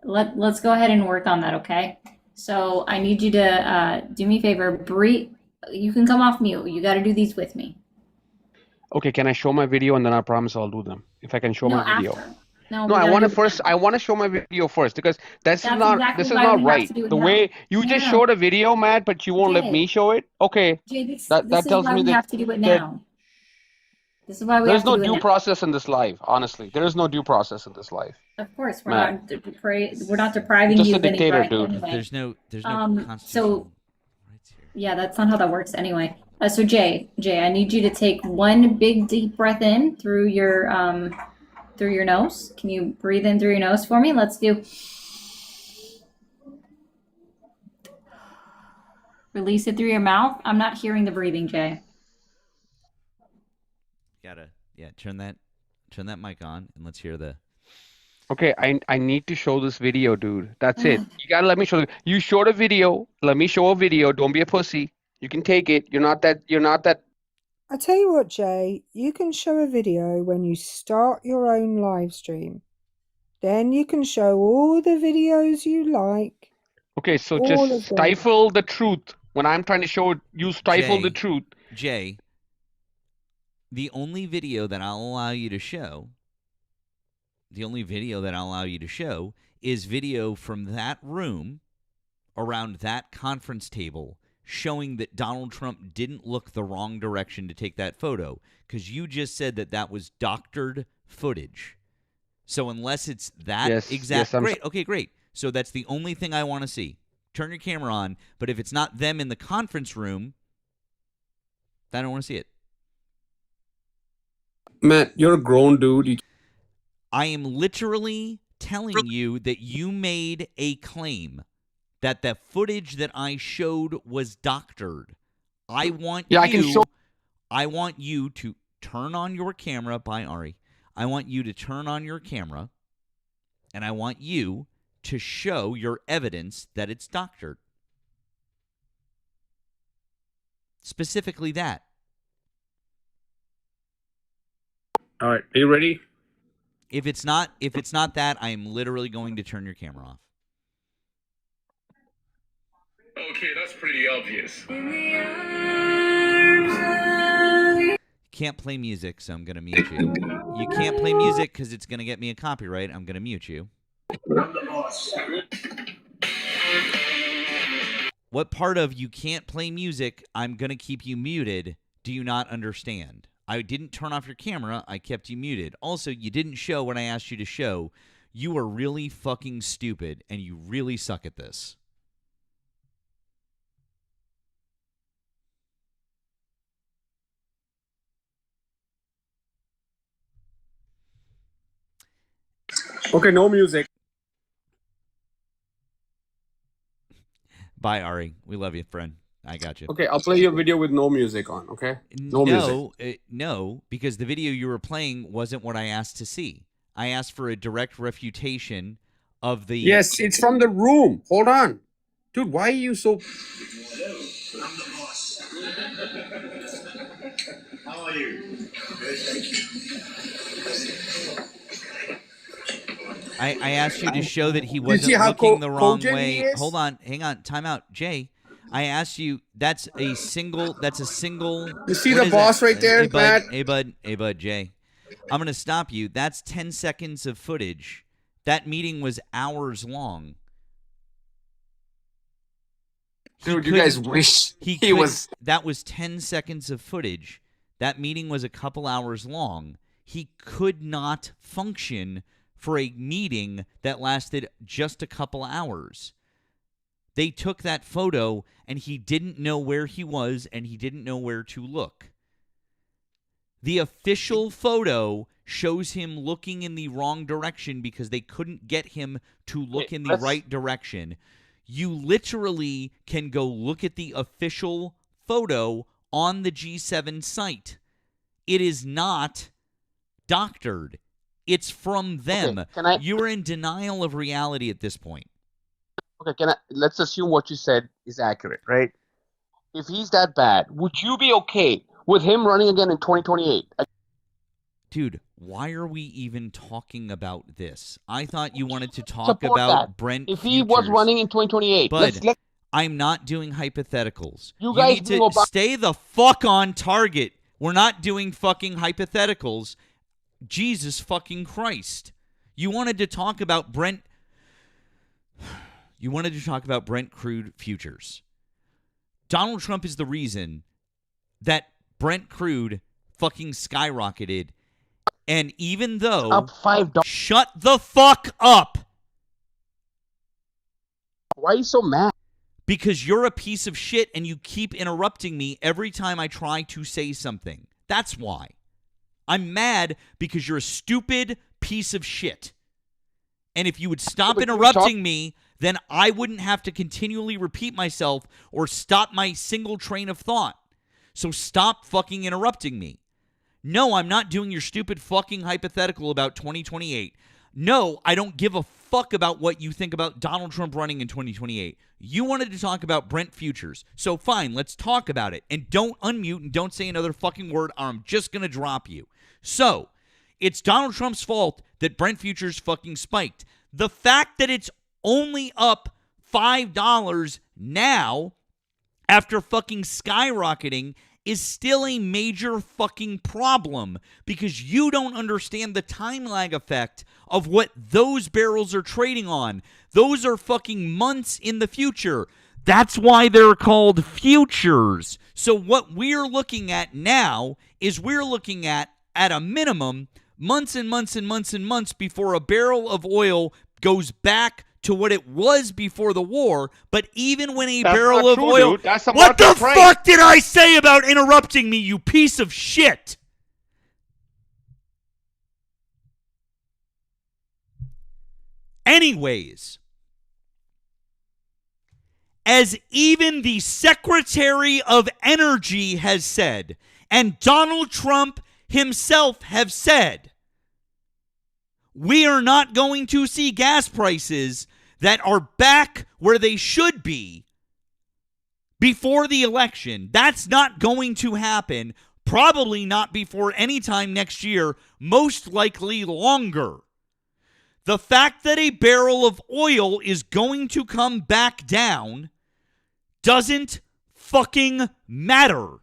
Let's go ahead and work on that, okay? So I need you to do me a favor. Breathe. You can come off mute. You got to do these with me.
Okay, can I show my video and then I promise I'll do them. If I can show
No,
my video.
after. No,
No,
we
I
gotta
want to
do it
first. I want to show my video first because
That's
this
exactly
is
why
not
we have
right.
to do it
The
now.
way you
No,
just
no.
showed a video, Matt, but you won't let
Jay.
me show it. Okay,
Jay, this
that
is
tells
why
me
we
that
have to do it
that
now. This is why we
there's
have to
no
do it
due
now.
process in this life. Honestly, there is no due process in this life.
Of course, we're
Matt.
not depriving
Just
you
a
of any
dictator,
right
dude.
anyway.
There's no
So yeah, that's not how that works anyway. So Jay, I need you to take one big deep breath in through your nose. Can you breathe in through your nose for me? Let's do. Release it through your mouth. I'm not hearing the breathing, Jay.
Turn that mic on and let's hear the.
Okay, I need to show this video, dude. That's it. You gotta let me show. You showed a video. Let me show a video. Don't be a pussy. You can take it. You're not that.
I tell you what, Jay, you can show a video when you start your own live stream. Then you can show all the videos you like.
Okay, so
All
just
of them.
stifle the truth. When I'm trying to show it, you stifle the truth.
Jay, the only video that I'll allow you to show, is video from that room around that conference table showing that Donald Trump didn't look the wrong direction to take that photo, because you just said that that was doctored footage. So unless it's that
Yes, I'm
great. Okay, great. So that's the only thing I want to see. Turn your camera on, but if it's not them in the conference room, I don't want to see it.
Matt, you're a grown dude.
I am literally telling you that you made a claim that the footage that I showed was doctored. I want
Yeah, I can show.
I want you to turn on your camera by Ari. I want you to turn on your camera, and I want you to show your evidence that it's doctored. Specifically that.
All right, are you ready?
If it's not that, I am literally going to turn your camera off.
Okay, that's pretty obvious.
Can't play music, so I'm going to mute you. You can't play music because it's going to get me a copyright. I'm going to mute you. What part of you can't play music, I'm going to keep you muted, do you not understand? I didn't turn off your camera. I kept you muted. Also, you didn't show what I asked you to show. You are really fucking stupid, and you really suck at this.
Okay, no music.
Bye, Ari. We love you, friend. I got you.
Okay, I'll play your video with no music on, okay? No music.
No, because the video you were playing wasn't what I asked to see. I asked for a direct refutation of the...
Yes, it's from the room. Hold on. Dude, why are you so...
Hello, I'm the boss. How are you? Good, thank you.
I asked you to show that he wasn't looking the wrong way. Hold on, hang on, time out, Jay. I asked you. That's a single.
You see the boss right there, Matt?
Hey bud, Jay. I'm gonna stop you. That's 10 seconds of footage. That meeting was hours long.
Dude, you guys wish he was.
That was 10 seconds of footage. That meeting was a couple hours long. He could not function for a meeting that lasted just a couple hours. They took that photo, and he didn't know where he was, and he didn't know where to look. The official photo shows him looking in the wrong direction because they couldn't get him to look in the right direction. You literally can go look at the official photo on the G7 site. It is not doctored. It's from them.
Okay,
You're in denial of reality at this point.
Okay, let's assume what you said is accurate, right? If he's that bad, would you be okay with him running again in 2028?
Dude, why are we even talking about this? I thought you wanted to talk about Brent
If he was running in 2028,
Bud, I'm not doing hypotheticals.
You guys
need to stay the fuck on target. We're not doing fucking hypotheticals. Jesus fucking Christ. You wanted to talk about Brent crude futures. Donald Trump is the reason that Brent crude fucking skyrocketed. And even though...
Up $5.
Shut the fuck up!
Why are you so mad?
Because you're a piece of shit and you keep interrupting me every time I try to say something. That's why. I'm mad because you're a stupid piece of shit. And if you would stop interrupting me, then I wouldn't have to continually repeat myself or stop my single train of thought. So stop fucking interrupting me. No, I'm not doing your stupid fucking hypothetical about 2028. No, I don't give a fuck about what you think about Donald Trump running in 2028. You wanted to talk about Brent futures. So fine, let's talk about it. And don't unmute and don't say another fucking word or I'm just going to drop you. So, it's Donald Trump's fault that Brent futures fucking spiked. The fact that it's only up $5 now after fucking skyrocketing is still a major fucking problem because you don't understand the time lag effect of what those barrels are trading on. Those are fucking months in the future. That's why they're called futures. So what we're looking at now is we're looking at a minimum, months and months and months and months before a barrel of oil goes back to what it was before the war. But even when a barrel of oil...
Dude. That's
What the fuck did I say about interrupting me, you piece of shit? Anyways, as even the Secretary of Energy has said, and Donald Trump himself have said, we are not going to see gas prices that are back where they should be before the election. That's not going to happen. Probably not before any time next year, most likely longer. The fact that a barrel of oil is going to come back down doesn't fucking matter.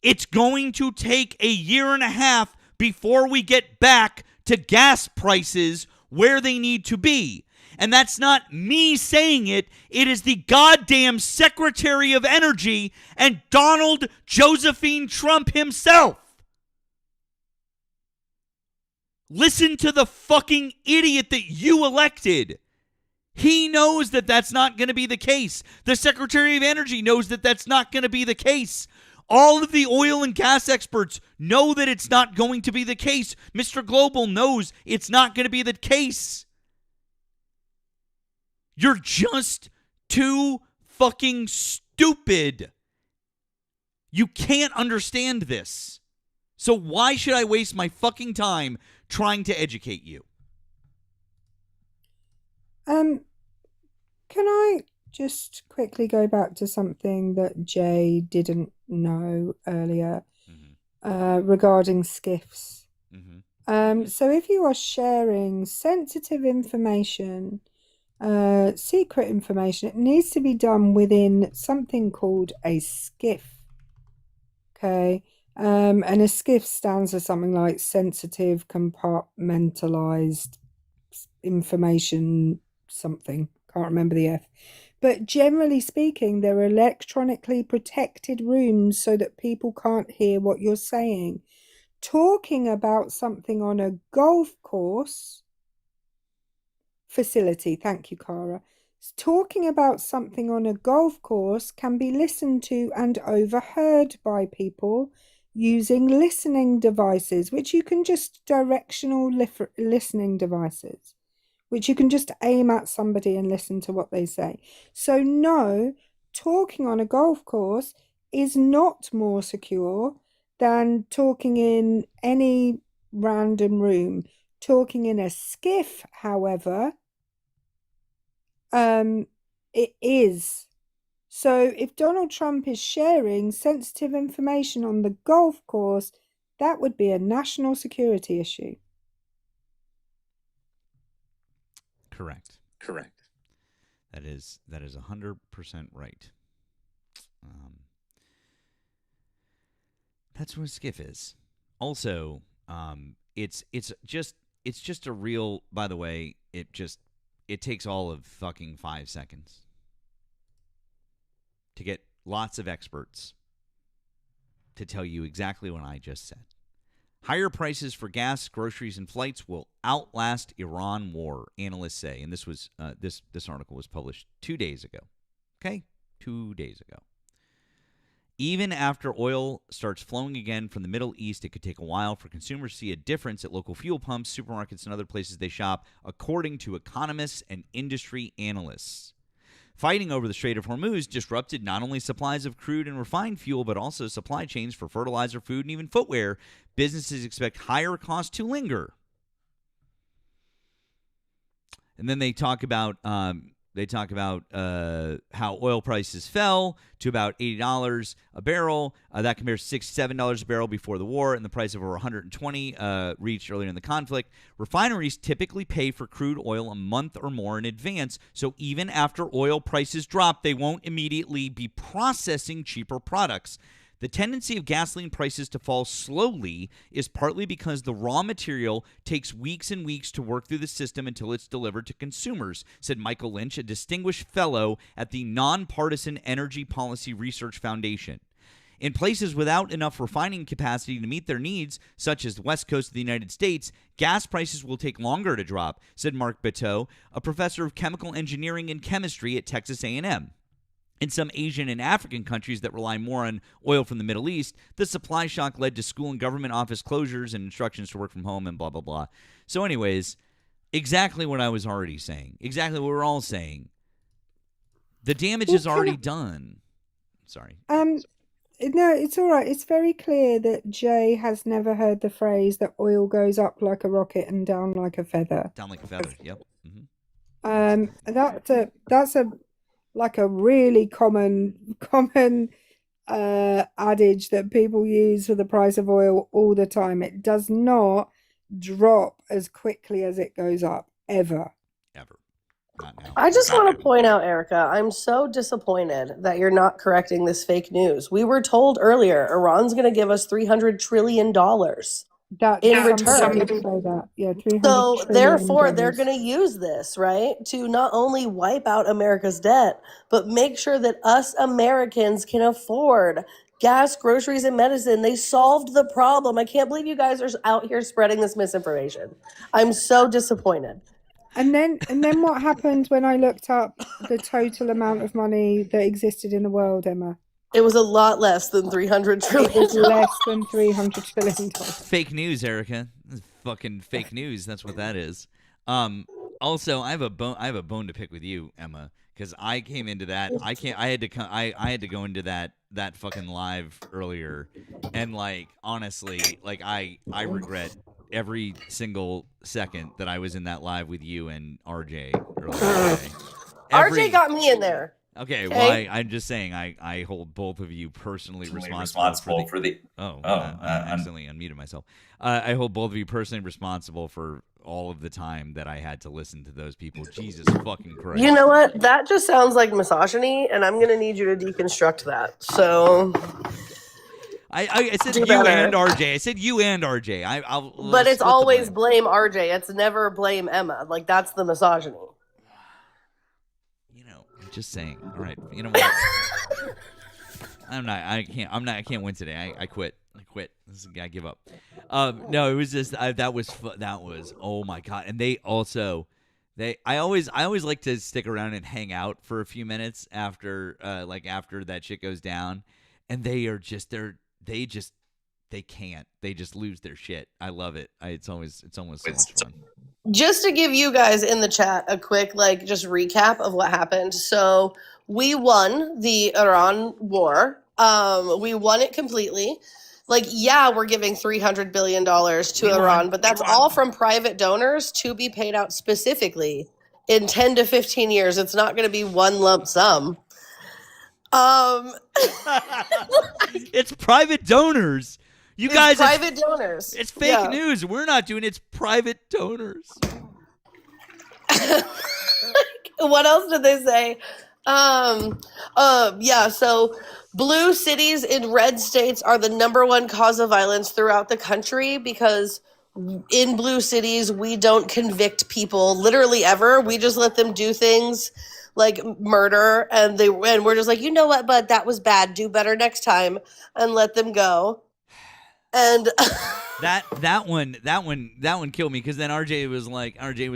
It's going to take a year and a half before we get back to gas prices where they need to be. And that's not me saying it. It is the goddamn Secretary of Energy and Donald Josephine Trump himself. Listen to the fucking idiot that you elected. He knows that that's not going to be the case. The Secretary of Energy knows that that's not going to be the case. All of the oil and gas experts know that it's not going to be the case. Mr. Global knows it's not going to be the case. You're just too fucking stupid. You can't understand this. So why should I waste my fucking time trying to educate you?
Can I just quickly go back to something that Jay didn't know earlier regarding skiffs? So if you are sharing sensitive information, secret information, it needs to be done within something called a skiff. Okay. And a skiff stands for something like sensitive, compartmentalized information, something. Can't remember the F. But generally speaking, they're electronically protected rooms so that people can't hear what you're saying. Talking about something on a golf course facility, thank you, Cara. Talking about something on a golf course can be listened to and overheard by people using listening devices, which you can just directional listening devices, which you can just aim at somebody and listen to what they say. So no, talking on a golf course is not more secure than talking in any random room. Talking in a skiff, however, it is. So if Donald Trump is sharing sensitive information on the golf course, that would be a national security issue.
Correct. That is 100% right. That's what a skiff is. Also, it's just a real. By the way, it takes all of fucking 5 seconds to get lots of experts to tell you exactly what I just said. Higher prices for gas, groceries, and flights will outlast Iran war, analysts say. And this was this article was published 2 days ago. Okay? 2 days ago. Even after oil starts flowing again from the Middle East, it could take a while for consumers to see a difference at local fuel pumps, supermarkets, and other places they shop, according to economists and industry analysts. Fighting over the Strait of Hormuz disrupted not only supplies of crude and refined fuel, but also supply chains for fertilizer, food, and even footwear. Businesses expect higher costs to linger. And then they talk about how oil prices fell to about $80 a barrel. That compares to $67 a barrel before the war, and the price of over $120 reached earlier in the conflict. Refineries typically pay for crude oil a month or more in advance, so even after oil prices drop, they won't immediately be processing cheaper products. The tendency of gasoline prices to fall slowly is partly because the raw material takes weeks and weeks to work through the system until it's delivered to consumers, said Michael Lynch, a distinguished fellow at the Nonpartisan Energy Policy Research Foundation. In places without enough refining capacity to meet their needs, such as the west coast of the United States, gas prices will take longer to drop, said Mark Bateau, a professor of chemical engineering and chemistry at Texas A&M. In some Asian and African countries that rely more on oil from the Middle East, the supply shock led to school and government office closures and instructions to work from home and blah, blah, blah. So anyways, exactly what I was already saying. Exactly what we're all saying. The damage is already done. Sorry.
No, it's all right. It's very clear that Jay has never heard the phrase that oil goes up like a rocket and down like a feather.
Down like a feather. Yep.
That's a like a really common adage that people use for the price of oil all the time. It does not drop as quickly as it goes up, ever.
Not now.
I just want to point out, Erica, I'm so disappointed that you're not correcting this fake news. We were told earlier Iran's going to give us $300 trillion in return.
Somebody say that. Yeah, $300
So
trillion.
therefore, they're going to use this, right, to not only wipe out America's debt, but make sure that us Americans can afford gas, groceries, and medicine. They solved the problem. I can't believe you guys are out here spreading this misinformation. I'm so disappointed.
And then what happened when I looked up the total amount of money that existed in the world, Emma?
It was a lot less than $300 trillion.
It was less than $300 trillion.
Fake news, Erica. This is fucking fake news. That's what that is. Also, I have a bone to pick with you, Emma, because I came into that. I had to go into that fucking live earlier, and like honestly, like I regret every single second that I was in that live with you and RJ earlier today.
RJ got me in there.
Okay, well, I'm just saying I hold both of you personally responsible for the I accidentally unmuted myself. I hold both of you personally responsible for all of the time that I had to listen to those people. Jesus fucking Christ.
You know what? That just sounds like misogyny, and I'm going to need you to deconstruct that. So...
I said you and RJ. I said you and RJ.
But it's always blame RJ. It's never blame Emma. Like, that's the misogyny.
I'm just saying. All right. You know what? I can't win today. I quit. I give up. No, it was just that was oh my God. And they also I always like to stick around and hang out for a few minutes after after that shit goes down, and they can't. They just lose their shit. I love it. It's almost so much fun.
Just to give you guys in the chat a quick, just recap of what happened. So we won the Iran war. We won it completely. We're giving $300 billion to Iran, but that's all from private donors to be paid out specifically in 10 to 15 years. It's not going to be one lump sum.
It's private donors. You guys,
private donors.
It's fake news. We're not doing it. It's private donors.
What else did they say? So blue cities in red states are the number one cause of violence throughout the country because in blue cities, we don't convict people literally ever. We just let them do things like murder, and we're just like, you know what, bud, that was bad. Do better next time, and let them go. And
that one killed me, because then RJ was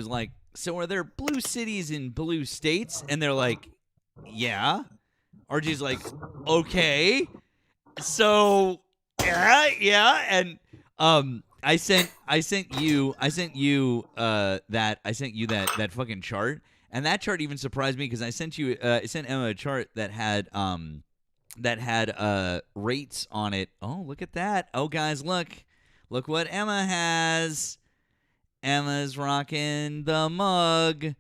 like, so are there blue cities in blue states? And they're like, yeah. RJ's like, okay, so yeah, and I sent you that fucking chart, and that chart even surprised me, because I sent Emma a chart that had rates on it. Oh, look at that. Oh, guys, look what Emma has. Emma's rocking the mug.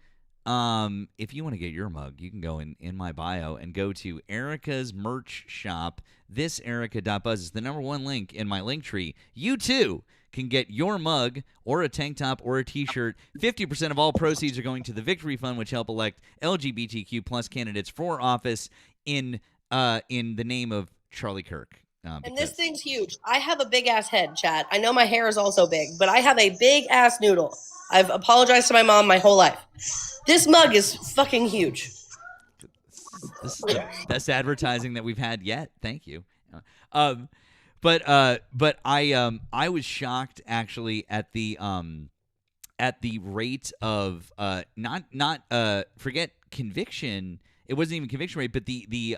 If you want to get your mug, you can go in my bio and go to Erika's merch shop. This Erika.buzz is the #1 link in my link tree. You too can get your mug or a tank top or a t-shirt. 50% of all proceeds are going to the Victory Fund, which help elect LGBTQ plus candidates for office in the name of Charlie Kirk.
And this thing's huge. I have a big ass head, chat. I know my hair is also big, but I have a big ass noodle. I've apologized to my mom my whole life. This mug is fucking huge.
This is the best advertising that we've had yet. Thank you. But I was shocked actually at the rate of not forget conviction. It wasn't even conviction rate, but the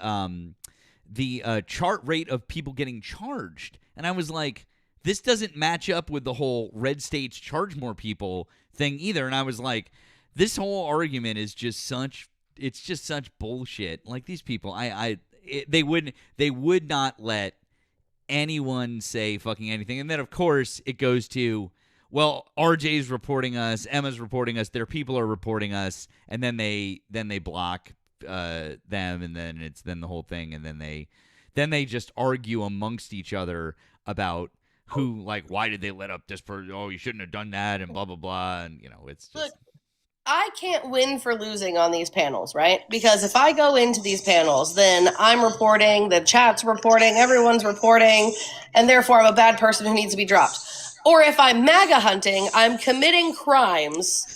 chart rate of people getting charged. And I was like, this doesn't match up with the whole red states charge more people thing either. And I was like, this whole argument is just such it's just such bullshit. Like these people, they would not let anyone say fucking anything. And then of course it goes to, well, RJ's reporting us, Emma's reporting us, their people are reporting us, and then they block them, and then the whole thing, and then they just argue amongst each other about who, like, why did they let up this person? Oh, you shouldn't have done that, and blah blah blah, and it's just.
Look, I can't win for losing on these panels, right? Because if I go into these panels, then I'm reporting, the chat's reporting, everyone's reporting, and therefore I'm a bad person who needs to be dropped. Or if I'm MAGA hunting, I'm committing crimes,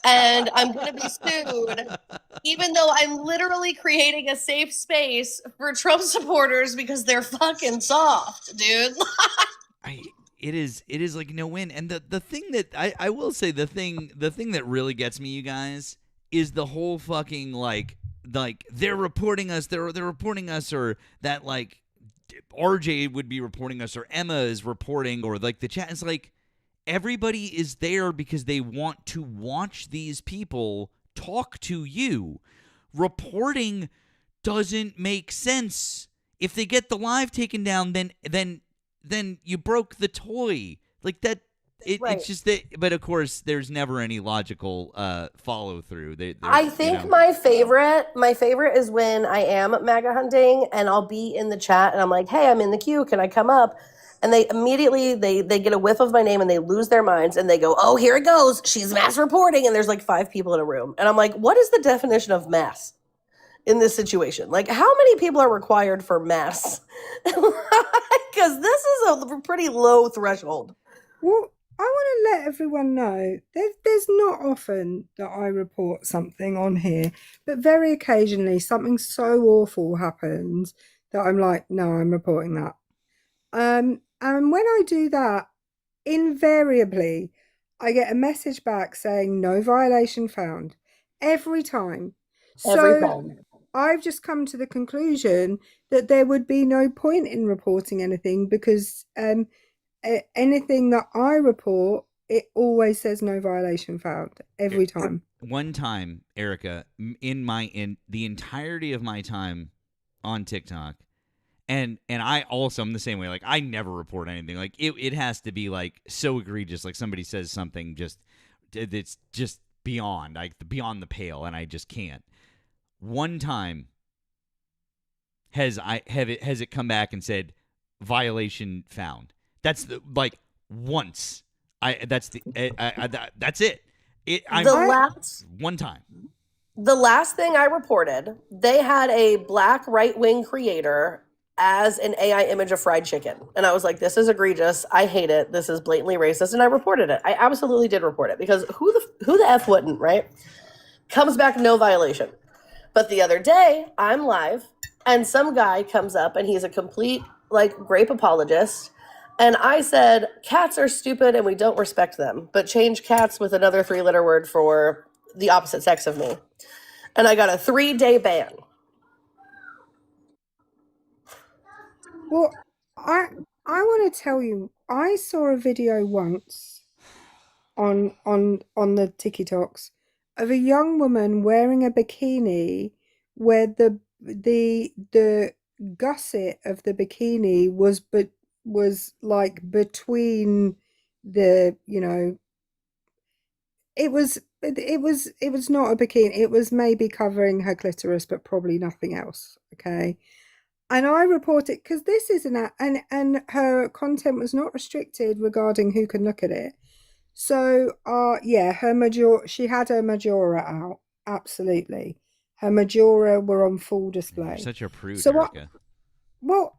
and I'm going to be sued, even though I'm literally creating a safe space for Trump supporters because they're fucking soft, dude.
It is like no win. And the thing that I will say, the thing that really gets me, you guys, is the whole fucking like they're reporting us, they're reporting us, or that like RJ would be reporting us, or Emma is reporting, or like the chat is like, everybody is there because they want to watch these people talk to you. Reporting doesn't make sense. If they get the live taken down, then you broke the toy. Like that. It's just that. But of course, there's never any logical follow through.
I think my favorite is when I am MAGA hunting and I'll be in the chat and I'm like, hey, I'm in the queue. Can I come up? And they immediately they get a whiff of my name and they lose their minds and they go, oh, here it goes. She's mass reporting. And there's like 5 people in a room. And I'm like, what is the definition of mass in this situation? Like, how many people are required for mass? Because this is a pretty low threshold.
Well, I want to let everyone know there's not often that I report something on here, but very occasionally something so awful happens that I'm like, no, I'm reporting that. And when I do that, invariably, I get a message back saying no violation found every time.
Every time.
I've just come to the conclusion that there would be no point in reporting anything because anything that I report, it always says no violation found every time.
One time, Erika, in the entirety of my time on TikTok, and I also am the same way. Like, I never report anything. Like, it has to be like so egregious. Like somebody says something it's just beyond the pale, and I just can't. One time has it come back and said violation found. That's once. That's it. One time.
The last thing I reported, they had a black right-wing creator as an AI image of fried chicken. And I was like, this is egregious. I hate it. This is blatantly racist. And I reported it. I absolutely did report it because who the F wouldn't, right? Comes back, no violation. But the other day, I'm live and some guy comes up and he's a complete grape apologist. And I said, cats are stupid and we don't respect them, but change cats with another 3-letter word for the opposite sex of me. And I got a 3-day ban.
Well, I want to tell you, I saw a video once on the TikToks of a young woman wearing a bikini where the gusset of the bikini was like between the, it was not a bikini. It was maybe covering her clitoris, but probably nothing else. Okay. And I report it because this is and her content was not restricted regarding who can look at it. So, she had her majora out. Absolutely. Her majora were on full display.
You're such a prude,
So
Erika.
well,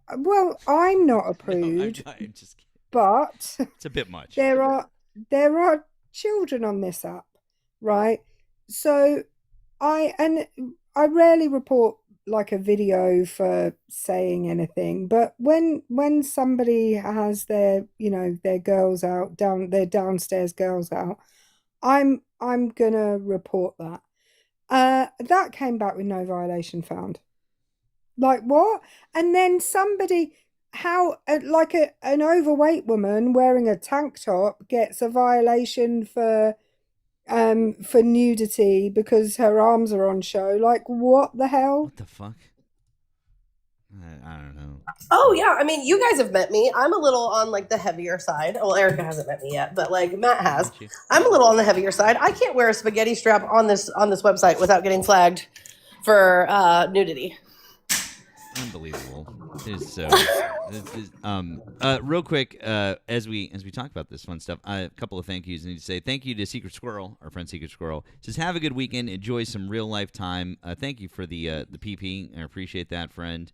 I'm not a prude.
No, I'm just kidding.
But
it's a bit much.
There are children on this app, right? So I rarely report like a video for saying anything, but when somebody has their girls out their downstairs girls out, I'm gonna report that. That came back with no violation found. Like what? And then somebody, an overweight woman wearing a tank top gets a violation for for nudity because her arms are on show. Like, what the hell?
What the fuck? I don't know.
Oh yeah, I mean, you guys have met me. I'm a little on like the heavier side. Well, Erika hasn't met me yet, but like Matt has. I'm a little on the heavier side. I can't wear a spaghetti strap on this website without getting flagged for nudity.
Unbelievable. It's so. Real quick, as we talk about this fun stuff, a couple of thank yous. I need to say thank you to Secret Squirrel, our friend Secret Squirrel. Says have a good weekend, enjoy some real life time. Thank you for the PP. I appreciate that, friend.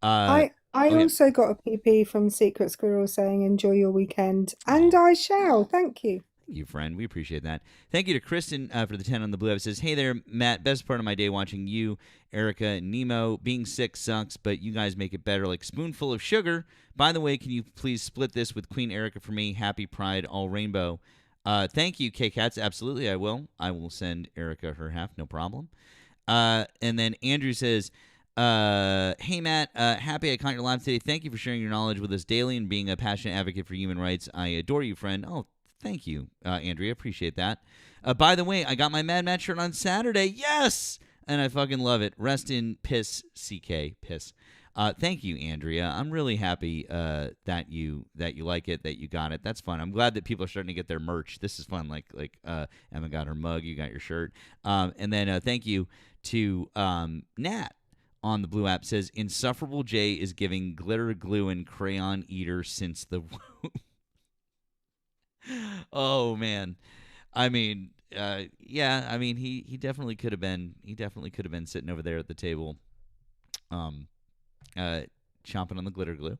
I also got a PP from Secret Squirrel saying enjoy your weekend, and I shall. Thank you.
Thank you, friend. We appreciate that. Thank you to Kristen for the 10 on the blue. It says, hey there, Matt. Best part of my day watching you, Erika, and Nemo. Being sick sucks, but you guys make it better like spoonful of sugar. By the way, can you please split this with Queen Erika for me? Happy Pride, all rainbow. Thank you, K-Cats. Absolutely, I will. I will send Erika her half, no problem. And then Andrew says, hey, Matt. Happy I caught your live today. Thank you for sharing your knowledge with us daily and being a passionate advocate for human rights. I adore you, friend. Oh, thank you, Andrea. Appreciate that. By the way, I got my Mad Matt shirt on Saturday. Yes! And I fucking love it. Rest in piss, CK, piss. Thank you, Andrea. I'm really happy that you like it, that you got it. That's fun. I'm glad that people are starting to get their merch. This is fun. Like Emma got her mug. You got your shirt. And then thank you to Nat on the Blue app. Says, Insufferable J is giving glitter glue and crayon eater since the womb. Oh man, I mean, yeah, I mean, he definitely could have been. He definitely could have been sitting over there at the table, chomping on the glitter glue.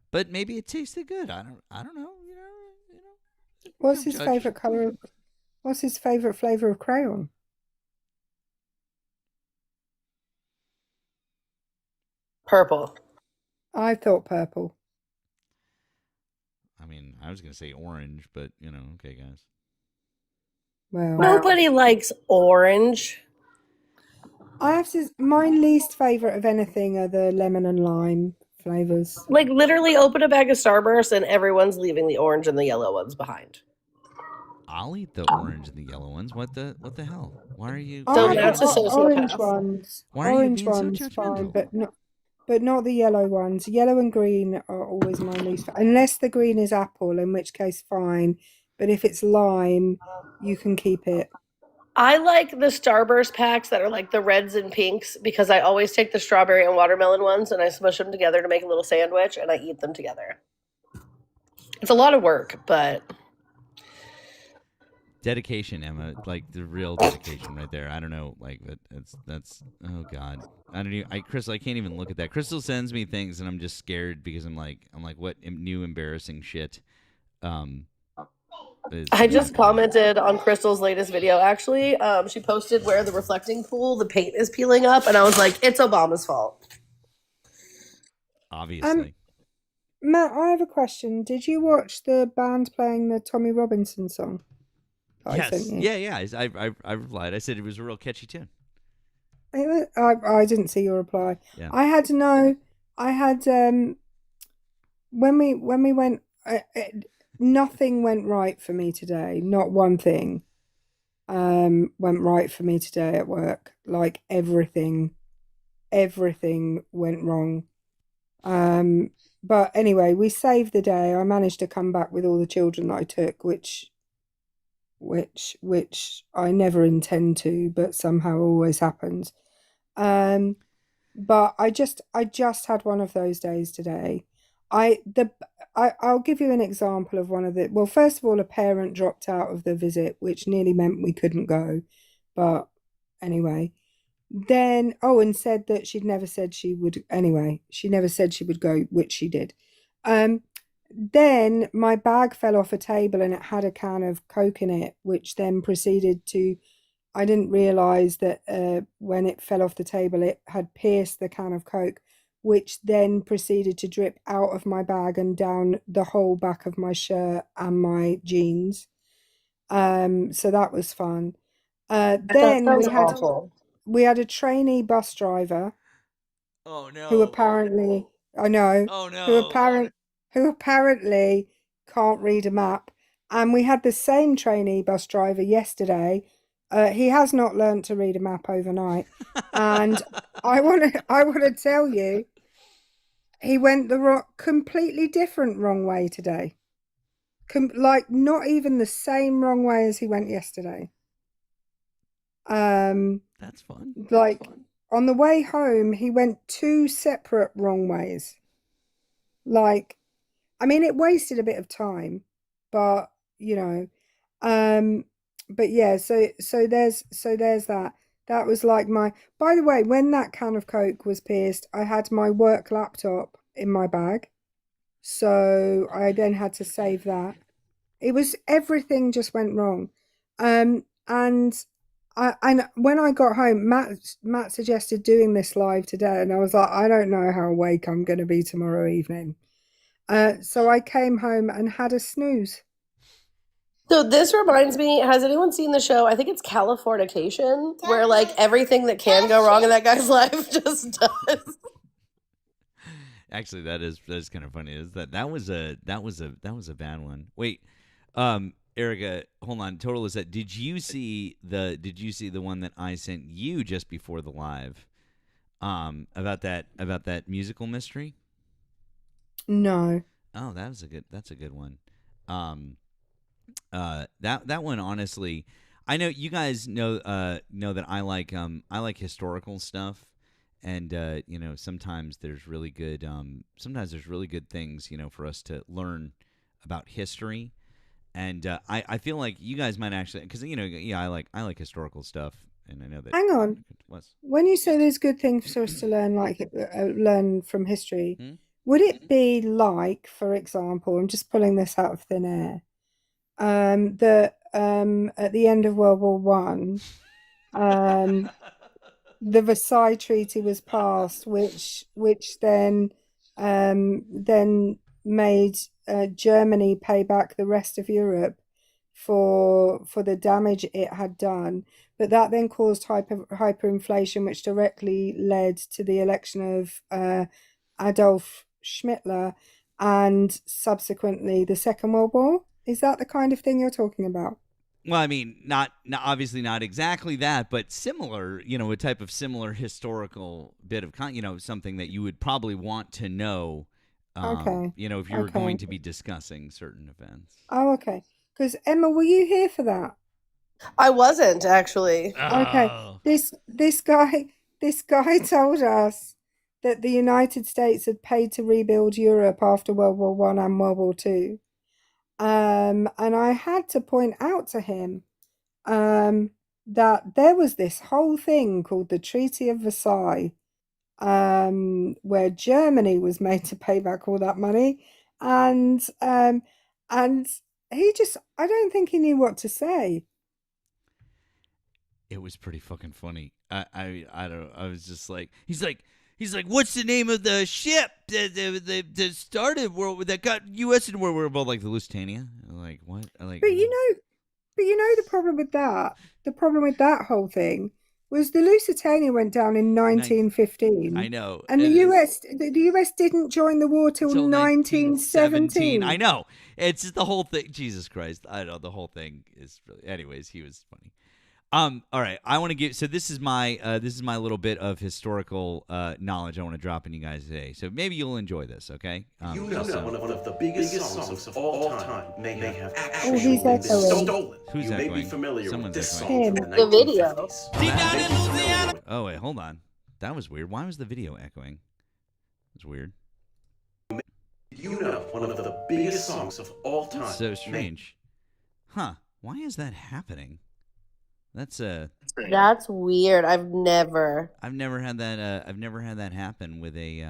But maybe it tasted good. I don't know.
What's his favorite color? What's his favorite flavor of crayon?
Purple.
I thought purple.
I mean, I was gonna say orange, but okay, guys.
Well,
nobody likes orange.
I have to. My least favorite of anything are the lemon and lime flavors.
Like literally, open a bag of Starburst and everyone's leaving the orange and the yellow ones behind.
I'll eat the orange and the yellow ones. What the hell? Why are you?
That's a sociopath.
Orange ones.
Why are you
orange
being so
ones
judgmental?
fine, but not the yellow ones. Yellow and green are always my least, unless the green is apple, in which case fine. But if it's lime, you can keep it.
I like the Starburst packs that are like the reds and pinks because I always take the strawberry and watermelon ones and I smush them together to make a little sandwich and I eat them together. It's a lot of work, but
Dedication, Emma, like the real dedication right there. I don't know, like that's oh god. I don't even, Crystal, I can't even look at that. Crystal sends me things and I'm just scared because I'm like what new embarrassing shit.
I just commented on Crystal's latest video. Actually, she posted where the reflecting pool, the paint is peeling up, and I was like, it's Obama's fault.
Obviously.
Matt, I have a question. Did you watch the band playing the Tommy Robinson song?
Yes. Yeah. I replied. I said it was a real catchy tune.
I didn't see your reply.
Yeah.
I had when we went. Nothing went right for me today. Not one thing went right for me today at work. Like everything went wrong. But anyway, we saved the day. I managed to come back with all the children that I took, which I never intend to, but somehow always happens. But I just had one of those days today. I'll give you an example of one of the. Well, first of all, a parent dropped out of the visit, which nearly meant we couldn't go. But anyway, then and said that she'd never said she would. Anyway, she never said she would go, which she did. Then my bag fell off a table and it had a can of Coke in it, which then proceeded to. I didn't realise that when it fell off the table, it had pierced the can of Coke, which then proceeded to drip out of my bag and down the whole back of my shirt and my jeans. So that was fun. Then we had a trainee bus driver.
Oh no!
Who apparently I know.
Oh no!
Who apparently can't read a map And we had the same trainee bus driver yesterday. He has not learned to read a map overnight. And I want to tell you, he went the completely different wrong way today. Like not even the same wrong way as he went yesterday.
That's fun.
Like on the way home, he went 2 separate wrong ways. Like, I mean, it wasted a bit of time, but you know, but yeah. So there's that. That was like my. By the way, when that can of Coke was pierced, I had my work laptop in my bag, so I then had to save that. It was everything just went wrong, and when I got home, Matt suggested doing this live today, and I was like, I don't know how awake I'm going to be tomorrow evening. So I came home and had a snooze.
So this reminds me, has anyone seen the show? I think it's Californication, where like everything that can go wrong in that guy's life just does.
Actually, that is kind of funny. Is that was a bad one. Wait, Erika, hold on. Total is that. Did you see the one that I sent you just before the live? About that musical mystery?
No.
Oh, that's a good one. That one, honestly, I know you guys know that I like historical stuff, and sometimes there's really good things for us to learn about history, and I feel like you guys might actually, because I like historical stuff, and I know that.
Hang on. When you say there's good things for us to learn, like learn from history, would it be like, for example, I'm just pulling this out of thin air, that at the end of World War One, the Versailles Treaty was passed, which then made Germany pay back the rest of Europe for the damage it had done, but that then caused hyperinflation, which directly led to the election of Adolf Hitler and subsequently the Second World War. Is that the kind of thing you're talking about?
Well, I mean, not obviously not exactly that, but similar, a type of similar historical bit of something that you would probably want to know,
Okay.
if you were going to be discussing certain events.
Oh, okay. Because Emma, were you here for that?
I wasn't actually.
Okay. This guy told us that the United States had paid to rebuild Europe after World War One and World War Two. And I had to point out to him that there was this whole thing called the Treaty of Versailles, where Germany was made to pay back all that money, and he just, I don't think he knew what to say.
It was pretty fucking funny. I don't know. I was just like, he's like, what's the name of the ship that started world that got U.S. in World War? Both like the Lusitania. I'm like, what? Like,
but you know the problem with that whole thing was the Lusitania went down in 1915.
I know.
And the US didn't join the war till 1917.
I know. It's just the whole thing. Jesus Christ. I know the whole thing is really. Anyways, he was funny. All right. I want to give. So this is my little bit of historical knowledge I want to drop in you guys today. So maybe you'll enjoy this. Okay.
One of the biggest songs of all time may have
actually been stolen.
Who's
you
echoing?
may be familiar
Someone's
with this
echoing.
song from the
video.
1950s.
Oh wait, hold on. That was weird. Why was the video echoing? It's weird.
One of the biggest songs of all time.
That's so strange. Huh? Why is that happening? That's
weird. I've never
had that happen with a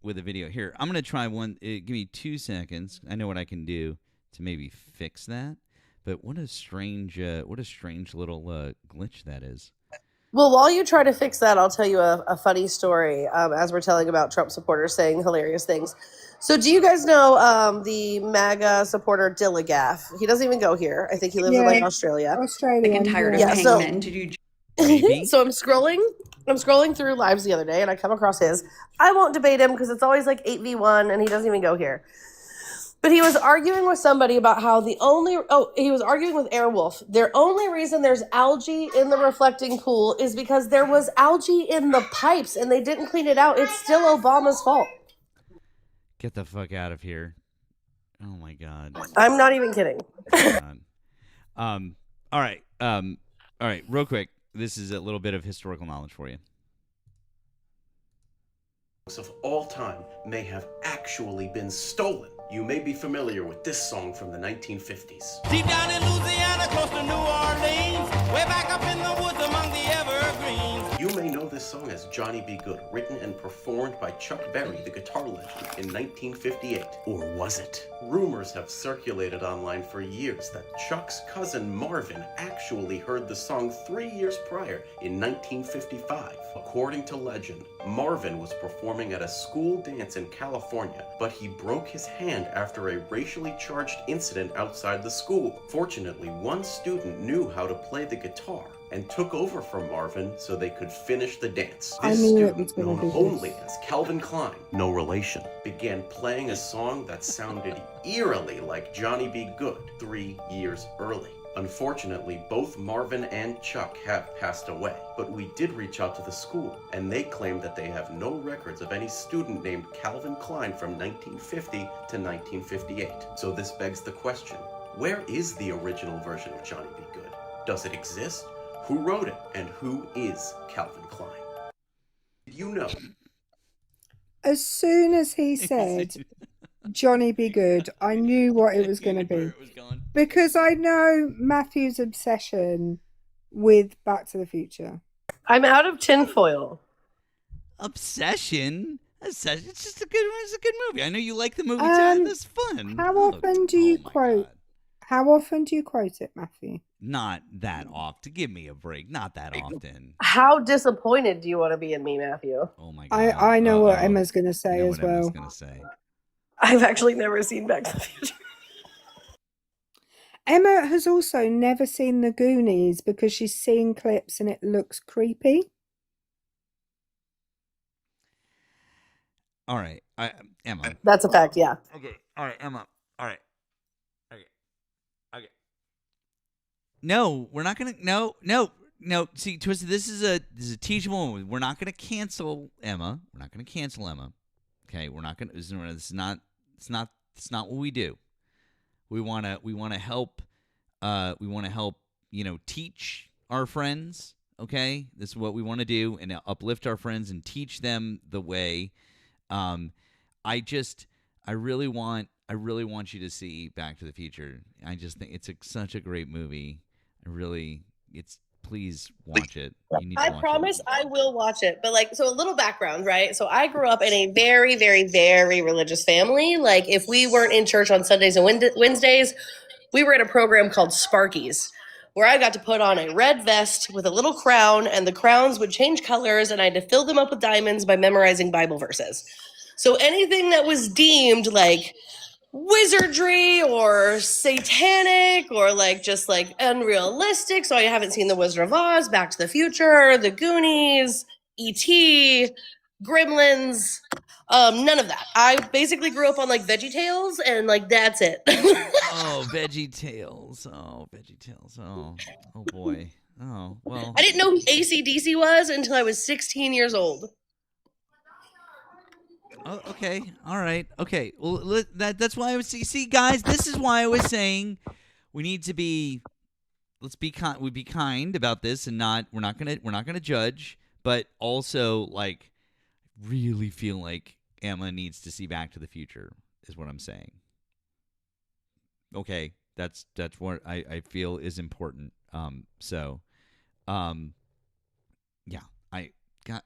video. Here, I'm gonna try one. Give me 2 seconds. I know what I can do to maybe fix that. But what a strange little glitch that is.
Well, while you try to fix that, I'll tell you a funny story as we're telling about Trump supporters saying hilarious things. So do you guys know the MAGA supporter Dilligaff? He doesn't even go here. I think he lives in like Australia.
Sick and tired of paying men to do.
So I'm scrolling through lives the other day and I come across his. I won't debate him because it's always like 8v1 and he doesn't even go here. But he was arguing with somebody about how he was arguing with Airwolf. Their only reason there's algae in the reflecting pool is because there was algae in the pipes and they didn't clean it out. It's still Obama's fault.
Get the fuck out of here. Oh my God.
I'm not even kidding.
All right. All right. Real quick. This is a little bit of historical knowledge for you.
Of all time may have actually been stolen. You may be familiar with this song from the 1950s.
Deep down in Louisiana, close to New Orleans, way back up in the woods among the evergreens.
You may know this song as Johnny Be Good, written and performed by Chuck Berry, the guitar legend, in 1958. Or was it? Rumors have circulated online for years that Chuck's cousin Marvin actually heard the song 3 years prior in 1955. According to legend, Marvin was performing at a school dance in California, but he broke his hand after a racially charged incident outside the school. Fortunately, one student knew how to play the guitar and took over from Marvin so they could finish the dance. This student, known only as Calvin Klein, no relation, began playing a song that sounded eerily like Johnny Be Good 3 years early. Unfortunately, both Marvin and Chuck have passed away, but we did reach out to the school, and they claim that they have no records of any student named Calvin Klein from 1950 to 1958. So this begs the question, where is the original version of Johnny Be Good? Does it exist? Who wrote it? And who is Calvin Klein? Did you know?
As soon as he said Johnny Be Good, I knew what it was going to be. Because I know Matthew's obsession with Back to the Future.
I'm out of tinfoil.
Obsession? It's just a good movie. I know you like the movie too. That's fun.
How often do you quote? How often do you quote it, Matthew?
Not that often. Give me a break. Not that often.
How disappointed do you want to be in me, Matthew?
Oh my God.
I know what Emma's going to say as well.
Emma's going to say.
I've actually never seen Back to the Future.
Emma has also never seen The Goonies because she's seen clips and it looks creepy.
All right. Emma.
That's a fact, yeah.
Okay. All right, Emma. All right. Okay. No, we're not going to. No. See, Twisted, this is a teachable moment. We're not going to cancel Emma. We're not going to cancel Emma. Okay, we're not going to. This is not. It's not what we do. We want to help. We want to help. Teach our friends. Okay, this is what we want to do, and uplift our friends and teach them the way. I really want you to see Back to the Future. I just think it's such a great movie. Please watch it. You need to
I
watch
promise I will watch it. But so a little background, right? So I grew up in a very, very, very religious family. Like if we weren't in church on Sundays and Wednesdays, we were in a program called Sparkies, where I got to put on a red vest with a little crown, and the crowns would change colors, and I had to fill them up with diamonds by memorizing Bible verses. So anything that was deemed like wizardry or satanic or just unrealistic. So I haven't seen The Wizard of Oz, Back to the Future, The Goonies, E.T., Gremlins, none of that. I basically grew up on VeggieTales and that's it.
Oh, VeggieTales. Oh boy. Oh, well.
I didn't know who AC/DC was until I was 16 years old.
Oh, okay. All right. Okay. Well, that's why I was. See, guys, this is why I was saying we need to be. Let's be kind. We'd be kind about this, and we're not gonna judge, but also really feel like Emma needs to see Back to the Future. Is what I'm saying. Okay, that's what I feel is important. Yeah.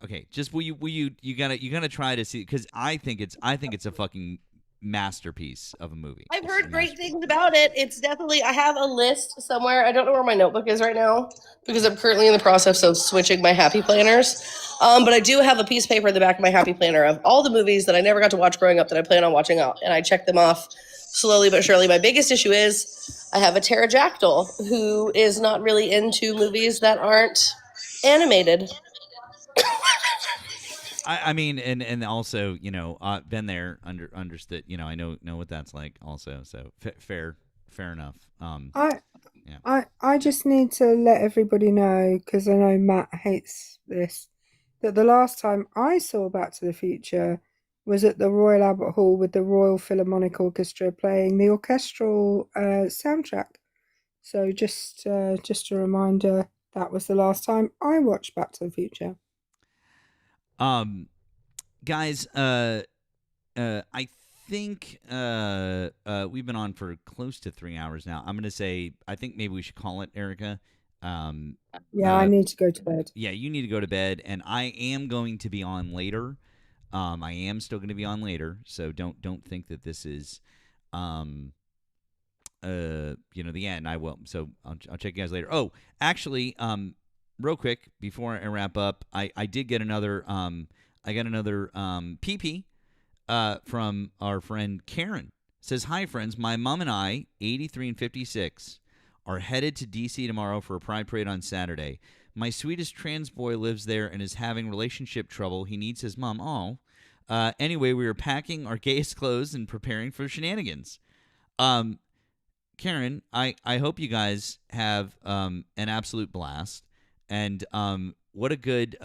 Okay, just will you gotta try to see, because I think it's a fucking masterpiece of a movie.
I've heard great things about it. It's definitely, I have a list somewhere. I don't know where my notebook is right now because I'm currently in the process of switching my happy planners. But I do have a piece of paper in the back of my happy planner of all the movies that I never got to watch growing up that I plan on watching out, and I check them off slowly but surely. My biggest issue is I have a pterodactyl who is not really into movies that aren't animated.
I mean, and also, been there, understood. I know what that's like. Also, so fair enough.
I just need to let everybody know, because I know Matt hates this, that the last time I saw Back to the Future was at the Royal Albert Hall with the Royal Philharmonic Orchestra playing the orchestral soundtrack. So just a reminder, that was the last time I watched Back to the Future.
Guys, I think we've been on for close to 3 hours now. I'm gonna say I think maybe we should call it, Erika.
Yeah, I need to go to bed.
Yeah, you need to go to bed, and I am going to be on later. I am still going to be on later, so don't think that this is, the end. I will. So I'll check you guys later. Oh, actually, real quick before I wrap up, I did get another PP from our friend Karen. Says, "Hi friends, my mom and I, 83 and 56, are headed to DC tomorrow for a Pride Parade on Saturday. My sweetest trans boy lives there and is having relationship trouble. He needs his mom. Oh. Anyway, we are packing our gayest clothes and preparing for shenanigans." Karen, I hope you guys have an absolute blast, and what a good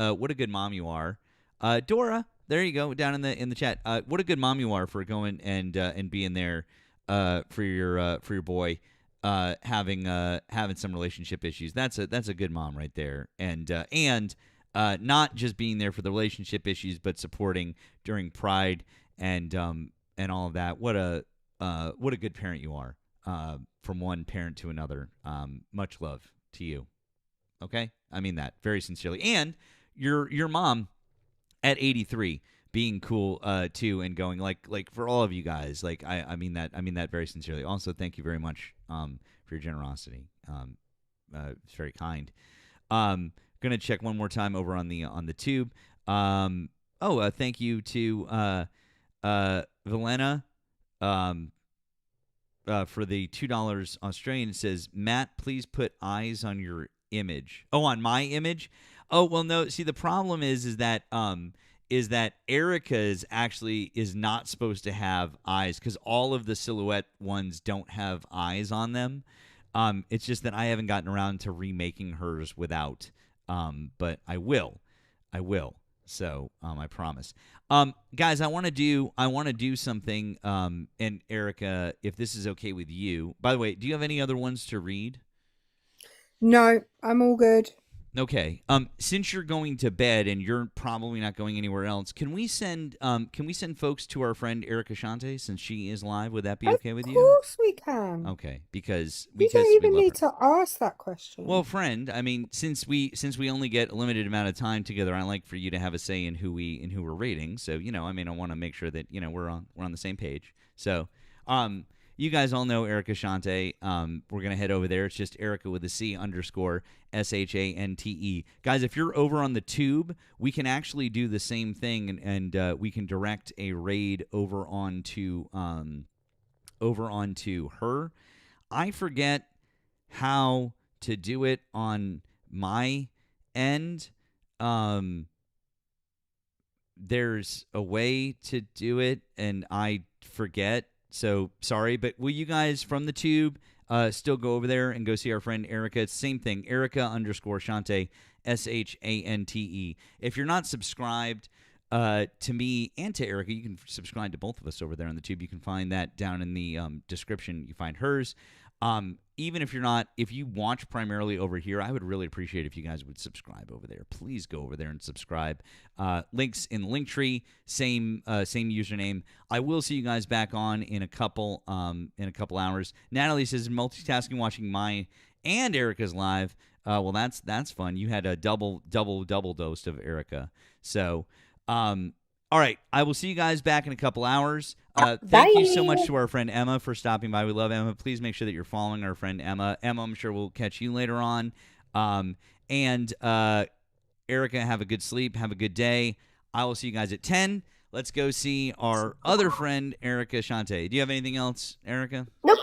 mom you are. Dora, there you go, down in the chat. What a good mom you are for going and being there for your boy having some relationship issues. That's a good mom right there, and not just being there for the relationship issues, but supporting during Pride and all of that. What a good parent you are. From one parent to another. Much love to you. Okay, I mean that very sincerely. And your mom at 83 being cool too, and going like for all of you guys. Like I mean that very sincerely. Also, thank you very much for your generosity. It's very kind. Gonna check one more time over on the tube. Thank you to Valena for the $2 Australian. It says, "Matt, please put eyes on your image." Oh, on my image? Oh, well, no. See, the problem is that Erika's actually is not supposed to have eyes, because all of the silhouette ones don't have eyes on them. It's just that I haven't gotten around to remaking hers without. But I will. So I promise. Guys, I want to do something. And Erika, if this is okay with you. By the way, do you have any other ones to read?
No, I'm all good.
Okay. Since you're going to bed and you're probably not going anywhere else, can we send folks to our friend Erika Shante, since she is live? Would that be okay with you?
Of course we can.
Okay, because
we don't even need to ask that question.
Well, friend, I mean, since we only get a limited amount of time together, I like for you to have a say in who we're rating. So, I mean, I want to make sure that we're on the same page. So, you guys all know Erika Shante. We're going to head over there. It's just Erika with a C_SHANTE. Guys, if you're over on the tube, we can actually do the same thing, and we can direct a raid over onto her. I forget how to do it on my end. There's a way to do it, and I forget. So sorry, but will you guys from the tube still go over there and go see our friend Erika? It's the same thing, Erika_Shante, SHANTE. If you're not subscribed to me and to Erika, you can subscribe to both of us over there on the tube. You can find that down in the description. You find hers. Even if you're not, if you watch primarily over here, I would really appreciate if you guys would subscribe over there. Please go over there and subscribe. Links in the link tree, same username. I will see you guys back on in a couple hours. Natalie says, multitasking, watching mine and Erika's live. Well, that's fun. You had a double dose of Erika. So, all right, I will see you guys back in a couple hours. Thank you so much to our friend Emma for stopping by. We love Emma. Please make sure that you're following our friend Emma. Emma, I'm sure we'll catch you later on. And Erika, have a good sleep. Have a good day. I will see you guys at 10. Let's go see our other friend, Erika Shante. Do you have anything else, Erika?
Nope.